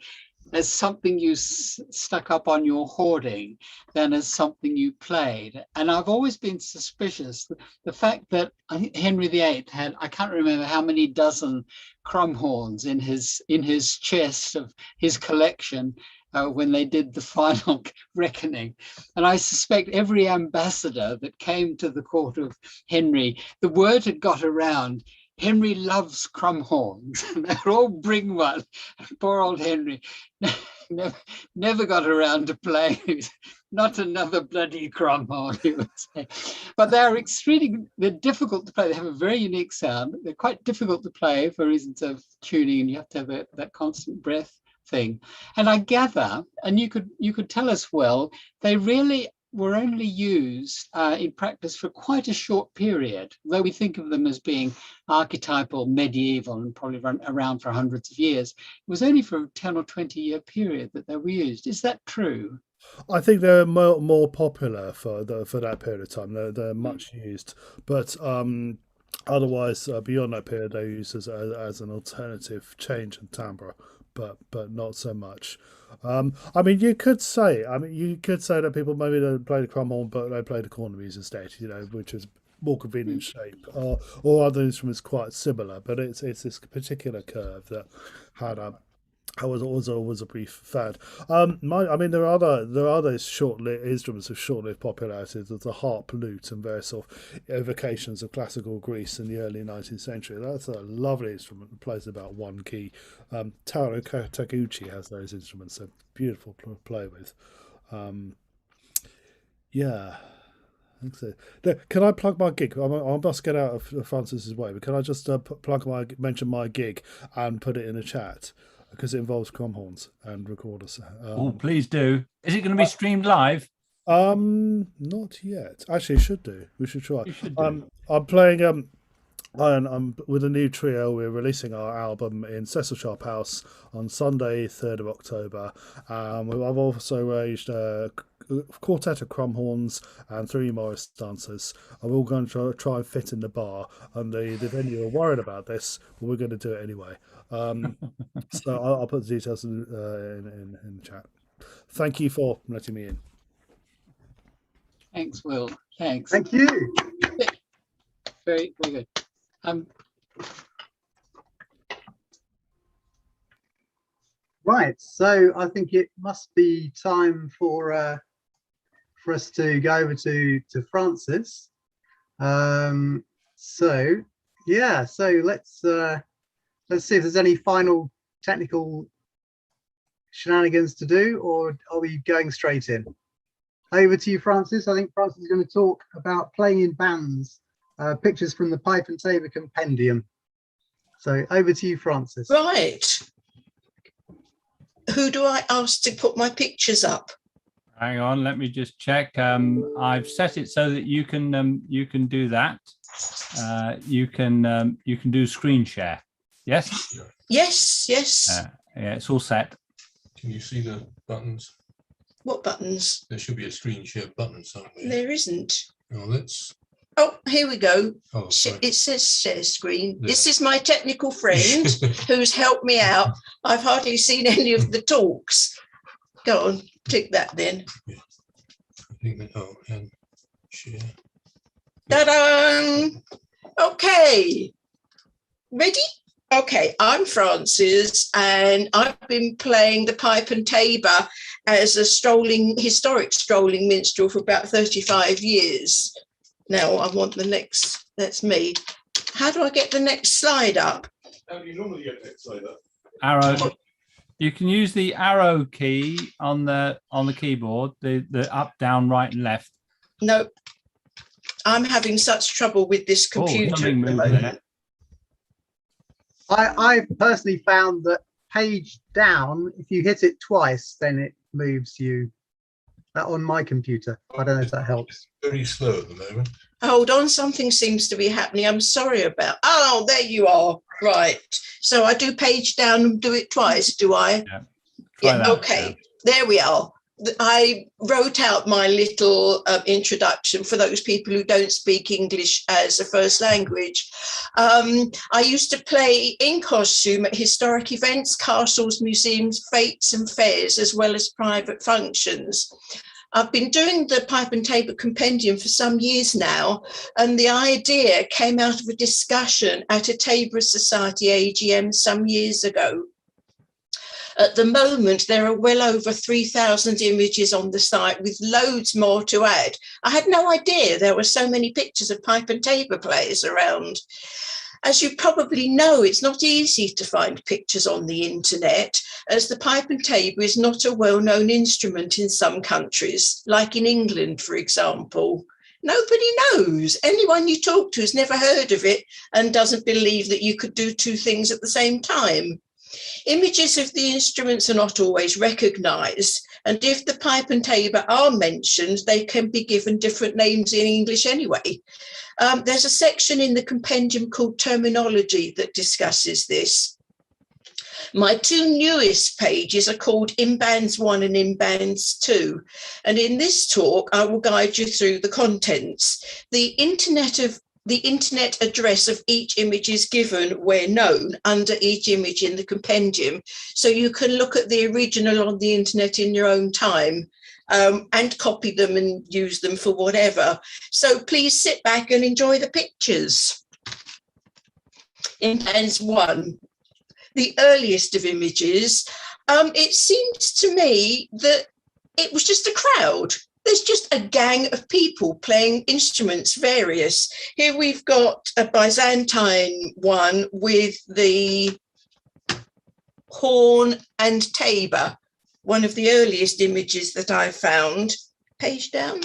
as something you stuck up on your hoarding than as something you played. And I've always been suspicious. The fact that I think Henry VIII had, I can't remember how many dozen Crumb Horns in his chest of his collection when they did the final reckoning. And I suspect every ambassador that came to the court of Henry, the word had got around, Henry loves Crumb Horns, and they'd all bring one. Poor old Henry never got around to playing. Not another bloody Crumb Horn, he would say. But they're difficult to play. They have a very unique sound. They're quite difficult to play for reasons of tuning, and you have to have that constant breath thing. And I gather, and you could tell us, well, they really were only used in practice for quite a short period, though we think of them as being archetypal, medieval, and probably run around for hundreds of years. It was only for a 10 or 20 year period that they were used. Is that true? I think they're more popular for that period of time. They're much used, but otherwise, beyond that period, they're used as an alternative change in timbre, but not so much. I mean, you could say that people maybe don't play the Crumb Horn, but they play the cornemuse instead, which is more convenient shape, or other instruments quite similar. But it's this particular curve that had was always a brief fad. There are other short-lived instruments of short-lived popularity. There's the harp, lute, and various sort of evocations of classical Greece in the early 19th century. That's a lovely instrument. It plays about one key. Taro Taguchi has those instruments. They're beautiful to play with. Yeah. I think so. Can I plug my gig? I must get out of Francis's way, but can I just mention my gig and put it in a chat? Because it involves Crumb Horns and recorders. Please do. Is it going to be streamed live? Not yet. Actually, should do. We should try. I'm playing. I'm with a new trio. We're releasing our album in Cecil Sharp House on Sunday, 3rd of October. I've also arranged a quartet of Crumb Horns and 3 Morris dancers. I'm all going to try and fit in the bar. And the venue are worried about this, but we're going to do it anyway. So I'll put the details in the chat. Thank you for letting me in. Thanks, Will. Thanks. Thank you. Very, very good. Right. So I think it must be time for us to go over to Francis. So let's see if there's any final technical shenanigans to do, or are we going straight in? Over to you, Francis. I think Francis is going to talk about playing in bands, pictures from the Pipe and Tabor Compendium. So over to you, Francis. Right. Who do I ask to put my pictures up? Hang on, let me just check. I've set it so that you can do that. You can do screen share. Yes. Yes. Yeah, it's all set. Can you see the buttons? What buttons? There should be a screen share button somewhere. There isn't. Oh, here we go. Oh, it says share screen. Yeah. This is my technical friend who's helped me out. I've hardly seen any of the talks. Go on, tick that then. Yeah. I think that, and share. Ta-da! Okay. Ready? Okay, I'm Francis, and I've been playing the Pipe and Tabor as a historic strolling minstrel for about 35 years. Now I want the next, that's me. How do I get the next slide up? How do you normally get the next slide up? Arrow. You can use the arrow key on the keyboard, the up, down, right, and left. No, I'm having such trouble with this computer. I personally found that page down, if you hit it twice, then it moves you. That on my computer. I don't know if that helps. Very slow at the moment. Hold on, something seems to be happening. I'm sorry about. Oh, there you are. Right. So I do page down and do it twice, do I? Yeah. Okay. There we are. I wrote out my little introduction for those people who don't speak English as a first language. I used to play in costume at historic events, castles, museums, fetes and fairs, as well as private functions. I've been doing the Pipe and Tabor Compendium for some years now, and the idea came out of a discussion at a Tabor Society AGM some years ago. At the moment, there are well over 3,000 images on the site with loads more to add. I had no idea there were so many pictures of pipe and tabor players around. As you probably know, it's not easy to find pictures on the internet, as the pipe and tabor is not a well-known instrument in some countries, like in England, for example. Nobody knows. Anyone you talk to has never heard of it and doesn't believe that you could do two things at the same time. Images of the instruments are not always recognised, and if the pipe and tabor are mentioned, they can be given different names in English anyway. There's a section in the compendium called Terminology that discusses this. My two newest pages are called In Bands 1 and In Bands 2, and in this talk I will guide you through the contents. The internet address of each image is given where known under each image in the compendium, so you can look at the original on the internet in your own time and copy them and use them for whatever. So please sit back and enjoy the pictures. In Bands 1, the earliest of images, it seems to me that it was just a crowd. There's just a gang of people playing instruments, various. Here we've got a Byzantine one with the horn and tabor, one of the earliest images that I found. Page down.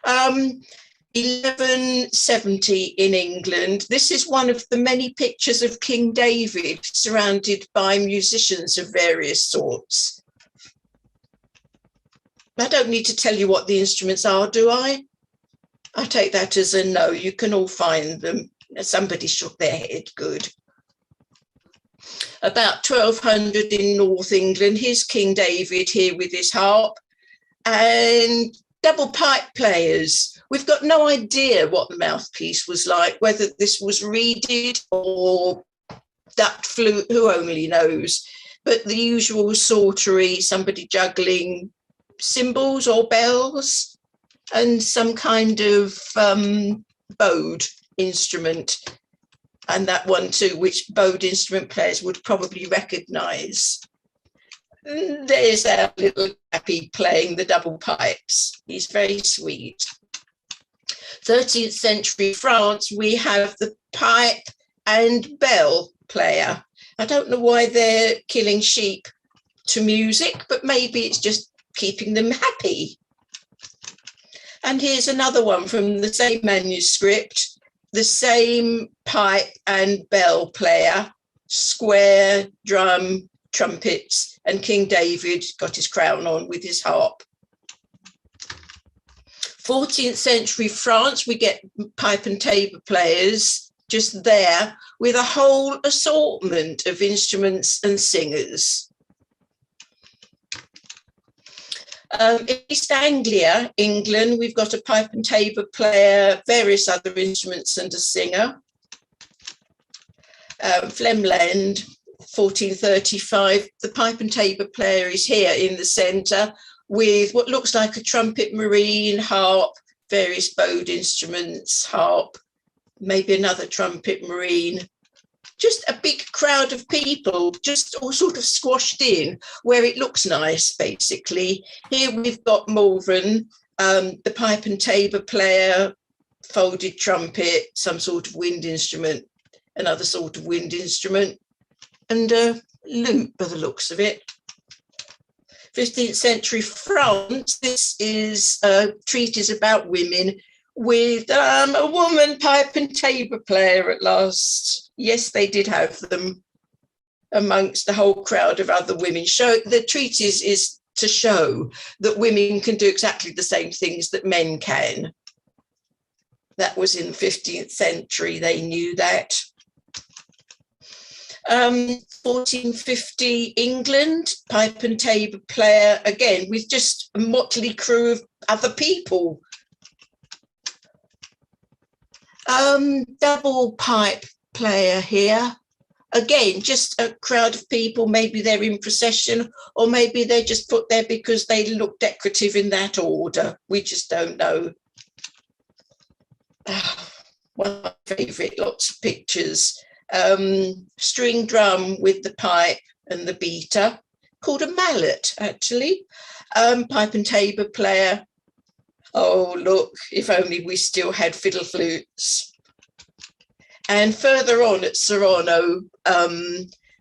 1170 in England. This is one of the many pictures of King David surrounded by musicians of various sorts. I don't need to tell you what the instruments are, do I? I take that as a no. You can all find them. Somebody shook their head. Good. About 1200 in North England. Here's King David here with his harp. And double pipe players. We've got no idea what the mouthpiece was like, whether this was reeded or duck flute, who only knows. But the usual sortery, somebody juggling cymbals or bells and some kind of bowed instrument, and that one too, which bowed instrument players would probably recognise. There's our little chappie playing the double pipes. He's very sweet. 13th century France, we have the pipe and bell player. I don't know why they're killing sheep to music, but maybe it's just keeping them happy. And here's another one from the same manuscript, the same pipe and bell player, square, drum, trumpets, and King David got his crown on with his harp. 14th century France, we get pipe and tabor players just there with a whole assortment of instruments and singers. East Anglia, England, we've got a pipe and tabor player, various other instruments and a singer. Flemland, 1435, the pipe and tabor player is here in the centre with what looks like a trumpet marine, harp, various bowed instruments, harp, maybe another trumpet marine. Just a big crowd of people, just all sort of squashed in where it looks nice, basically. Here we've got Malvern, the pipe and tabor player, folded trumpet, some sort of wind instrument, another sort of wind instrument, and a lute by the looks of it. 15th century France, this is a treatise about women with a woman pipe and tabor player at last. Yes, they did have them amongst the whole crowd of other women. The treatise is to show that women can do exactly the same things that men can. That was in the 15th century, they knew that. 1450 England, pipe and tabor player, again, with just a motley crew of other people. Double pipe player here. Again, just a crowd of people, maybe they're in procession, or maybe they're just put there because they look decorative in that order. We just don't know. One of my favourite, lots of pictures. String drum with the pipe and the beater, called a mallet, actually. Pipe and tabor player. Oh, look, if only we still had fiddle flutes. And further on at Serrano,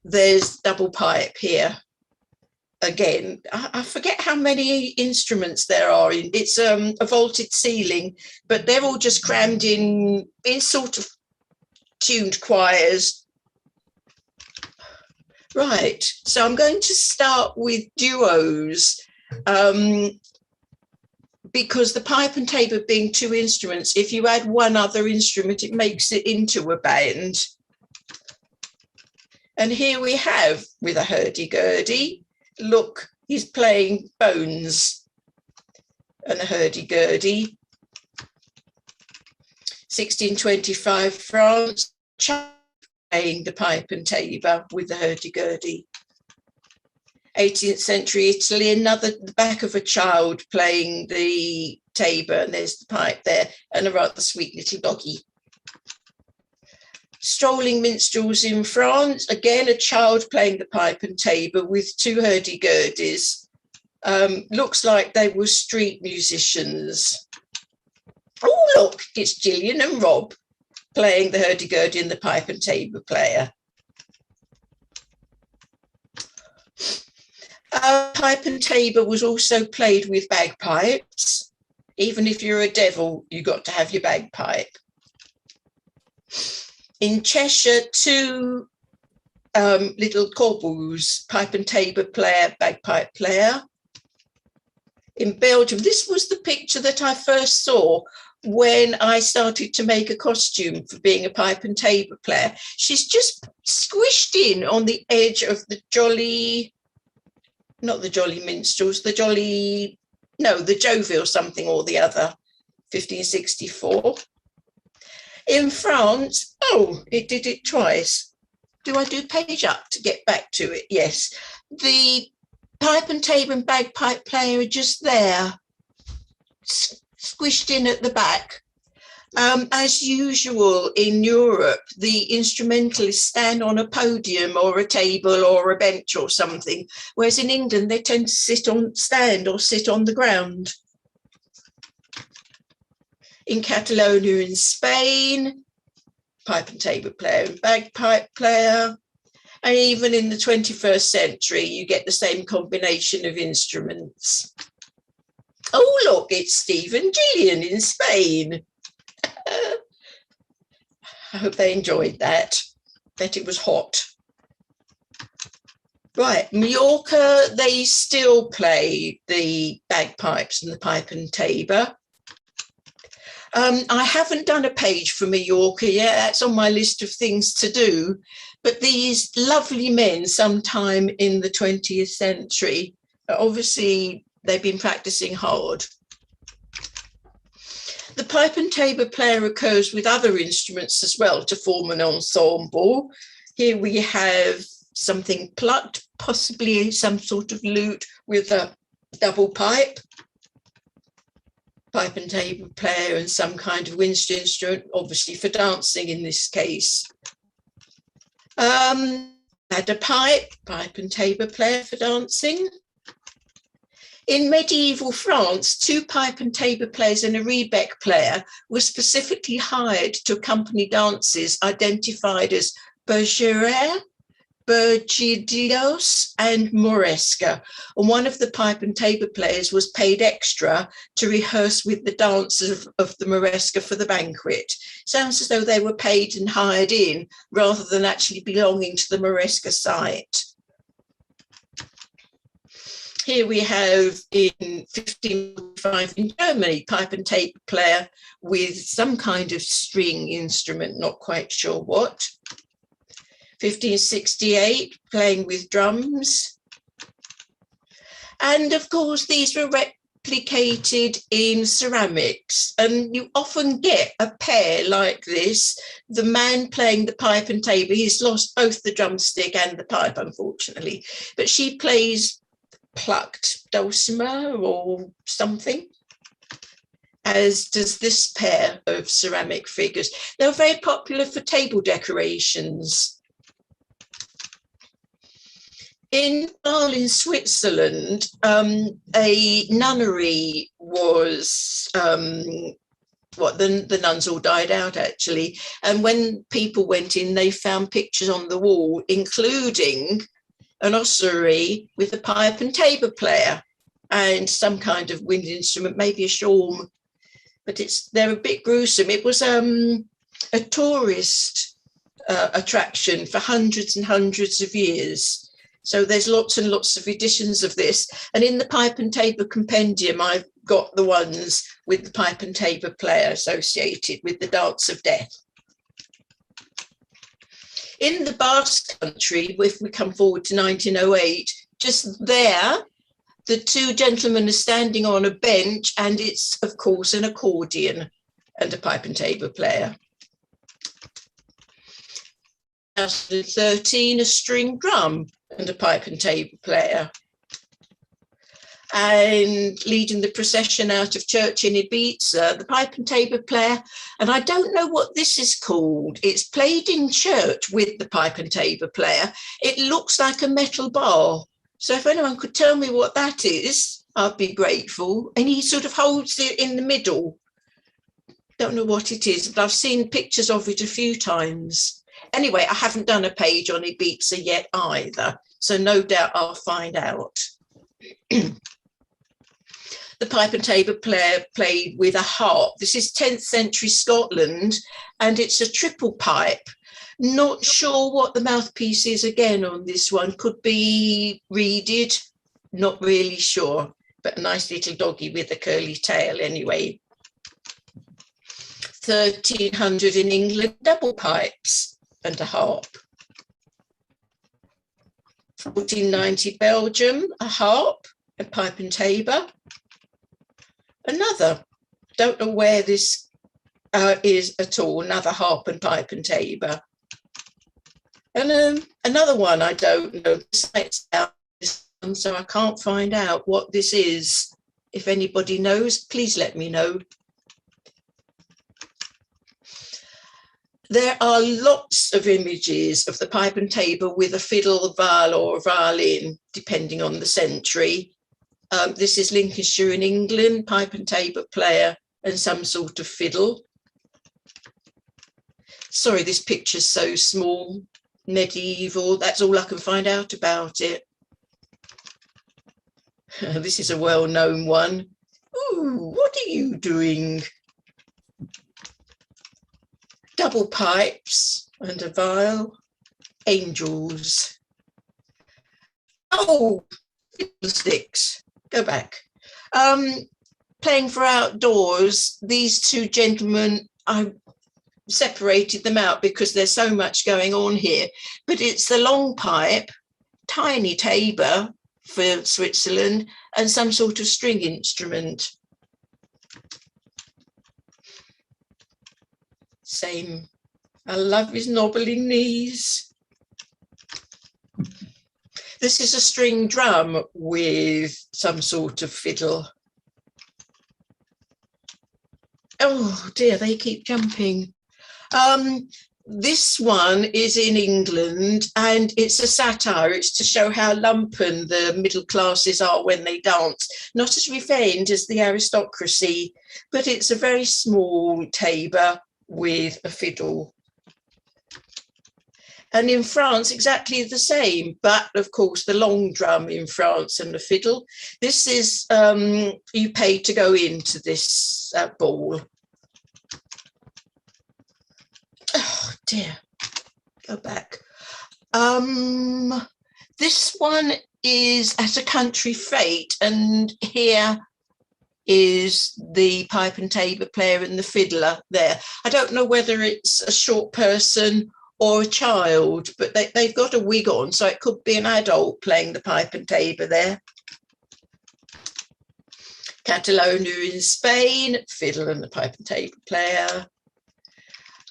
there's double pipe here. Again, I forget how many instruments there are. It's a vaulted ceiling, but they're all just crammed in sort of tuned choirs. Right, so I'm going to start with duos. Because the pipe and tabor being two instruments, if you add one other instrument, it makes it into a band. And here we have, with a hurdy-gurdy, look, he's playing bones and a hurdy-gurdy. 1625 France, playing the pipe and tabor with the hurdy-gurdy. 18th century Italy, the back of a child playing the tabor, and there's the pipe there, and a rather sweet little doggy. Strolling minstrels in France, again, a child playing the pipe and tabor with two hurdy-gurdies. Looks like they were street musicians. Oh, look, it's Gillian and Rob playing the hurdy-gurdy and the pipe and tabor player. Pipe and tabor was also played with bagpipes. Even if you're a devil, you got to have your bagpipe. In Cheshire, two little corbeaus, pipe and tabor player, bagpipe player. In Belgium, this was the picture that I first saw when I started to make a costume for being a pipe and tabor player. She's just squished in on the edge of the jolly, not the Jolly Minstrels, the Jovial something or the other, 1564. In France, oh, it did it twice. Do I do page up to get back to it? Yes. The pipe and tabor and bagpipe player are just there, squished in at the back. As usual in Europe, the instrumentalists stand on a podium or a table or a bench or something, whereas in England they tend to stand or sit on the ground. In Catalonia in Spain, pipe and tabor player and bagpipe player. And even in the 21st century, you get the same combination of instruments. Oh, look, it's Steve and Gillian in Spain. I hope they enjoyed that, that it was hot. Right, Mallorca, they still play the bagpipes and the pipe and tabor. I haven't done a page for Mallorca yet, that's on my list of things to do, but these lovely men sometime in the 20th century, obviously they've been practicing hard. The pipe and tabor player occurs with other instruments as well to form an ensemble. Here we have something plucked, possibly some sort of lute with a double pipe. Pipe and tabor player and some kind of wind instrument, obviously for dancing in this case. Had a pipe and tabor player for dancing. In medieval France, two pipe and tabor players and a rebec player were specifically hired to accompany dances identified as bergère, bergidios, and moresca. And one of the pipe and tabor players was paid extra to rehearse with the dancers of the moresca for the banquet. Sounds as though they were paid and hired in rather than actually belonging to the moresca site. Here we have in 1505 in Germany, pipe and tabor player with some kind of string instrument, not quite sure what. 1568, playing with drums. And of course, these were replicated in ceramics, and you often get a pair like this. The man playing the pipe and tabor, he's lost both the drumstick and the pipe, unfortunately, but she plays plucked dulcimer or something, as does this pair of ceramic figures. They were very popular for table decorations. In Berlin, Switzerland, a nunnery was, the nuns all died out actually. And when people went in, they found pictures on the wall, including an ossuary with a pipe and tabor player and some kind of wind instrument, maybe a shawm. But they're a bit gruesome. It was a tourist attraction for hundreds and hundreds of years. So there's lots and lots of editions of this. And in the Pipe and Tabor Compendium, I've got the ones with the pipe and tabor player associated with the Dance of Death. In the Basque Country, if we come forward to 1908, just there, the two gentlemen are standing on a bench, and it's, of course, an accordion and a pipe and tabor player. 2013, a string drum and a pipe and tabor player. And leading the procession out of church in Ibiza, the pipe and tabor player, and I don't know what this is called. It's played in church with the pipe and tabor player. It looks like a metal bar. So if anyone could tell me what that is, I'd be grateful. And he sort of holds it in the middle. Don't know what it is, but I've seen pictures of it a few times. Anyway, I haven't done a page on Ibiza yet either, so no doubt I'll find out. The pipe and tabor player played with a harp. This is 10th century Scotland, and it's a triple pipe. Not sure what the mouthpiece is again on this one. Could be reeded, not really sure, but a nice little doggy with a curly tail anyway. 1300 in England, double pipes and a harp. 1490 Belgium, a harp, a pipe and tabor. Another, don't know where this is at all, another harp and pipe and tabor. And another one I don't know, so I can't find out what this is. If anybody knows, please let me know. There are lots of images of the pipe and tabor with a fiddle, viol or violin, depending on the century. This is Lincolnshire in England, pipe and tabor player and some sort of fiddle. Sorry, this picture's so small. Medieval, that's all I can find out about it. This is a well-known one. Ooh, what are you doing? Double pipes and a viol. Angels. Oh, fiddlesticks. Go back. Playing for outdoors, these two gentlemen, I separated them out because there's so much going on here, but it's the long pipe, tiny tabor for Switzerland, and some sort of string instrument. Same. I love his knobbling knees. This is a string drum with some sort of fiddle. Oh dear, they keep jumping. This one is in England, and it's a satire. It's to show how lumpen the middle classes are when they dance. Not as refined as the aristocracy, but it's a very small tabor with a fiddle. And in France, exactly the same, but of course the long drum in France and the fiddle. This is, you pay to go into this ball. Oh dear, go back. This one is at a country fete, and here is the pipe and tabor player and the fiddler there. I don't know whether it's a short person or a child, but they've got a wig on, so it could be an adult playing the pipe and tabor there. Catalonia in Spain, fiddle and the pipe and tabor player.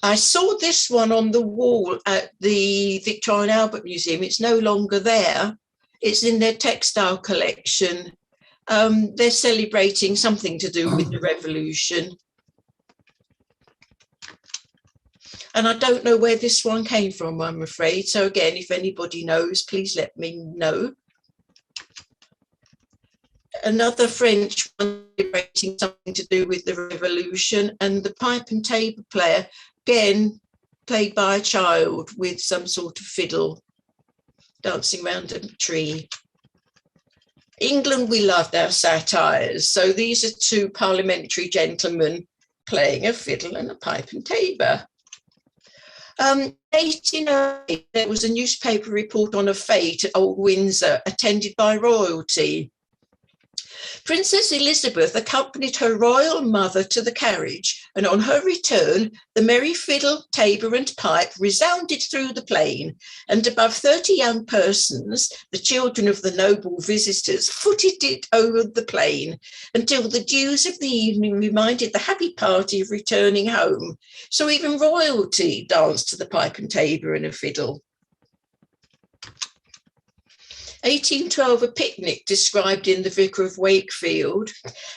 I saw this one on the wall at the Victoria and Albert Museum. It's no longer there. It's in their textile collection. They're celebrating something to do with the revolution. And I don't know where this one came from, I'm afraid. So again, if anybody knows, please let me know. Another French one celebrating something to do with the revolution, and the pipe and tabor player, again, played by a child with some sort of fiddle, dancing around a tree. England, we loved our satires. So these are two parliamentary gentlemen playing a fiddle and a pipe and tabor. 1808, there was a newspaper report on a fete at Old Windsor, attended by royalty. Princess Elizabeth accompanied her royal mother to the carriage, and on her return, the merry fiddle, tabor and pipe resounded through the plain, and above 30 young persons, the children of the noble visitors, footed it over the plain until the dews of the evening reminded the happy party of returning home. So even royalty danced to the pipe and tabor and a fiddle. 1812, a picnic described in The Vicar of Wakefield.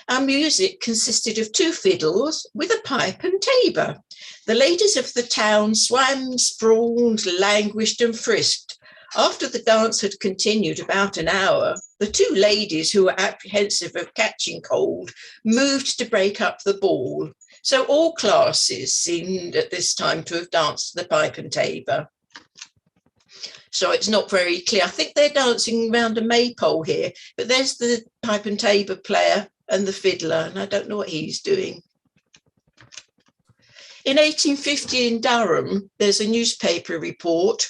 Our music consisted of 2 fiddles with a pipe and tabor. The ladies of the town swam, sprawled, languished and frisked. After the dance had continued about an hour, the 2 ladies, who were apprehensive of catching cold, moved to break up the ball. So all classes seemed at this time to have danced to the pipe and tabor. So it's not very clear. I think they're dancing around a maypole here, but there's the pipe and tabor player and the fiddler, and I don't know what he's doing. In 1850 in Durham, there's a newspaper report.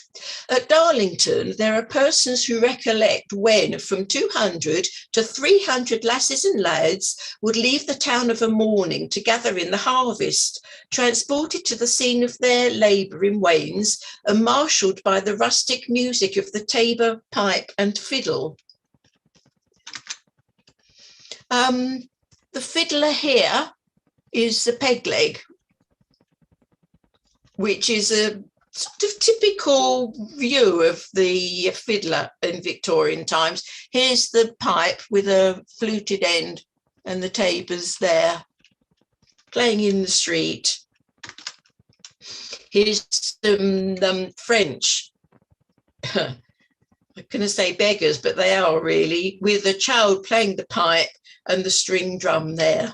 At Darlington, there are persons who recollect when from 200 to 300 lasses and lads would leave the town of a morning to gather in the harvest, transported to the scene of their labour in wains and marshalled by the rustic music of the tabor, pipe and fiddle. The fiddler here is the peg leg, which is a sort of typical view of the fiddler in Victorian times. Here's the pipe with a fluted end and the tabor's there, playing in the street. Here's some French, I'm going to say beggars, but they are really, with a child playing the pipe and the string drum there.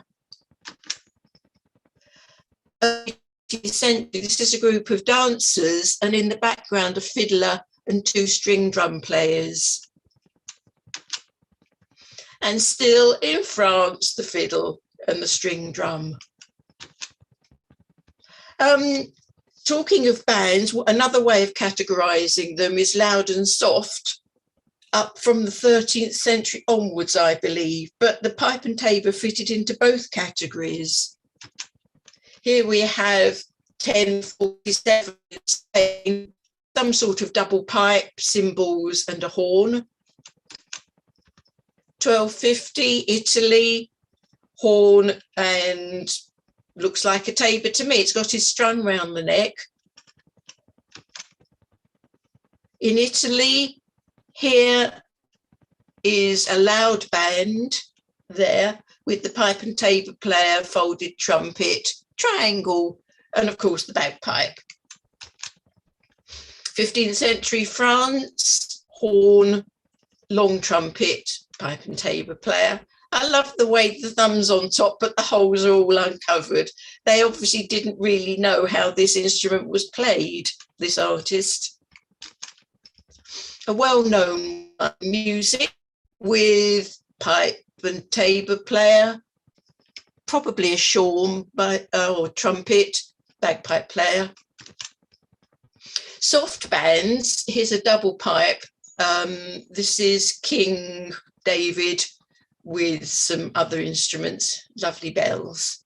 This is a group of dancers, and in the background a fiddler and 2 string drum players. And still in France, the fiddle and the string drum. Talking of bands, another way of categorising them is loud and soft, up from the 13th century onwards, I believe, but the pipe and tabor fitted into both categories. Here we have 1047 in Spain, some sort of double pipe, cymbals and a horn. 1250, Italy, horn and looks like a tabor to me. It's got his strung round the neck. In Italy, here is a loud band there with the pipe and tabor player, folded trumpet, triangle, and of course the bagpipe. 15th century France, horn, long trumpet, pipe and tabor player. I love the way the thumb's on top, but the holes are all uncovered. They obviously didn't really know how this instrument was played, this artist. A well-known music with pipe and tabor player, probably a shawm or trumpet, bagpipe player. Soft bands, here's a double pipe. This is King David with some other instruments, lovely bells.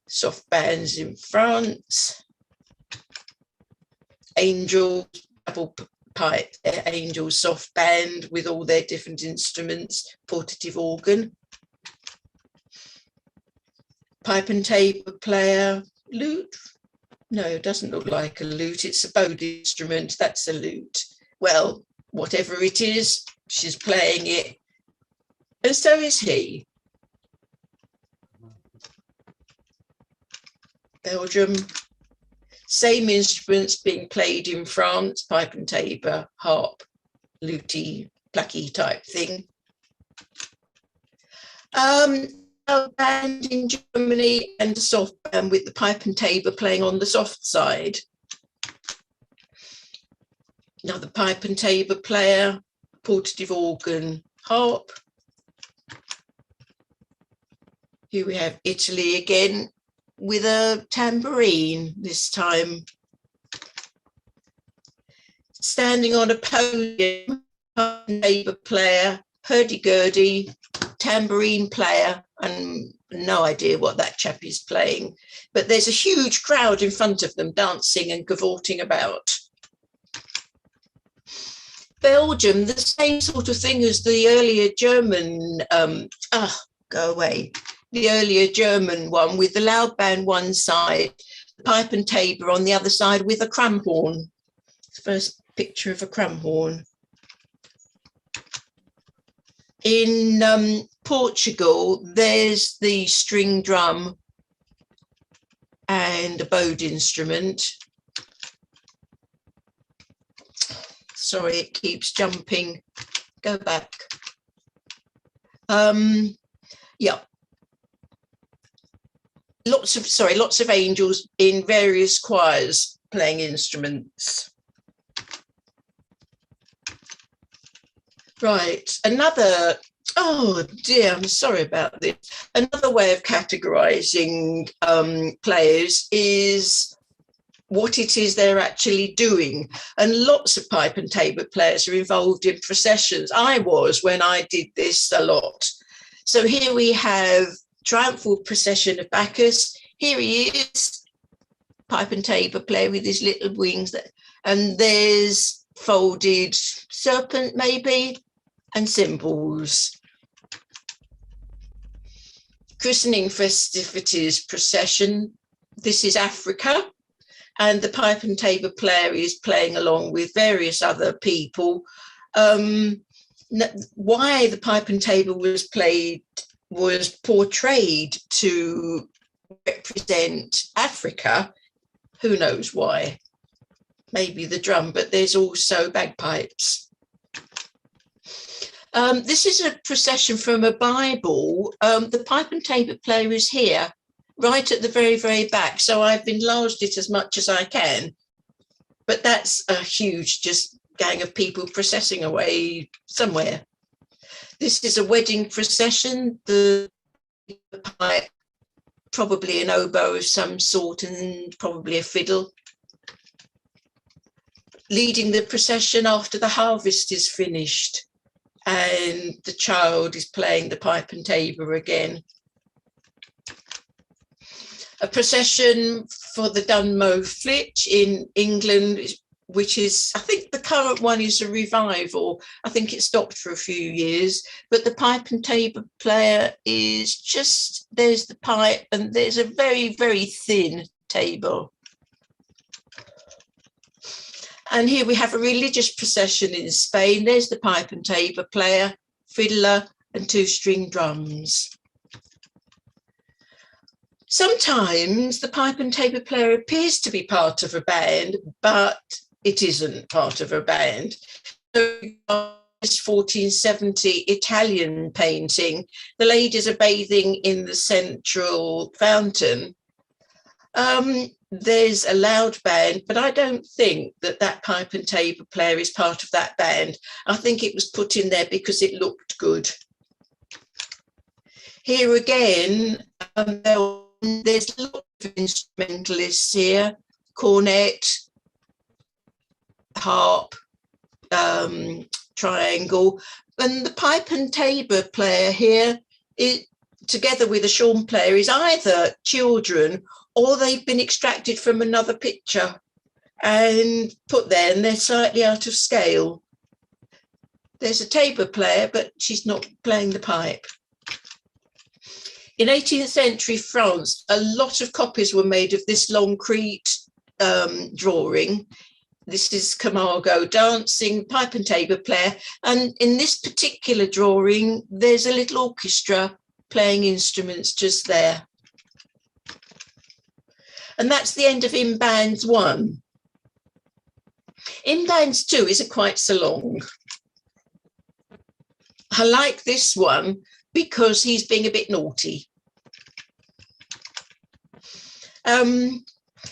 Soft bands in France. Angels, double pipe, Angels soft band with all their different instruments, portative organ, pipe and tabor player, lute. No, it doesn't look like a lute. It's a bowed instrument. That's a lute. Well, whatever it is, she's playing it. And so is he. Belgium. Same instruments being played in France, pipe and tabor, harp, lutey, plucky type thing. A band in Germany and a soft band with the pipe and tabor playing on the soft side. Another pipe and tabor player, portative organ, harp. Here we have Italy again with a tambourine this time. Standing on a podium, pipe and tabor player, hurdy-gurdy, tambourine player, and no idea what that chap is playing, but there's a huge crowd in front of them dancing and cavorting about. Belgium, the same sort of thing as the earlier German, the earlier German one with the loud band one side, the pipe and tabor on the other side with a crumb horn. First picture of a crumb horn. In Portugal, there's the string drum and a bowed instrument. Sorry, it keeps jumping. Go back. Yeah. Lots of angels in various choirs playing instruments. Right, another, oh dear, I'm sorry about this. Another way of categorizing players is what it is they're actually doing. And lots of pipe and tabor players are involved in processions. I was when I did this a lot. So here we have Triumphal Procession of Bacchus. Here he is, pipe and tabor player with his little wings. And there's folded serpent maybe, and cymbals. Christening festivities procession. This is Africa, and the pipe and tabor player is playing along with various other people. Why the pipe and tabor was portrayed to represent Africa, who knows why? Maybe the drum, but there's also bagpipes. This is a procession from a Bible. The pipe and tabor player is here, right at the very, very back. So I've enlarged it as much as I can. But that's a huge just gang of people processing away somewhere. This is a wedding procession. The pipe, probably an oboe of some sort, and probably a fiddle, leading the procession after the harvest is finished. And the child is playing the pipe and tabor again. A procession for the Dunmow Flute in England, which is, I think the current one is a revival. I think it stopped for a few years, but the pipe and tabor player is just, there's the pipe and there's a very, very thin tabor. And here we have a religious procession in Spain. There's the pipe and tabor player, fiddler, and two string drums. Sometimes the pipe and tabor player appears to be part of a band, but it isn't part of a band. So, this 1470 Italian painting, the ladies are bathing in the central fountain. There's a loud band, but I don't think that that pipe and tabor player is part of that band. I think it was put in there because it looked good. Here again, there's lots of instrumentalists here, cornet, harp, triangle, and the pipe and tabor player here, together with a shawm player, is either children or they've been extracted from another picture. and put there, and they're slightly out of scale. There's a tabor player, but she's not playing the pipe. In 18th century France, a lot of copies were made of this Longcrete drawing. This is Camargo dancing, pipe and tabor player. And in this particular drawing, there's a little orchestra playing instruments just there. And that's the end of In Bands 1. In Bands 2 isn't quite so long. I like this one because he's being a bit naughty. In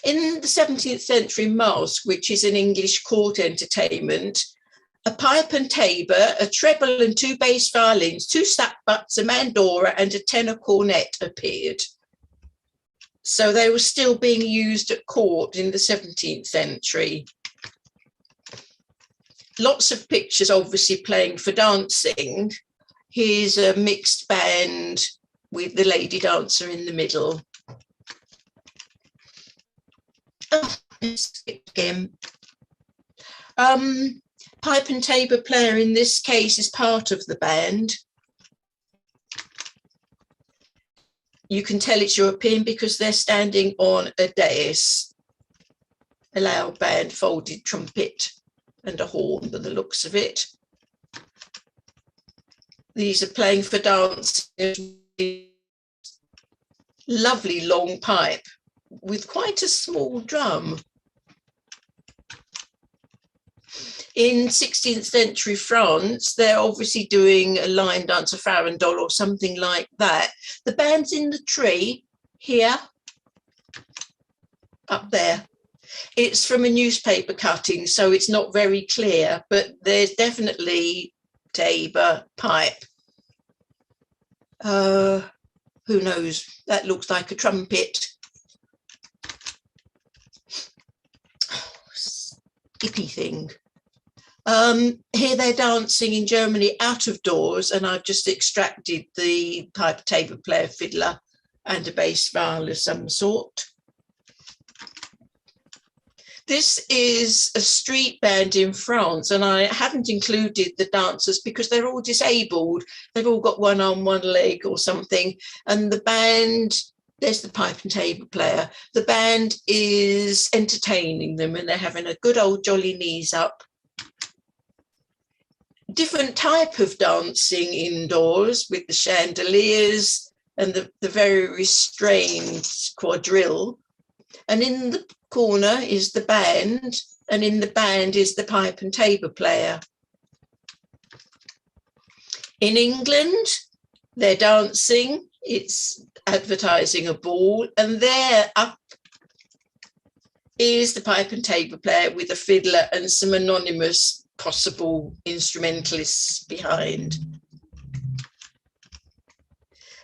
the 17th century masque, which is an English court entertainment, a pipe and tabor, a treble and 2 bass violins, 2 sackbuts, a mandora and a tenor cornet appeared. So they were still being used at court in the 17th century. Lots of pictures obviously playing for dancing. Here's a mixed band with the lady dancer in the middle. Oh, let's skip again. Pipe and tabor player in this case is part of the band. You can tell it's European because they're standing on a dais. A loud band, folded trumpet and a horn by the looks of it. These are playing for dance. Lovely long pipe with quite a small drum. In 16th century France, they're obviously doing a line dance, a farandole or something like that. The band's in the tree here, up there. It's from a newspaper cutting, so it's not very clear, but there's definitely tabor pipe. Who knows? That looks like a trumpet. Skippy thing. Here they're dancing in Germany out of doors, and I've just extracted the pipe tabor player, fiddler, and a bass viol of some sort. This is a street band in France, and I haven't included the dancers because they're all disabled. They've all got one arm, one leg or something. And the band, there's the pipe and tabor player. The band is entertaining them and they're having a good old jolly knees up. Different type of dancing indoors with the chandeliers and the very restrained quadrille. And in the corner is the band, and in the band is the pipe and tabor player. In England, they're dancing, it's advertising a ball, and there up is the pipe and tabor player with a fiddler and some anonymous possible instrumentalists behind.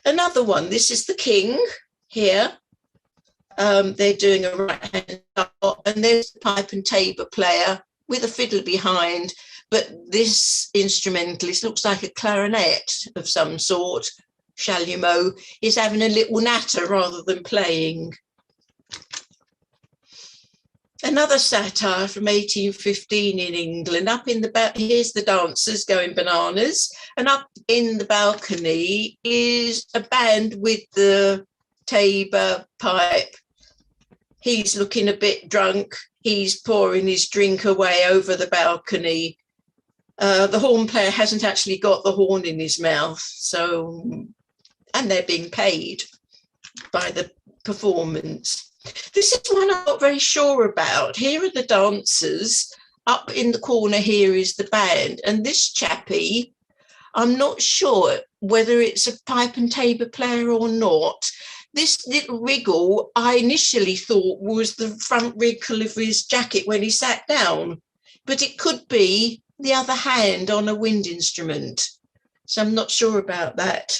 Another one, this is the king here. They're doing a right hand up, and there's the pipe and tabor player with a fiddle behind, but this instrumentalist looks like a clarinet of some sort. Chalumeau is having a little natter rather than playing. Another satire from 1815 in England. Up in the here's the dancers going bananas, and up in the balcony is a band with the tabor pipe. He's looking a bit drunk. He's pouring his drink away over the balcony. The horn player hasn't actually got the horn in his mouth, so, and they're being paid by the performance. This is one I'm not very sure about. Here are the dancers. Up in the corner here is the band, and this chappie, I'm not sure whether it's a pipe and tabor player or not. This little wriggle, I initially thought was the front wrinkle of his jacket when he sat down, but it could be the other hand on a wind instrument. So I'm not sure about that.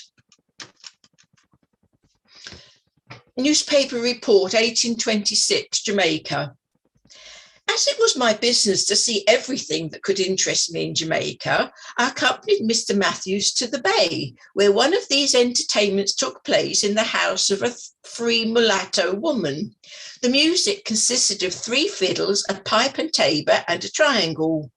Newspaper report, 1826, Jamaica. As it was my business to see everything that could interest me in Jamaica, I accompanied Mr. Matthews to the Bay, where one of these entertainments took place in the house of a free mulatto woman. The music consisted of 3 fiddles, a pipe and tabor, and a triangle.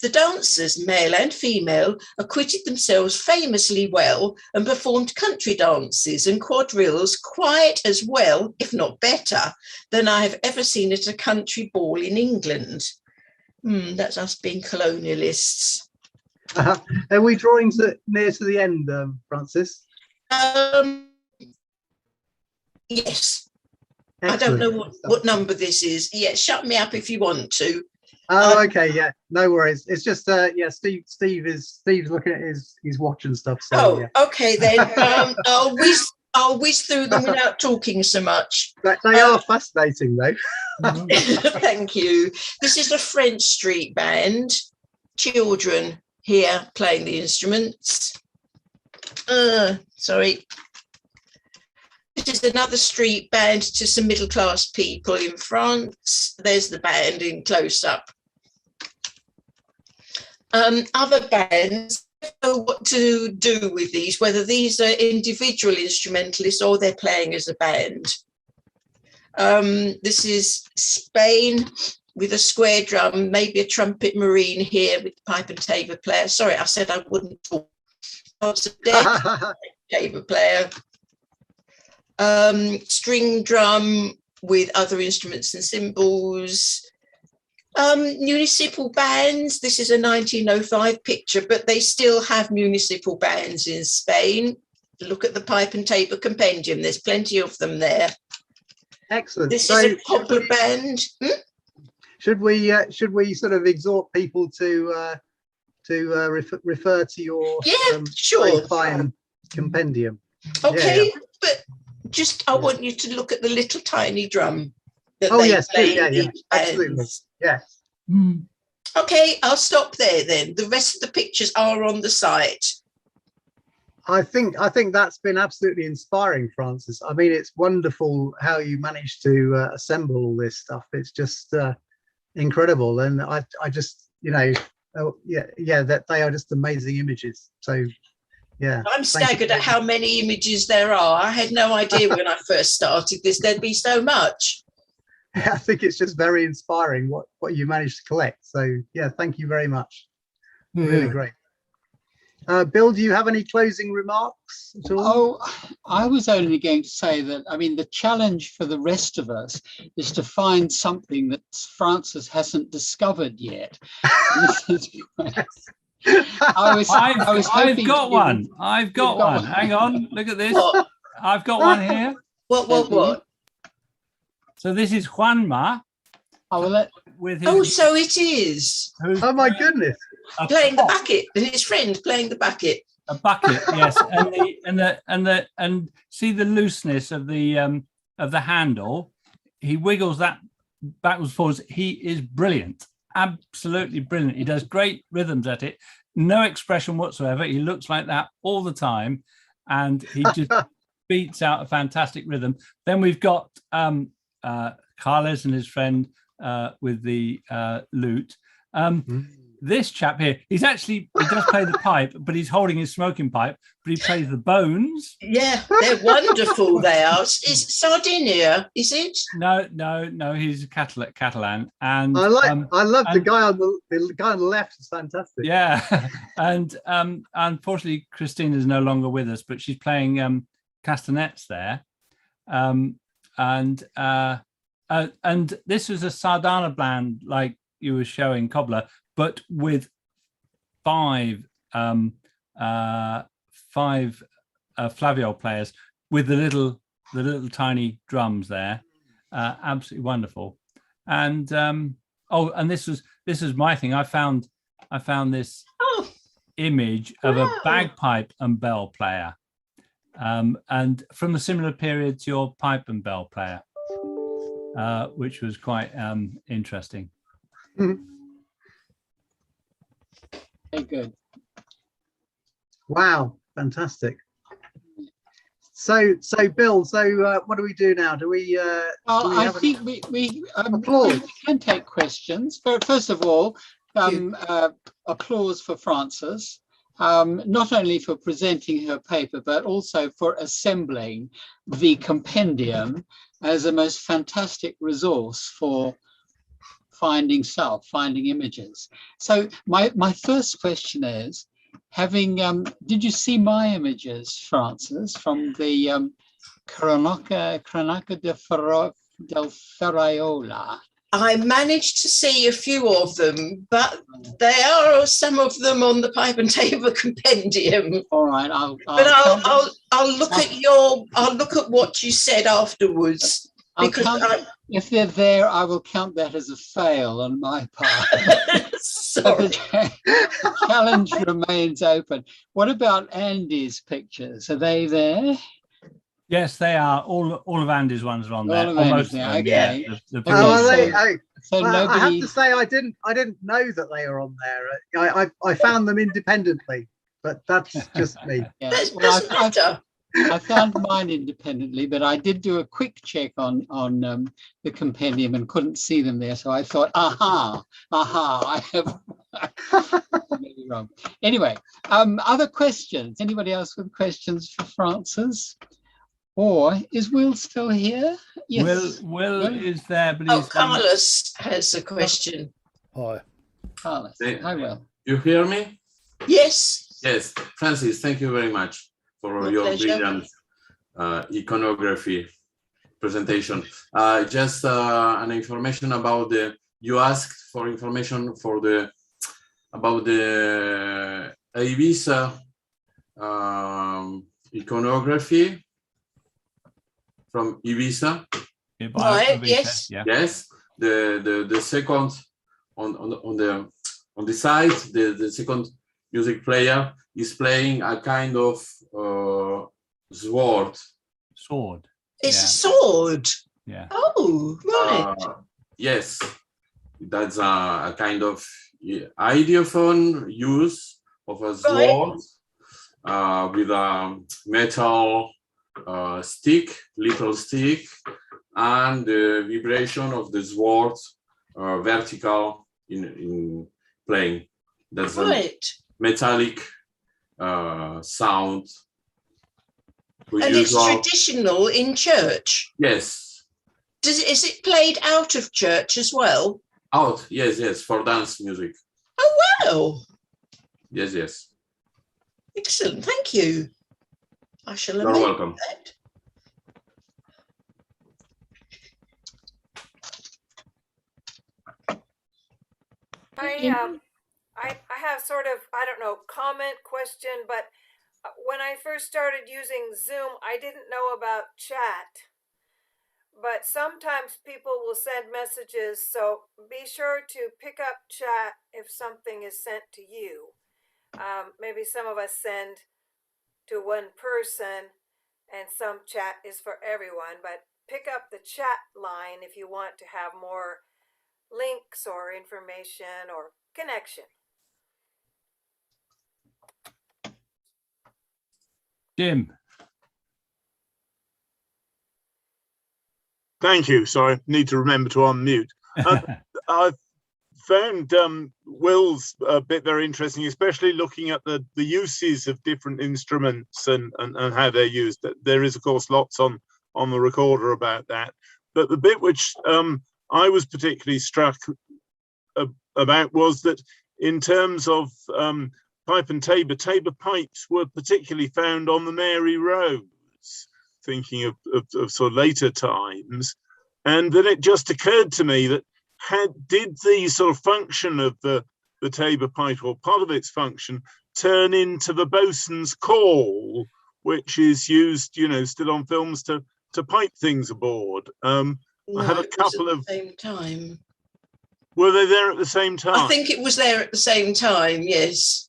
The dancers, male and female, acquitted themselves famously well and performed country dances and quadrilles quite as well, if not better, than I have ever seen at a country ball in England. That's us being colonialists. Are we drawing near to the end, Francis? Yes. Excellent. I don't know what number this is. Yeah, shut me up if you want to. Oh, okay, yeah, no worries. It's just yeah, Steve's looking at his watch and stuff. So, yeah. Okay then. I'll whiz through them without talking so much. They are fascinating, though. Thank you. This is a French street band. Children here playing the instruments. Sorry. This is another street band to some middle-class people in France. There's the band in close-up. Other bands, I don't know what to do with these, whether these are individual instrumentalists or they're playing as a band. This is Spain with a square drum, maybe a trumpet marine here with the pipe and tabor player. Sorry, I said I wouldn't talk. Lots of dead tabor player. String drum with other instruments and cymbals. Municipal bands. This is a 1905 picture, but they still have municipal bands in Spain. Look at the pipe and tabor compendium. There's plenty of them there. Excellent. This is a poplar band. Should we sort of exhort people to refer to your sure fine compendium? Okay, yeah. But just I want you to look at the little tiny drum. Yes, absolutely. Yes. Okay, I'll stop there then. The rest of the pictures are on the site. I think that's been absolutely inspiring, Francis. I mean, it's wonderful how you managed to assemble all this stuff. It's just incredible, and I just that they are just amazing images. So yeah, I'm staggered at how many images there are. I had no idea when I first started this there'd be so much. I think it's just very inspiring what you managed to collect. So yeah, thank you very much. Really great. Bill, do you have any closing remarks at all? Oh, I was only going to say that, I mean, the challenge for the rest of us is to find something that Francis hasn't discovered yet. I've got one. Hang on, look at this. What? I've got one here. What? So this is Juanma. So it is. Oh my goodness! Playing the bucket, and his friend playing the bucket. A bucket, yes, and see the looseness of the handle. He wiggles that backwards and forwards. He is brilliant, absolutely brilliant. He does great rhythms at it. No expression whatsoever. He looks like that all the time, and he just beats out a fantastic rhythm. Then we've got Carles and his friend with the lute. This chap here, he does play the pipe, but he's holding his smoking pipe, but he plays the bones. Yeah, they're wonderful. They are. Is Sardinia, is it? No, he's Catalan. And I love the guy on the left is fantastic. Yeah. And unfortunately Christina's no longer with us, but she's playing castanets there. And this was a sardana band like you were showing, cobbler, but with five flaviol players with the little tiny drums there. Absolutely wonderful. And and this is my thing. I found this image of a bagpipe and bell player, and from a similar period to your pipe and bell player, which was quite interesting. Very good. Wow, fantastic. So Bill, what do we do now? Do we? I think we can take questions. First of all, applause for Frances, not only for presenting her paper, but also for assembling the compendium as a most fantastic resource for finding self, finding images. So my first question is, did you see my images, Frances, from the Cronaca del Ferraiola? I managed to see a few of them, but there are some of them on the Pipe and Tabor compendium. All right, I'll look at what you said afterwards. If they're there, I will count that as a fail on my part. Sorry. The challenge remains open. What about Andy's pictures? Are they there? Yes, they are. All of Andy's ones are on there. All of Andy's there. Okay. I have to say, I didn't know that they are on there. I found them independently, but that's just me. Yeah. I found mine independently, but I did do a quick check on the compendium and couldn't see them there. So I thought, aha, I have maybe wrong. Anyway, other questions? Anybody else with questions for Frances? Or is Will still here? Yes. Will is there, but Carlos has a question. Hi. Carlos. Hi, Will. You hear me? Yes. Yes. Francis, thank you very much for your brilliant iconography presentation. Just an information about you asked for information about the Ibiza iconography from Ibiza. Right, yes. Yeah. Yes. The second on the side, the second music player is playing a kind of sword. It's a sword. Yeah. Oh, right. Yes, that's a kind of ideophone use of a sword with a metal little stick, and the vibration of the sword vertical in playing. That's right. Metallic sound. And it's traditional in church? Yes. Is it played out of church as well? Out, yes, for dance music. Oh, wow. Yes. Excellent, thank you. I shall You're welcome. That. I have sort of, I don't know, comment, question, but when I first started using Zoom, I didn't know about chat. But sometimes people will send messages, so be sure to pick up chat if something is sent to you. Maybe some of us send to one person and some chat is for everyone, but pick up the chat line if you want to have more links or information or connection. Jim. Thank you. Sorry, need to remember to unmute. I've found Will's bit very interesting, especially looking at the uses of different instruments and how they're used. There is, of course, lots on the recorder about that. But the bit which I was particularly struck about was that in terms of pipe and tabor pipes were particularly found on the Mary Roads, thinking of sort of later times. And then it just occurred to me that did the sort of function of the tabor pipe, or part of its function, turn into the bosun's call, which is used, still on films to pipe things aboard. No, I had a couple of... same time. Were they there at the same time? I think it was there at the same time, yes.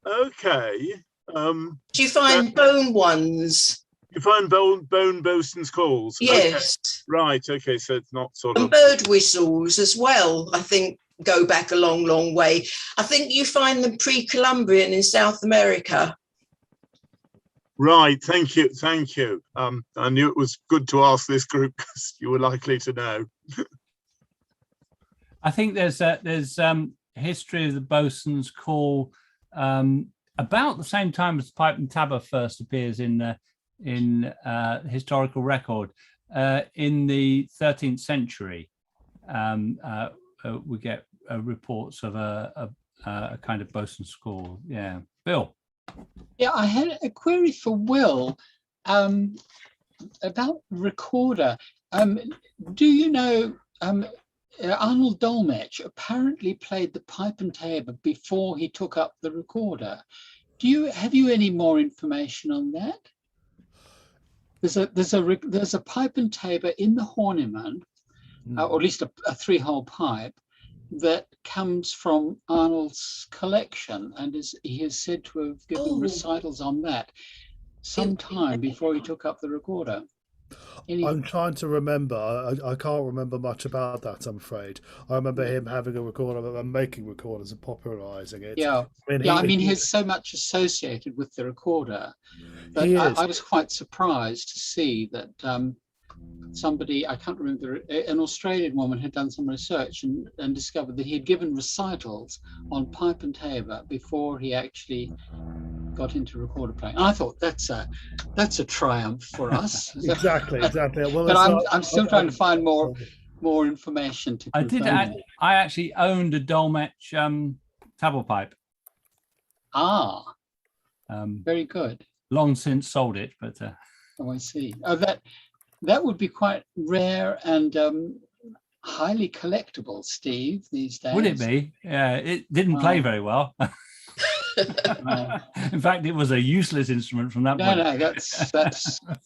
Okay. Do you find bone ones? You find bone bosun's calls? Yes. Okay. Right, okay, so it's not sort and of... bird whistles as well, I think, go back a long, long way. I think you find them pre-Columbian in South America. Right, thank you, thank you. I knew it was good to ask this group because you were likely to know. I think there's history of the bosun's call about the same time as pipe and tabor first appears in historical record in the 13th century. We get reports of a kind of bosun's call. Yeah, Bill. Yeah, I had a query for Will about recorder. Do you know Arnold Dolmetsch apparently played the pipe and tabor before he took up the recorder? Have you any more information on that? There's a pipe and tabor in the Horniman, or at least a 3-hole pipe that comes from Arnold's collection, and he is said to have given recitals on that some time before he took up the recorder. I'm trying to remember. I can't remember much about that, I'm afraid. I remember him having a recorder and making recorders and popularizing it. Yeah, I mean, he's so much associated with the recorder that I was quite surprised to see that somebody, I can't remember, an Australian woman had done some research and discovered that he had given recitals on pipe and tabor before he actually got into recorder playing. And I thought that's a triumph for us. Exactly. Well, but I'm still trying to find more information to confirm. I actually owned a Dolmetsch tabor pipe. Very good. Long since sold it, but oh, I see. Oh, that would be quite rare and highly collectible, Steve, these days. Would it be? Yeah, it didn't play very well. In fact, it was a useless instrument from that point. No,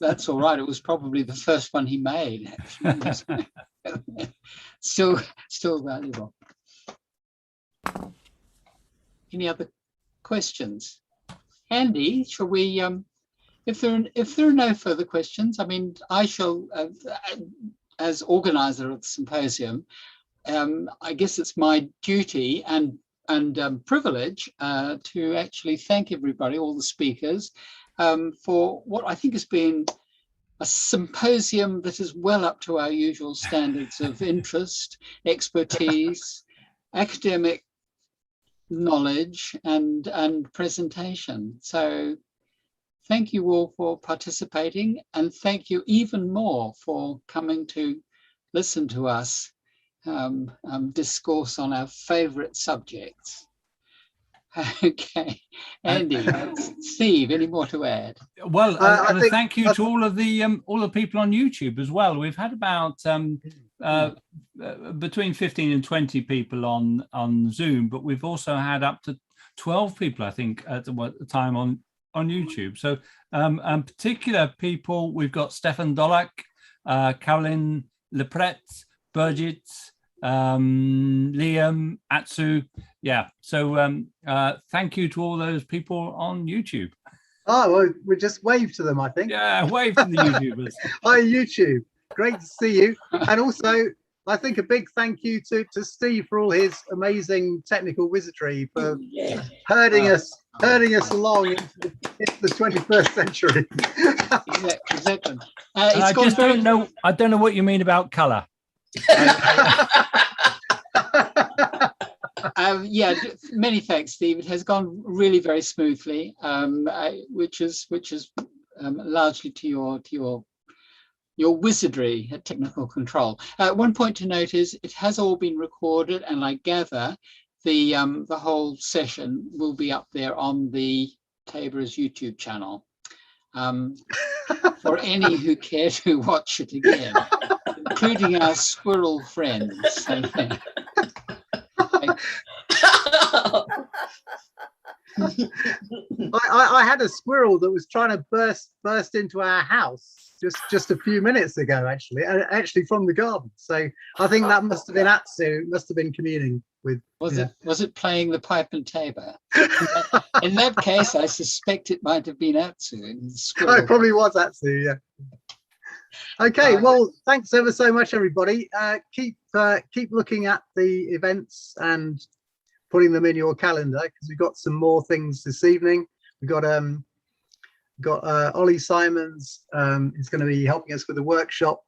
that's all right. It was probably the first one he made, actually. still valuable. Any other questions? Andy, shall we? If there are no further questions, I mean, I shall, as organizer of the symposium, I guess it's my duty and privilege to actually thank everybody, all the speakers, for what I think has been a symposium that is well up to our usual standards of interest, expertise, academic knowledge, and presentation. So thank you all for participating, and thank you even more for coming to listen to us discourse on our favorite subjects. Okay, Andy, Steve, any more to add? Well, and a thank you to all the people on YouTube as well. We've had about between 15 and 20 people on Zoom, but we've also had up to 12 people, I think, at the time on YouTube. So particular people, we've got Stefan Dolak, Caroline Lepret, Birgit, Liam, Atsu. Yeah, so thank you to all those people on YouTube. Oh, well, we just wave to them, I think. Yeah, wave to the YouTubers. Hi, YouTube. Great to see you. And also, I think a big thank you to Steve for all his amazing technical wizardry, for herding us along into the 21st century. Exactly. I just don't know. I don't know what you mean about colour. Yeah, many thanks, Steve. It has gone really very smoothly, which is largely to your wizardry at technical control. One point to note is it has all been recorded, and I gather the whole session will be up there on the Tabor's YouTube channel for any who care to watch it again, including our squirrel friends. I had a squirrel that was trying to burst into our house just a few minutes ago, actually from the garden. So I think that must have been Atsu. Must have been communing with. Was it playing the pipe and tabor? In that case, I suspect it might have been Atsu. It probably was Atsu. Yeah. Okay, well, thanks ever so much, everybody. Keep looking at the events and putting them in your calendar, because we've got some more things this evening. We've got got Ollie Simons is going to be helping us with a workshop,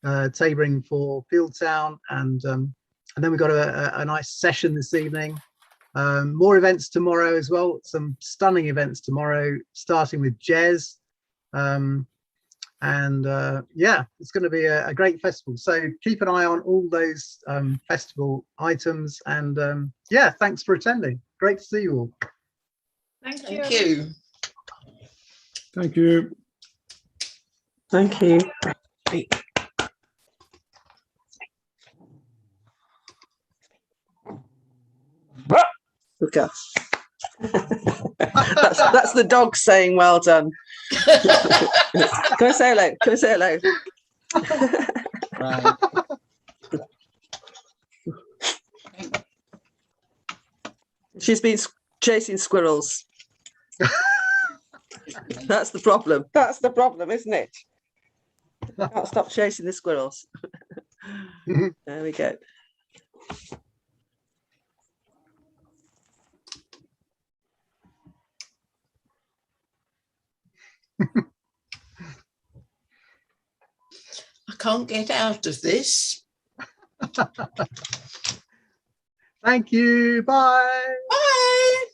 tabering for Fieldtown, and then we've got a nice session this evening. More events tomorrow as well. Some stunning events tomorrow, starting with Jez. Yeah, it's going to be a great festival. So keep an eye on all those festival items. And yeah, thanks for attending. Great to see you all. Thank you. Thank you. Thank you. Thank you. Okay. that's the dog saying well done. Can I say hello? Can I say hello? Right. She's been chasing squirrels. That's the problem. That's the problem, isn't it? Can't stop chasing the squirrels. There we go. I can't get out of this. Thank you. Bye. Bye.